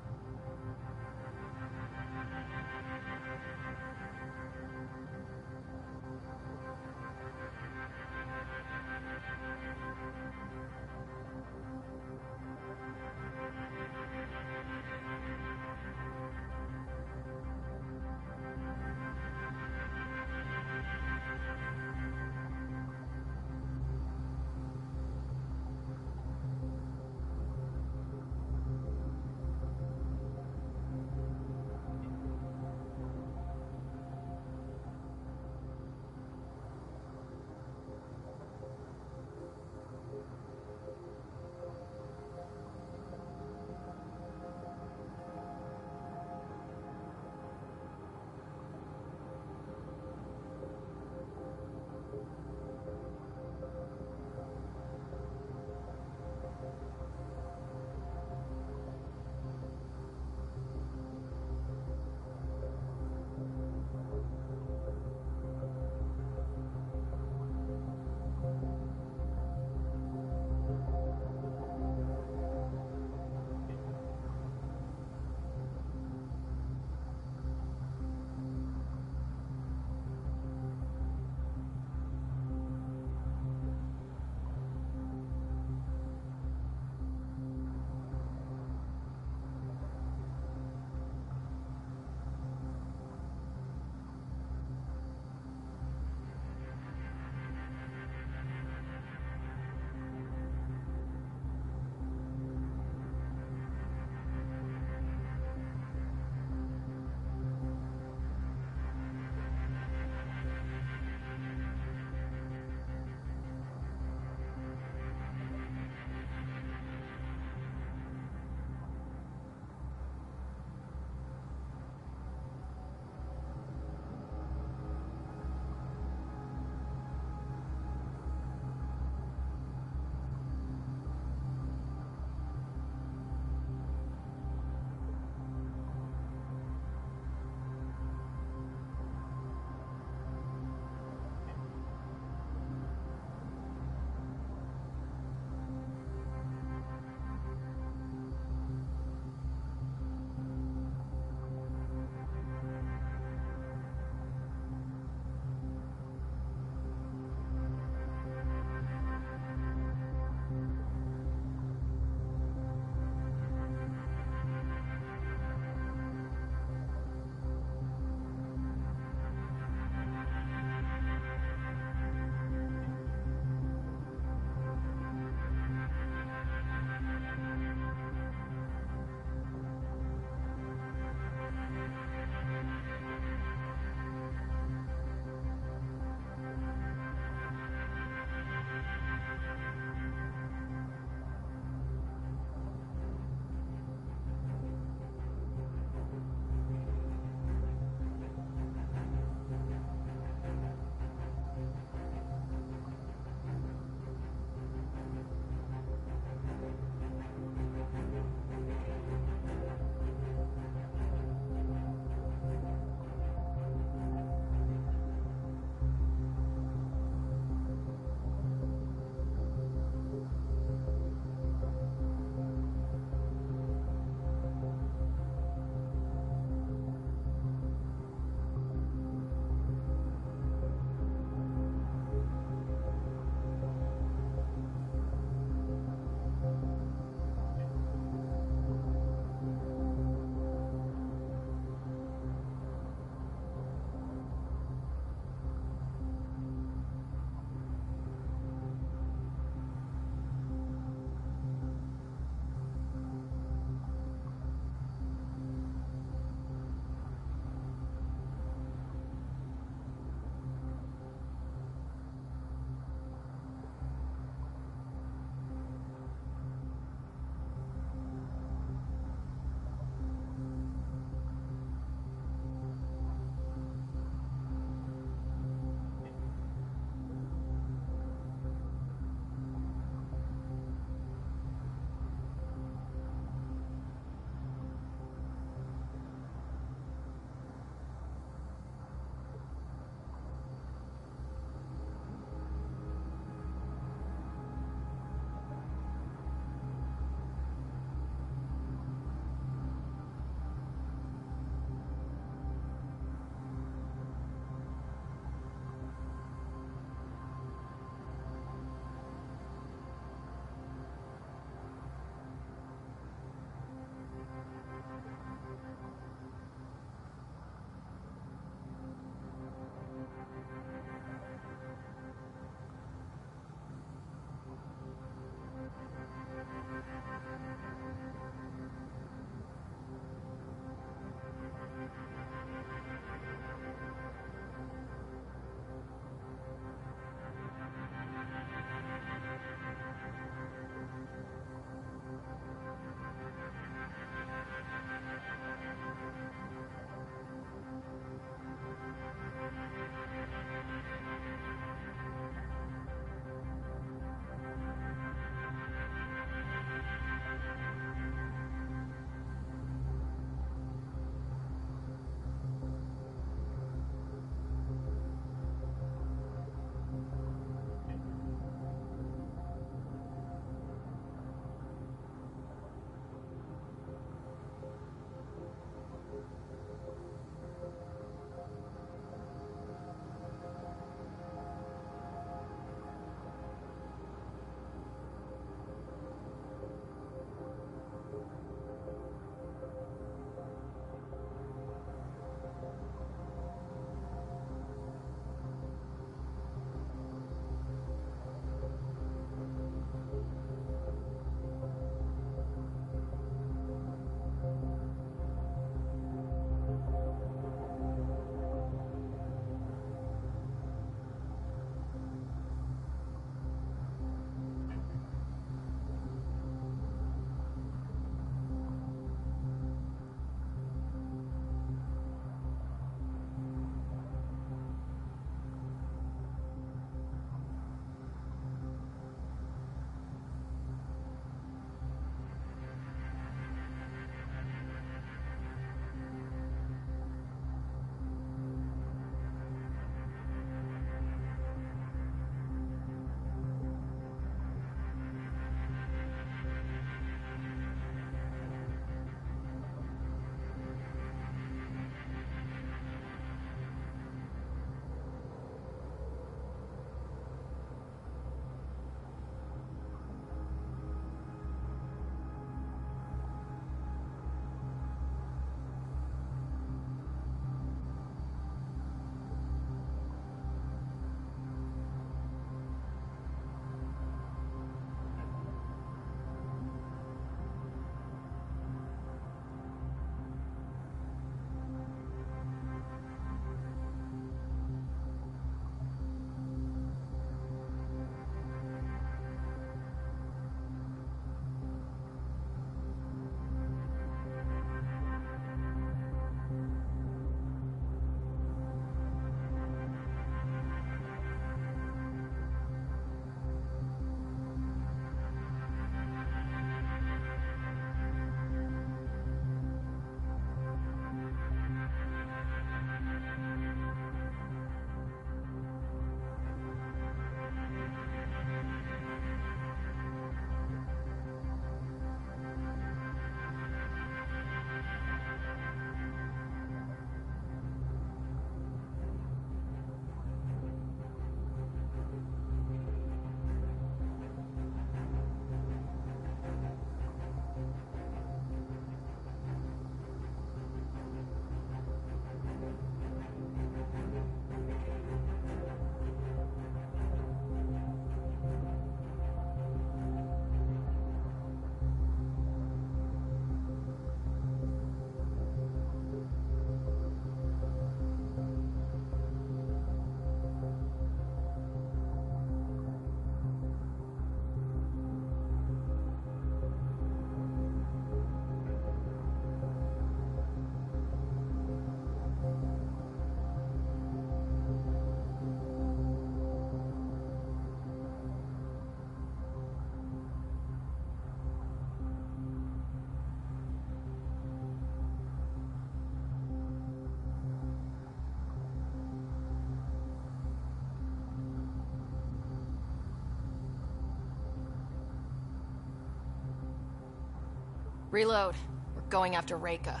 Speaker 2: Reload. We're going after Reika.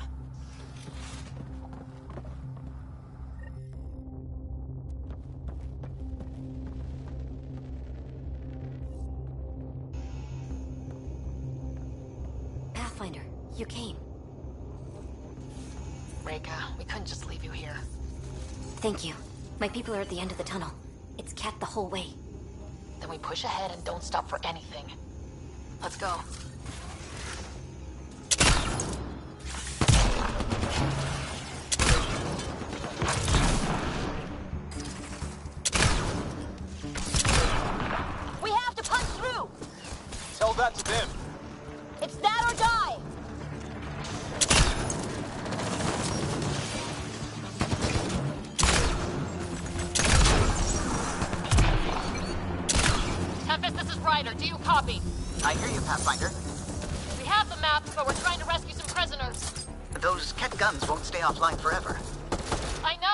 Speaker 9: Pathfinder, you came.
Speaker 2: Reika, we couldn't just leave you here.
Speaker 9: Thank you. My people are at the end of the tunnel. It's Cat the whole way.
Speaker 2: Then we push ahead and don't stop for anything. Let's go.
Speaker 12: We have to punch through!
Speaker 19: Tell that to them.
Speaker 12: It's that or die!
Speaker 2: Tempest, this is Ryder. Do you copy?
Speaker 5: I hear you, Pathfinder.
Speaker 2: We have the map, but we're trying to rescue some prisoners.
Speaker 5: Those Ket guns won't stay offline forever.
Speaker 2: I know.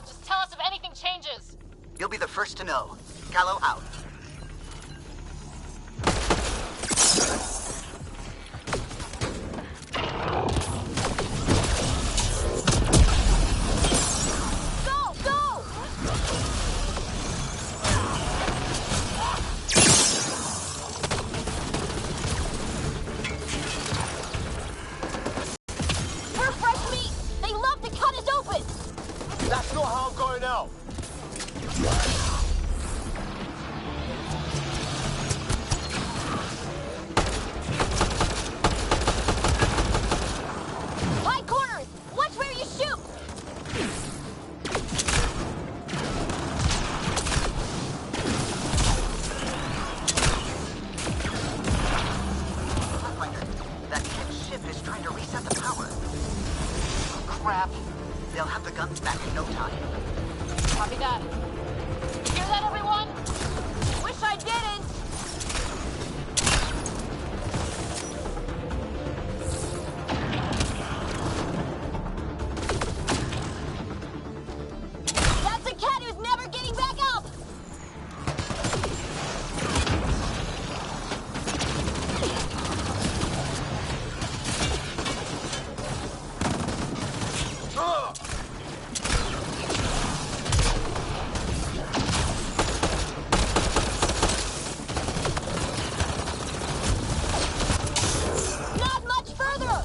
Speaker 2: Just tell us if anything changes.
Speaker 5: You'll be the first to know. Callow out.
Speaker 12: Go! Go! We're fresh meat! They love to cut us open!
Speaker 19: That's not how I'm going out.
Speaker 12: High corners! Watch where you shoot!
Speaker 5: Pathfinder, that Ket ship is trying to reset the power.
Speaker 2: Crap.
Speaker 5: They'll have the guns back in no time.
Speaker 2: Copy that. Hear that, everyone?
Speaker 12: Wish I didn't! That's a cat who's never getting back up! Not much further!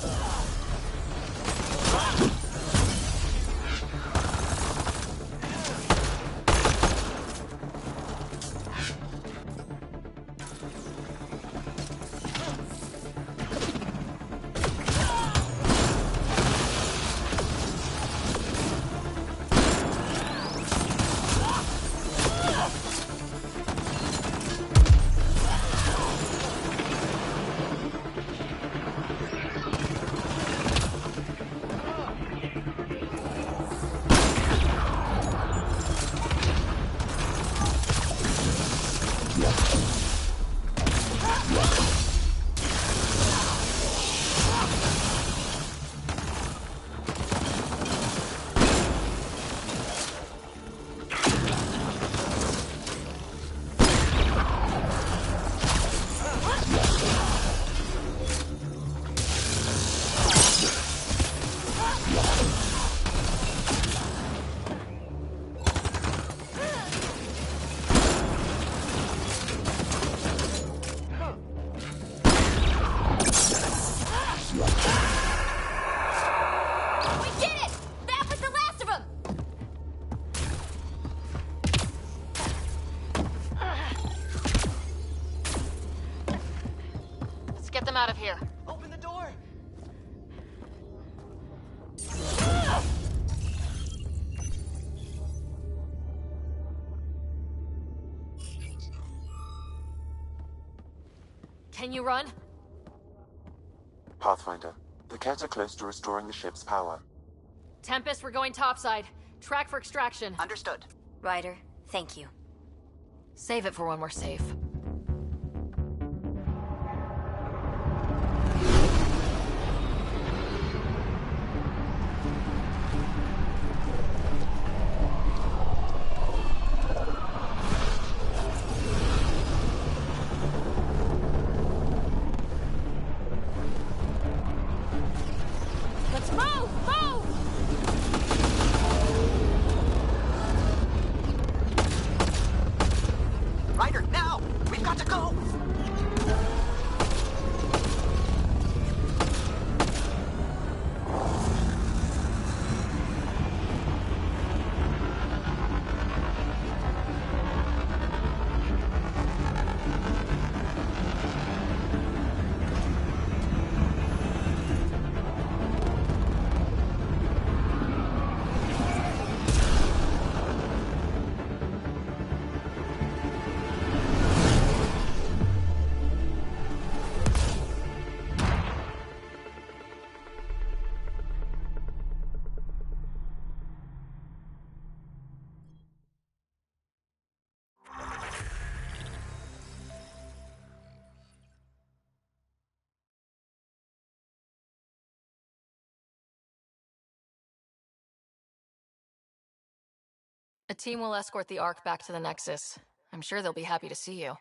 Speaker 12: We did it! That was the last of them!
Speaker 2: Let's get them out of here.
Speaker 14: Open the door!
Speaker 2: Can you run?
Speaker 7: Pathfinder, the Ket are close to restoring the ship's power.
Speaker 2: Tempest, we're going topside. Track for extraction.
Speaker 5: Understood.
Speaker 9: Ryder, thank you.
Speaker 2: Save it for when we're safe. team will escort the Ark back to the Nexus. I'm sure they'll be happy to see you.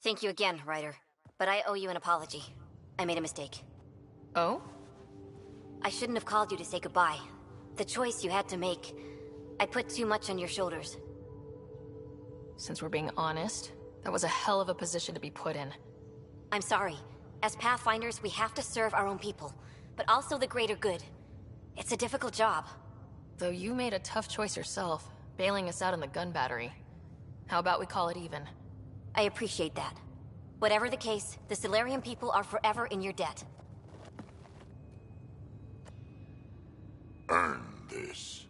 Speaker 9: Thank you again, Ryder. But I owe you an apology. I made a mistake.
Speaker 2: Oh?
Speaker 9: I shouldn't have called you to say goodbye. The choice you had to make. I put too much on your shoulders.
Speaker 2: Since we're being honest, that was a hell of a position to be put in.
Speaker 9: I'm sorry. As Pathfinders, we have to serve our own people, but also the greater good. It's a difficult job.
Speaker 2: Though you made a tough choice yourself, bailing us out in the gun battery. How about we call it even?
Speaker 9: I appreciate that. Whatever the case, the Solarian people are forever in your debt.
Speaker 6: Earn this.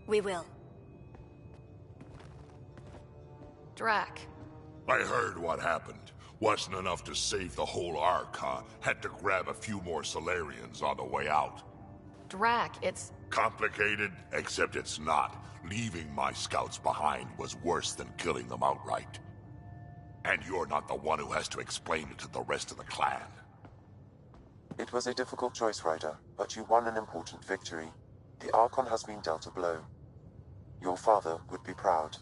Speaker 9: We will.
Speaker 2: Drac.
Speaker 6: I heard what happened. Wasn't enough to save the whole Ark, huh? Had to grab a few more Solarians on the way out.
Speaker 2: Drac, it's...
Speaker 6: Complicated, except it's not. Leaving my scouts behind was worse than killing them outright. And you're not the one who has to explain it to the rest of the clan.
Speaker 7: It was a difficult choice, Ryder, but you won an important victory. The Archon has been dealt a blow. Your father would be proud.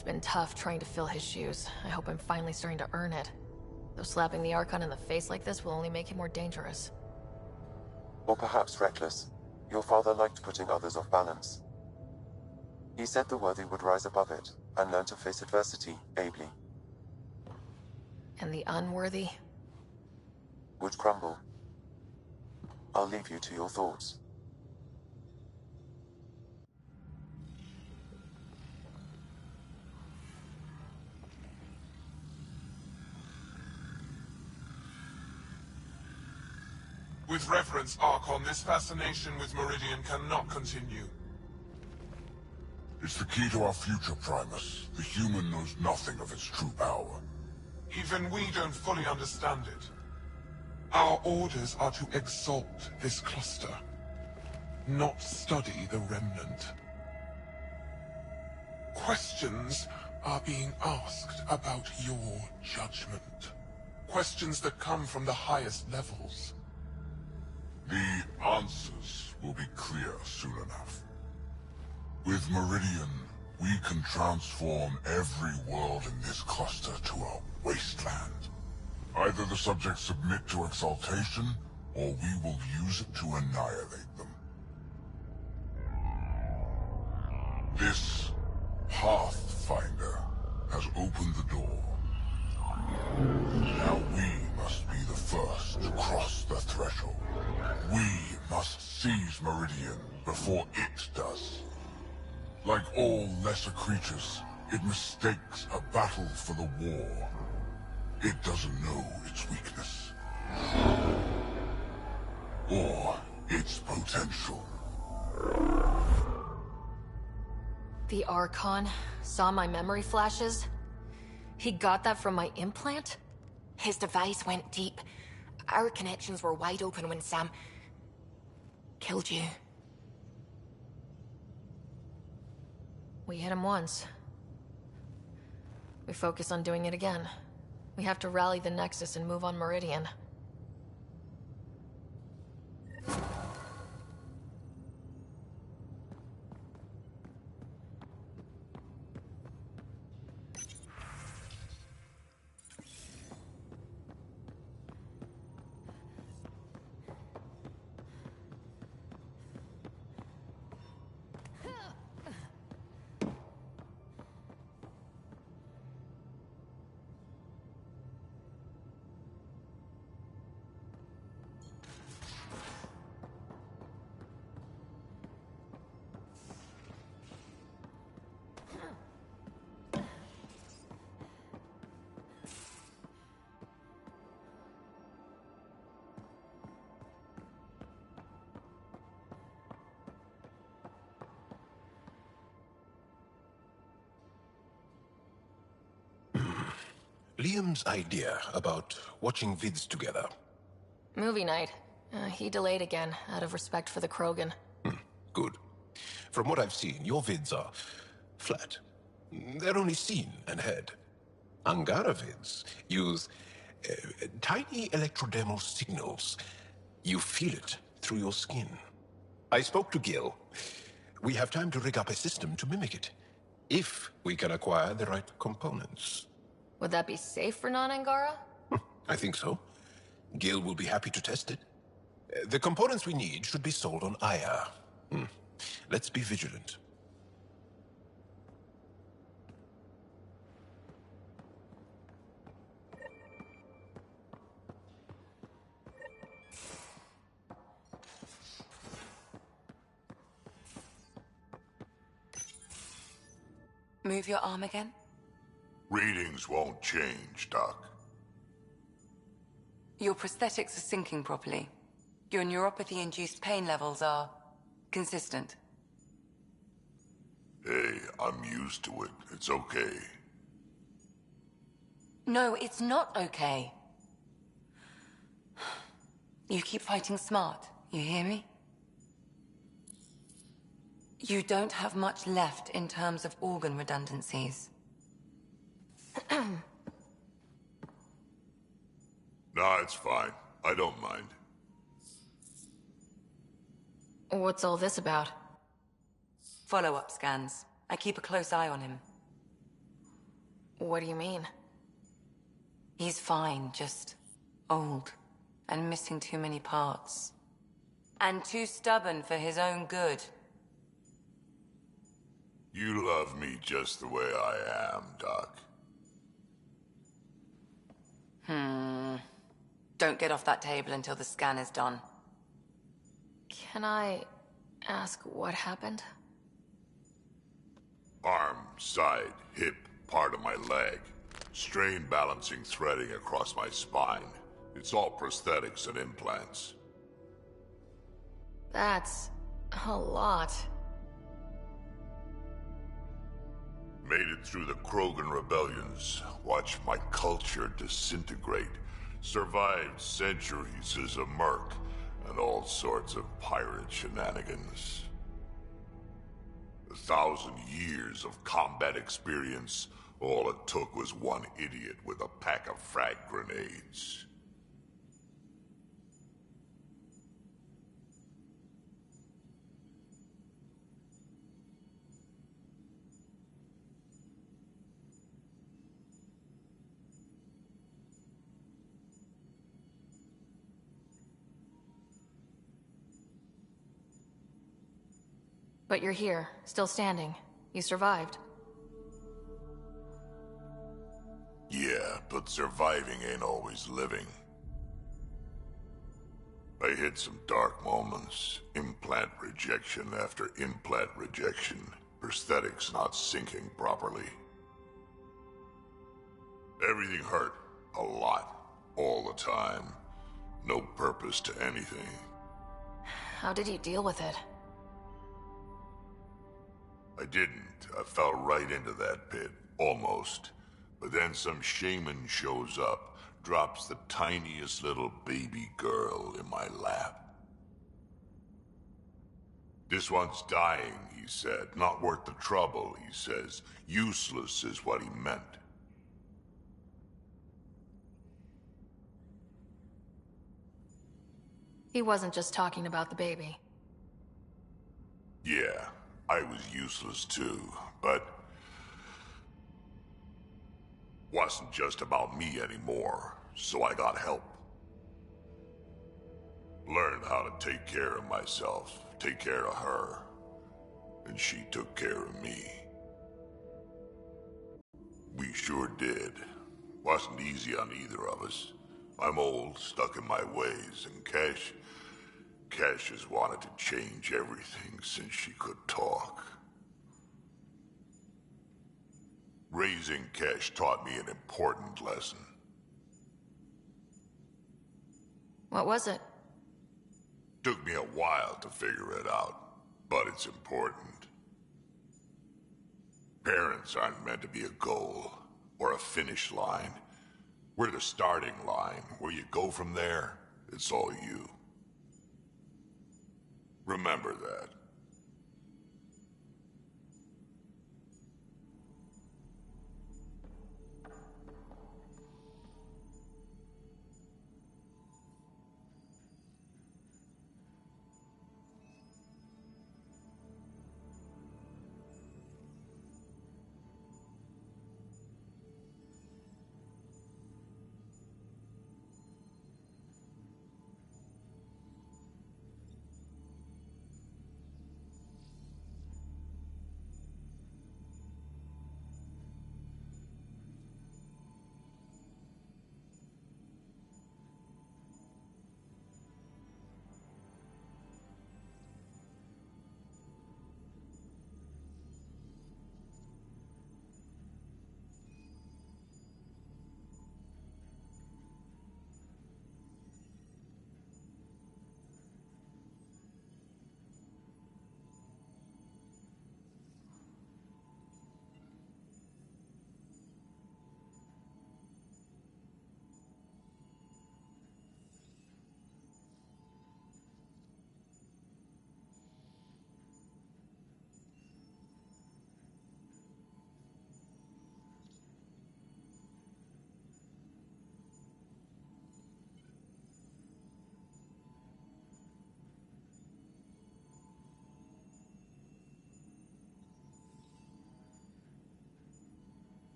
Speaker 2: It's been tough trying to fill his shoes. I hope I'm finally starting to earn it. Though slapping the Archon in the face like this will only make him more dangerous.
Speaker 7: Or perhaps reckless. Your father liked putting others off balance. He said the worthy would rise above it and learn to face adversity ably.
Speaker 2: And the unworthy?
Speaker 7: Would crumble. I'll leave you to your thoughts.
Speaker 17: With reverence, Archon, this fascination with Meridian cannot continue.
Speaker 6: It's the key to our future, Primus. The human knows nothing of its true power.
Speaker 17: Even we don't fully understand it. Our orders are to exalt this cluster, not study the remnant. Questions are being asked about your judgment. Questions that come from the highest levels.
Speaker 6: The answers will be clear soon enough. With Meridian, we can transform every world in this cluster to a wasteland. Either the subjects submit to exaltation, or we will use it to annihilate them. This Pathfinder has opened the door. Now we must be the first to cross the threshold. before it does. Like all lesser creatures, it mistakes a battle for the war. It doesn't know its weakness. Or its potential.
Speaker 2: The Archon saw my memory flashes? He got that from my implant?
Speaker 8: His device went deep. Our connections were wide open when Sam killed you.
Speaker 2: We hit him once. We focus on doing it again. We have to rally the Nexus and move on Meridian.
Speaker 4: Liam's idea about watching vids together.
Speaker 2: Movie night. He delayed again, out of respect for the Krogan.
Speaker 4: Good. From what I've seen, your vids are flat. They're only seen and heard. Angara vids use tiny electrodermal signals. You feel it through your skin. I spoke to Gil. We have time to rig up a system to mimic it, if we can acquire the right components.
Speaker 2: Would that be safe for non-Angara?
Speaker 4: I think so. Gil will be happy to test it. The components we need should be sold on Aya. Let's be vigilant.
Speaker 16: Move your arm again?
Speaker 6: Readings won't change, Doc.
Speaker 16: Your prosthetics are syncing properly. Your neuropathy-induced pain levels are consistent.
Speaker 6: Hey, I'm used to it. It's okay.
Speaker 16: No, it's not okay. You keep fighting smart, you hear me? You don't have much left in terms of organ redundancies.
Speaker 6: Nah, it's fine. I don't mind.
Speaker 2: What's all this about?
Speaker 16: Follow-up scans. I keep a close eye on him.
Speaker 2: What do you mean?
Speaker 16: He's fine, just old and missing too many parts. And too stubborn for his own good.
Speaker 6: You love me just the way I am, Doc.
Speaker 16: Don't get off that table until the scan is done.
Speaker 2: Can I ask what happened?
Speaker 6: Arm, side, hip, part of my leg. Strain balancing threading across my spine. It's all prosthetics and implants.
Speaker 2: That's a lot.
Speaker 6: Made it through the Krogan rebellions. Watched my culture disintegrate. Survived centuries as a merc. And all sorts of pirate shenanigans. 1,000 years of combat experience. All it took was one idiot with a pack of frag grenades.
Speaker 2: But you're here, still standing. You survived.
Speaker 6: Yeah, but surviving ain't always living. I hit some dark moments. Implant rejection after implant rejection. Prosthetics not syncing properly. Everything hurt. A lot. All the time. No purpose to anything.
Speaker 2: How did you deal with it?
Speaker 6: I didn't. I fell right into that pit. Almost. But then some shaman shows up, drops the tiniest little baby girl in my lap. This one's dying, he said. Not worth the trouble, he says. Useless is what he meant.
Speaker 2: He wasn't just talking about the baby.
Speaker 6: Yeah, I was useless too, but... wasn't just about me anymore, so I got help. Learned how to take care of myself, take care of her. And she took care of me. We sure did. Wasn't easy on either of us. I'm old, stuck in my ways, and Cash has wanted to change everything since she could talk. Raising Cash taught me an important lesson.
Speaker 2: What was it?
Speaker 6: Took me a while to figure it out, but it's important. Parents aren't meant to be a goal, or a finish line. We're the starting line. Where you go from there, it's all you. Remember that.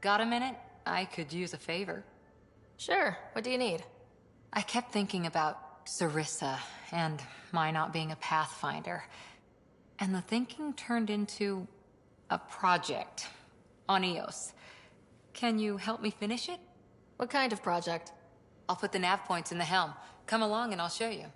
Speaker 16: Got a minute? I could use a favor.
Speaker 2: Sure, what do you need?
Speaker 16: I kept thinking about Sarissa and my not being a Pathfinder. And the thinking turned into a project on Eos. Can you help me finish it?
Speaker 2: What kind of project?
Speaker 16: I'll put the nav points in the helm. Come along and I'll show you.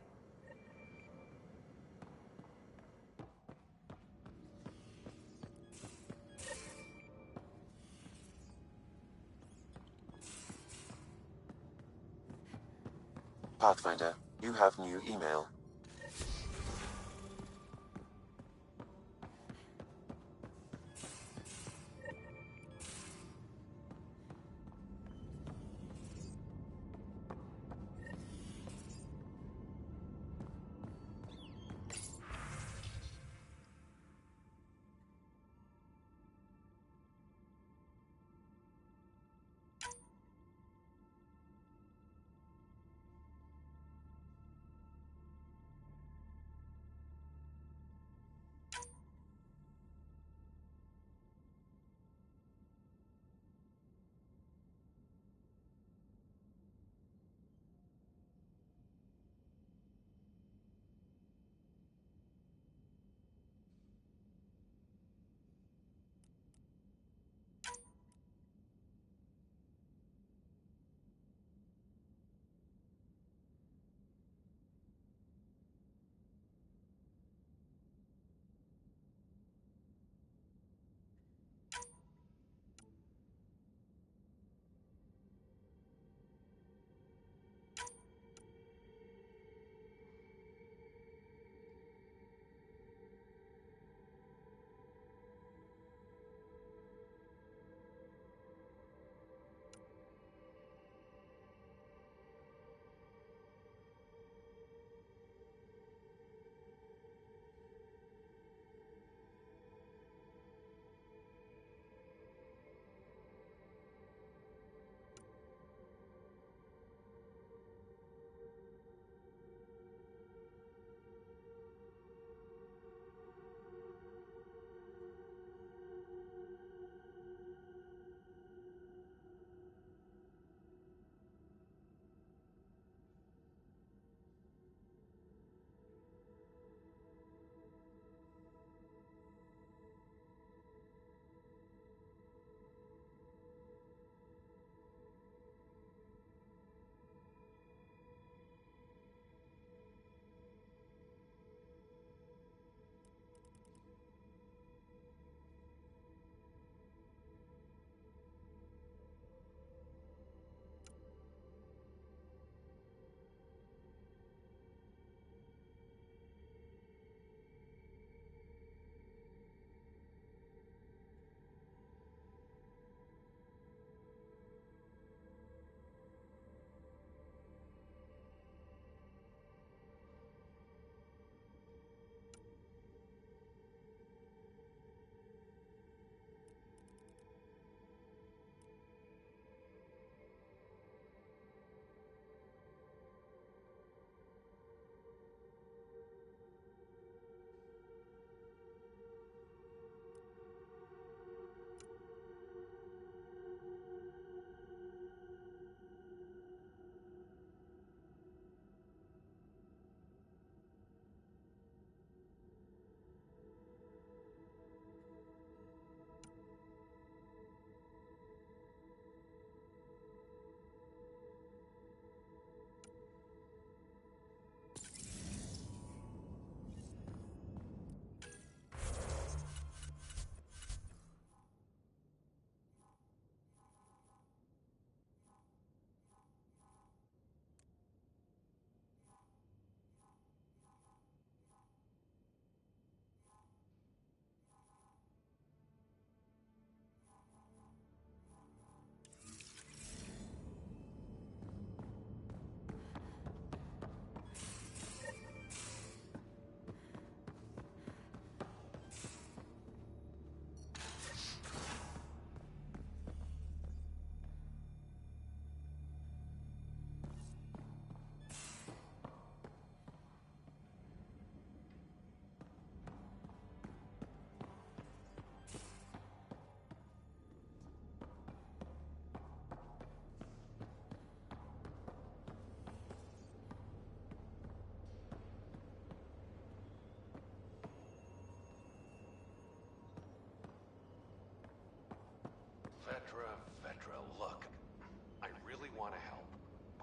Speaker 7: Pathfinder, you have new email.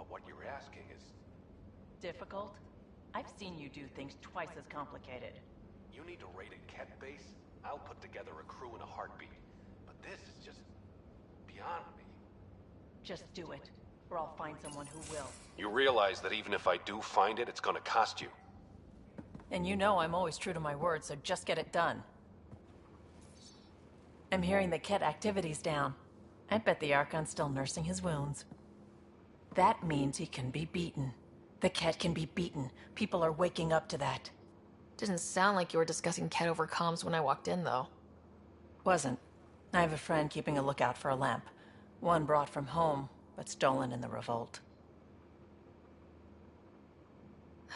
Speaker 11: But what you're asking is...
Speaker 13: Difficult? I've seen you do things twice as complicated.
Speaker 11: You need to raid a Ket base? I'll put together a crew in a heartbeat. But this is just... beyond me.
Speaker 13: Just do it, or I'll find someone who will.
Speaker 11: You realize that even if I do find it, it's gonna cost you.
Speaker 13: And you know I'm always true to my word, so just get it done. I'm hearing the Ket activity's down. I bet the Archon's still nursing his wounds. That means he can be beaten. The Ket can be beaten. People are waking up to that.
Speaker 2: Didn't sound like you were discussing Ket over comms when I walked in, though.
Speaker 13: Wasn't. I have a friend keeping a lookout for a lamp. One brought from home, but stolen in the revolt.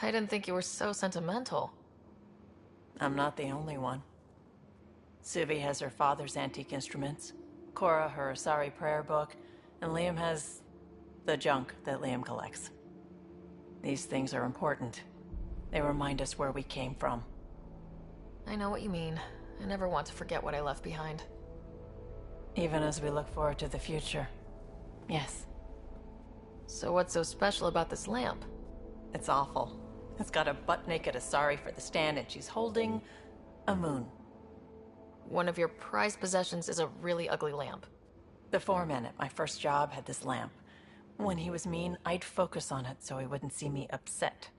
Speaker 2: I didn't think you were so sentimental.
Speaker 13: I'm not the only one. Suvi has her father's antique instruments, Cora her Asari prayer book, and Liam has the junk that Liam collects. These things are important. They remind us where we came from.
Speaker 2: I know what you mean. I never want to forget what I left behind.
Speaker 13: Even as we look forward to the future. Yes.
Speaker 2: So what's so special about this lamp?
Speaker 13: It's awful. It's got a butt-naked Asari for the stand, and she's holding a moon.
Speaker 2: One of your prized possessions is a really ugly lamp.
Speaker 13: The foreman at my first job had this lamp. When he was mean, I'd focus on it so he wouldn't see me upset.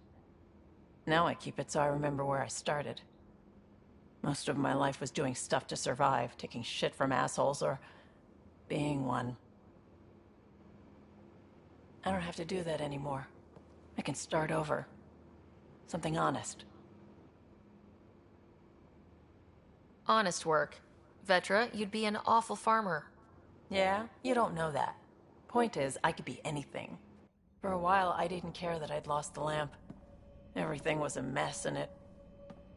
Speaker 13: Now I keep it so I remember where I started. Most of my life was doing stuff to survive, taking shit from assholes, or being one. I don't have to do that anymore. I can start over. Something honest.
Speaker 2: Honest work. Vetra, you'd be an awful farmer.
Speaker 13: Yeah? You don't know that. Point is, I could be anything. For a while, I didn't care that I'd lost the lamp. Everything was a mess, and it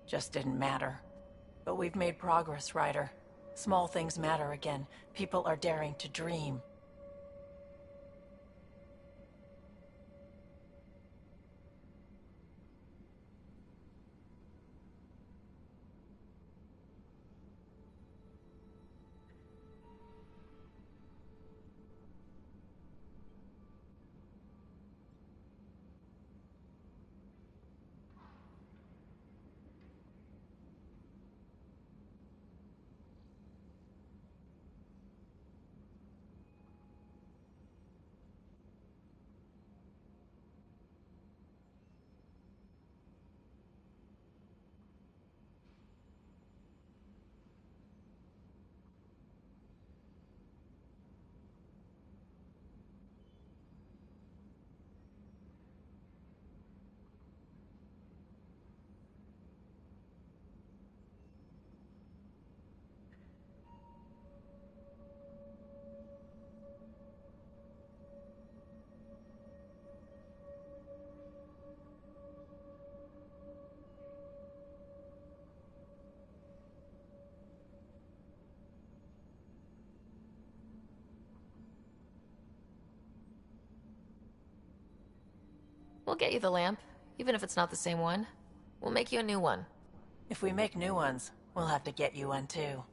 Speaker 13: just didn't matter. But we've made progress, Ryder. Small things matter again. People are daring to dream.
Speaker 2: We'll get you the lamp, even if it's not the same one. We'll make you a new one.
Speaker 13: If we make new ones, we'll have to get you one too.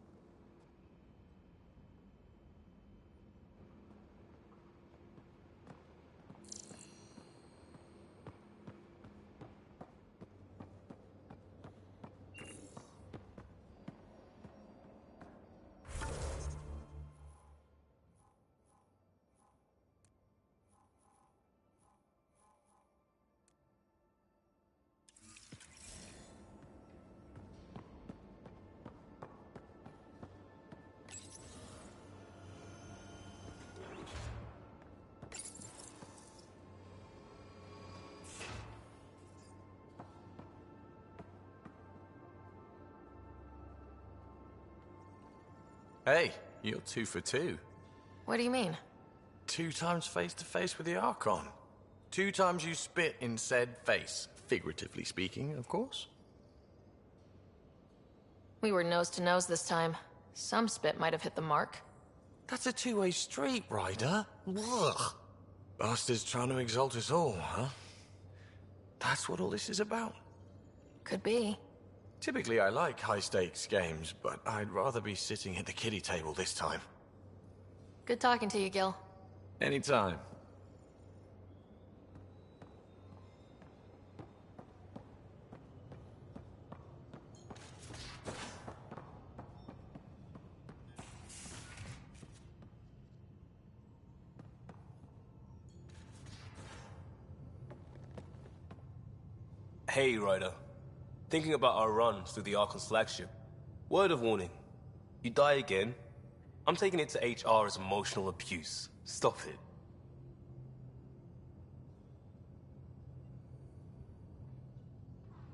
Speaker 22: Hey, you're 2 for 2.
Speaker 2: What do you mean?
Speaker 22: 2 times face-to-face with the Archon. 2 times you spit in said face. Figuratively speaking, of course.
Speaker 2: We were nose to nose this time. Some spit might have hit the mark.
Speaker 22: That's a two-way street, Ryder. Ugh. Bastard's trying to exalt us all, huh? That's what all this is about?
Speaker 2: Could be.
Speaker 22: Typically I like high-stakes games, but I'd rather be sitting at the kiddie table this time.
Speaker 2: Good talking to you, Gil.
Speaker 22: Anytime.
Speaker 19: Hey, Ryder. Thinking about our run through the Archon's flagship. Word of warning. You die again, I'm taking it to HR as emotional abuse. Stop it.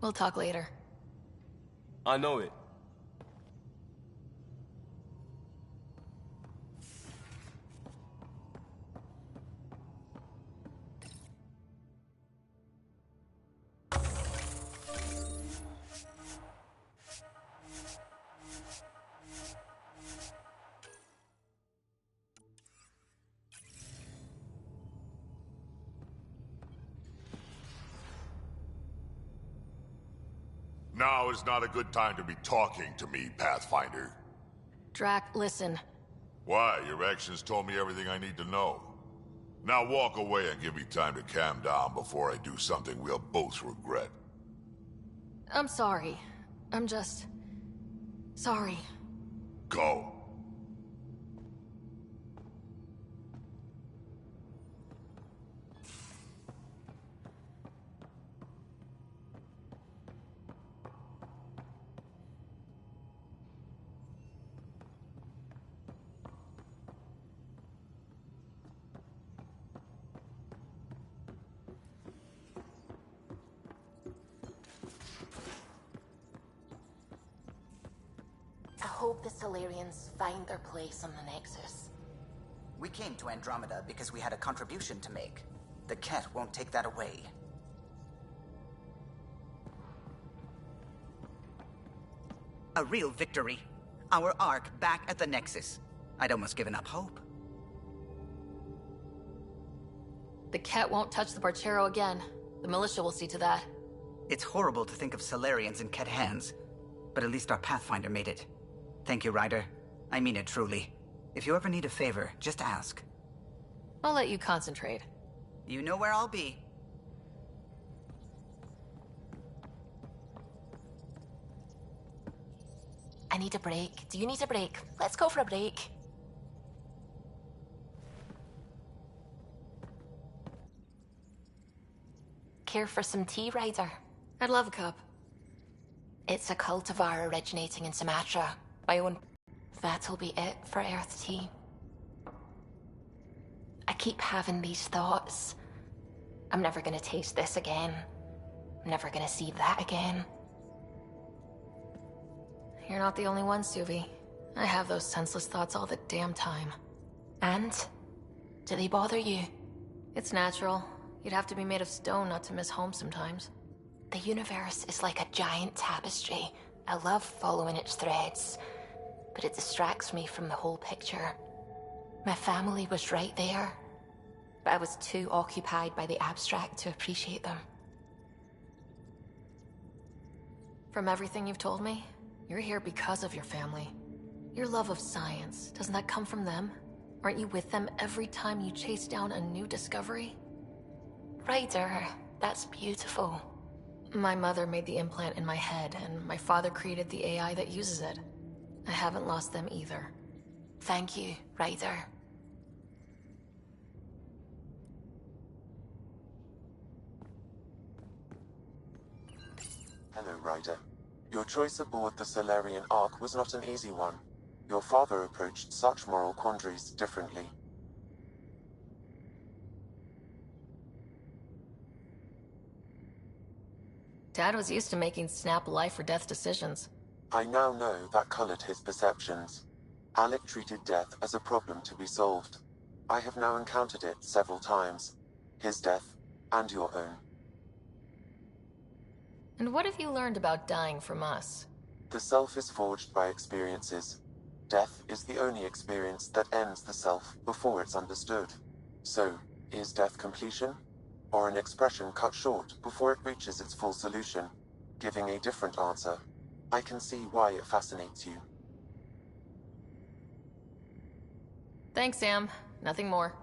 Speaker 2: We'll talk later.
Speaker 19: I know it.
Speaker 6: Now is not a good time to be talking to me, Pathfinder.
Speaker 2: Drac, listen.
Speaker 6: Why? Your actions told me everything I need to know. Now walk away and give me time to calm down before I do something we'll both regret.
Speaker 2: I'm sorry. I'm just... sorry.
Speaker 6: Go.
Speaker 8: I hope the Solarians find their place on the Nexus.
Speaker 5: We came to Andromeda because we had a contribution to make. The Ket won't take that away. A real victory. Our Ark back at the Nexus. I'd almost given up hope.
Speaker 2: The Ket won't touch the Barchero again. The militia will see to that.
Speaker 5: It's horrible to think of Solarians in Ket hands, but at least our Pathfinder made it. Thank you, Ryder. I mean it truly. If you ever need a favor, just ask.
Speaker 2: I'll let you concentrate.
Speaker 5: You know where I'll be.
Speaker 8: I need a break. Do you need a break? Let's go for a break. Care for some tea, Ryder?
Speaker 2: I'd love a cup.
Speaker 8: It's a cultivar originating in Sumatra. My own... That'll be it for Earth tea. I keep having these thoughts. I'm never gonna taste this again. I'm never gonna see that again.
Speaker 2: You're not the only one, Suvi. I have those senseless thoughts all the damn time.
Speaker 8: And? Do they bother you?
Speaker 2: It's natural. You'd have to be made of stone not to miss home sometimes.
Speaker 8: The universe is like a giant tapestry. I love following its threads, but it distracts me from the whole picture. My family was right there, but I was too occupied by the abstract to appreciate them.
Speaker 2: From everything you've told me, you're here because of your family. Your love of science, doesn't that come from them? Aren't you with them every time you chase down a new discovery?
Speaker 8: Ryder, that's beautiful.
Speaker 2: My mother made the implant in my head, and my father created the AI that uses it. I haven't lost them either.
Speaker 8: Thank you, Ryder.
Speaker 7: Hello, Ryder. Your choice aboard the Solarian Ark was not an easy one. Your father approached such moral quandaries differently.
Speaker 2: Dad was used to making snap life or death decisions.
Speaker 7: I now know that colored his perceptions. Alec treated death as a problem to be solved. I have now encountered it several times. His death, and your own.
Speaker 2: And what have you learned about dying from us?
Speaker 7: The self is forged by experiences. Death is the only experience that ends the self before it's understood. So, is death completion? Or an expression cut short before it reaches its full solution, giving a different answer? I can see why it fascinates you.
Speaker 2: Thanks, Sam. Nothing more.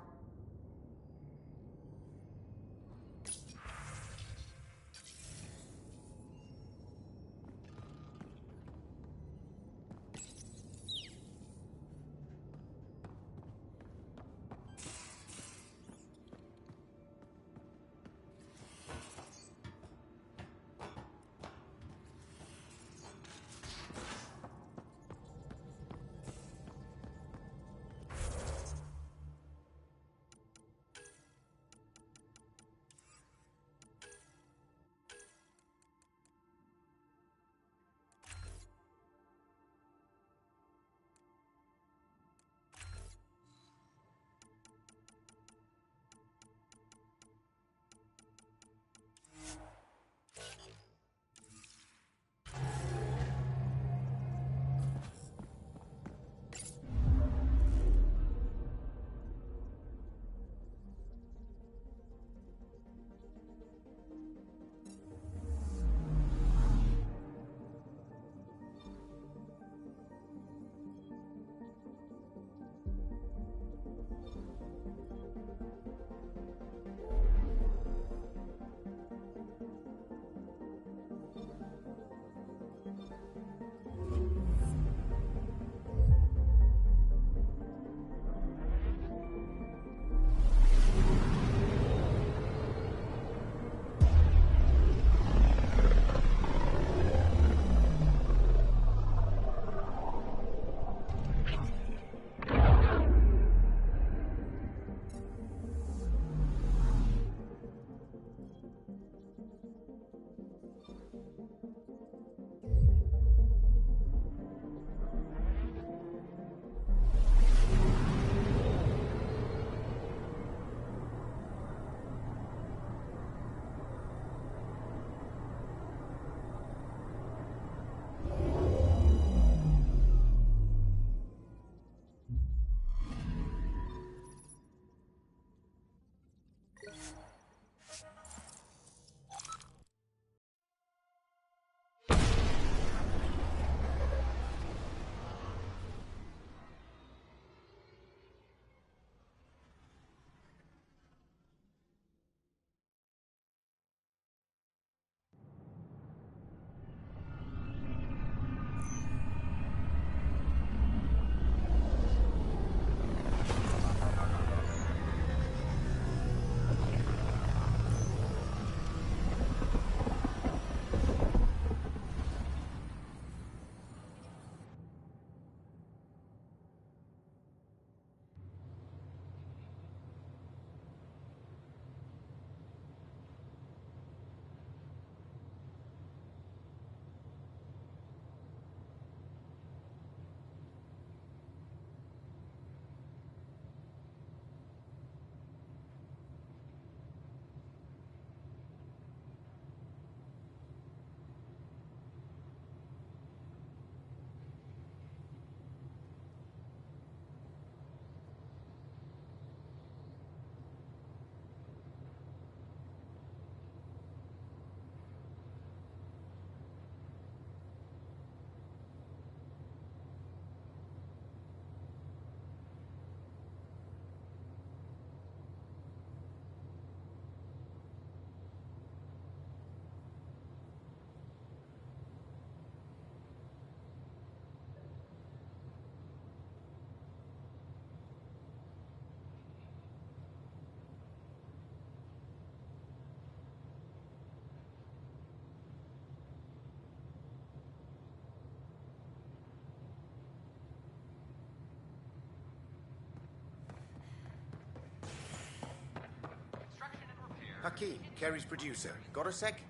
Speaker 15: Hakeem, Kerry's producer. Got a sec?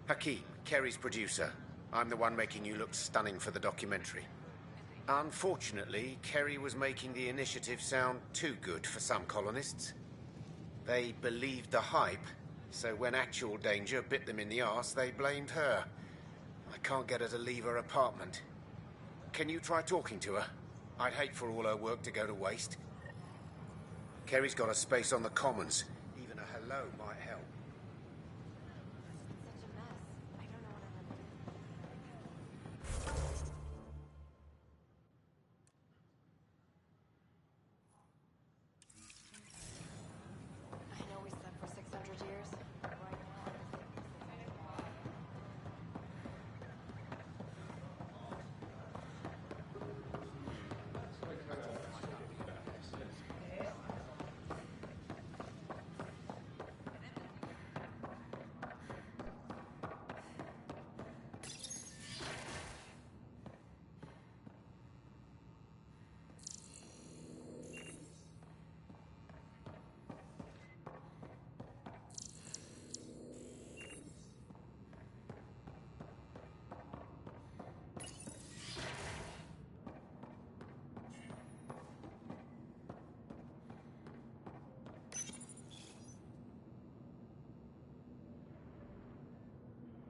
Speaker 15: Hakeem, Kerry's producer. I'm the one making you look stunning for the documentary. Unfortunately, Kerry was making the initiative sound too good for some colonists. They believed the hype, so when actual danger bit them in the arse, they blamed her. I can't get her to leave her apartment. Can you try talking to her? I'd hate for all her work to go to waste. Kerry's got a space on the Commons. Even a hello might help.
Speaker 10: I know we slept for 600 years.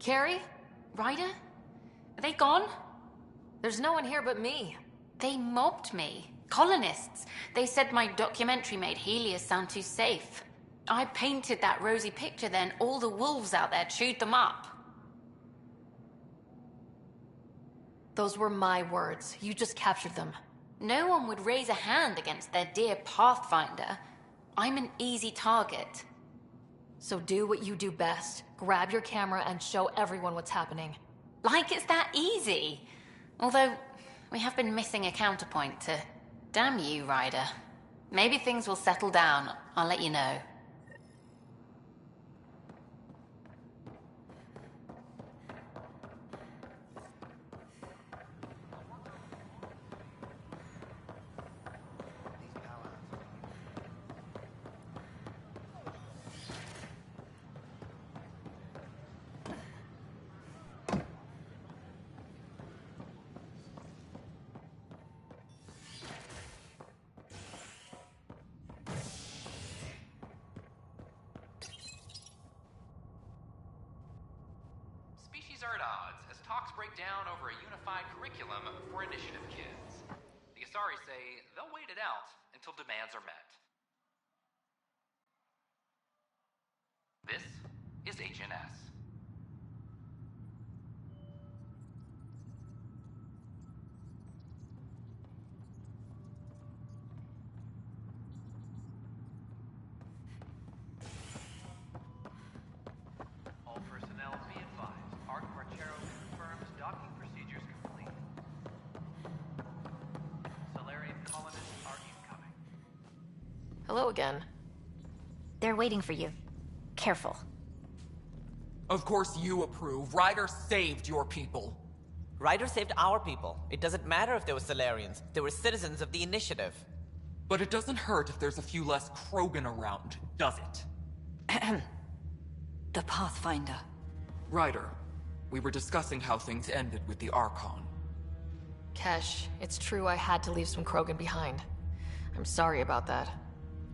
Speaker 2: Carrie? Ryder? Are they gone? There's no one here but me.
Speaker 8: They mobbed me. Colonists. They said my documentary made Helios sound too safe. I painted that rosy picture, then all the wolves out there chewed them up.
Speaker 2: Those were my words. You just captured them.
Speaker 8: No one would raise a hand against their dear Pathfinder. I'm an easy target.
Speaker 2: So do what you do best. Grab your camera and show everyone what's happening.
Speaker 8: Like it's that easy. Although, we have been missing a counterpoint to... Damn you, Ryder. Maybe things will settle down. I'll let you know.
Speaker 20: Are at odds as talks break down over a unified curriculum for initiative kids. The Asari say they'll wait it out until demands are met. This is HNS. All personnel be advised. Confirms docking procedures complete. Solarian colonists are incoming.
Speaker 2: Hello again.
Speaker 9: They're waiting for you. Careful.
Speaker 23: Of course you approve. Ryder saved your people.
Speaker 24: Ryder saved our people. It doesn't matter if they were Solarians. They were citizens of the Initiative.
Speaker 23: But it doesn't hurt if there's a few less Krogan around, does it?
Speaker 16: The Pathfinder.
Speaker 23: Ryder, we were discussing how things ended with the Archon.
Speaker 2: Kesh, it's true I had to leave some Krogan behind. I'm sorry about that.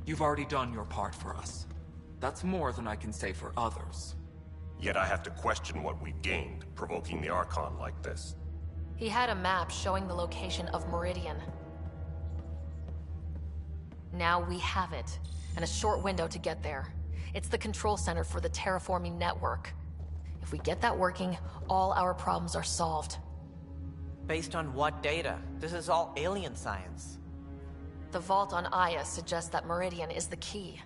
Speaker 23: You've already done your part for us. That's more than I can say for others.
Speaker 25: Yet I have to question what we've gained, provoking the Archon like this.
Speaker 2: He had a map showing the location of Meridian. Now we have it, and a short window to get there. It's the control center for the terraforming network. If we get that working, all our problems are solved.
Speaker 24: Based on what data? This is all alien science.
Speaker 2: The vault on Aya suggests that Meridian is the key.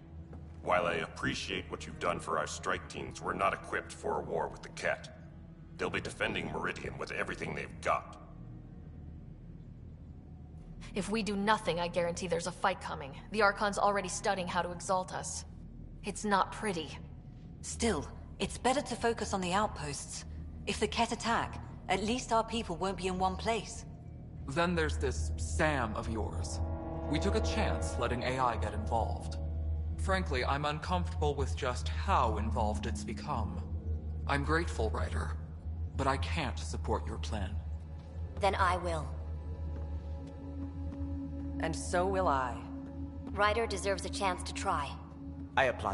Speaker 25: While I appreciate what you've done for our strike teams, we're not equipped for a war with the Ket. They'll be defending Meridian with everything they've got.
Speaker 2: If we do nothing, I guarantee there's a fight coming. The Archon's already studying how to exalt us. It's not pretty.
Speaker 16: Still, it's better to focus on the outposts. If the Ket attack, at least our people won't be in one place.
Speaker 23: Then there's this Sam of yours. We took a chance letting AI get involved. Frankly, I'm uncomfortable with just how involved it's become. I'm grateful, Ryder, but I can't support your plan.
Speaker 9: Then I will.
Speaker 14: And so will I.
Speaker 9: Ryder deserves a chance to try.
Speaker 24: I applaud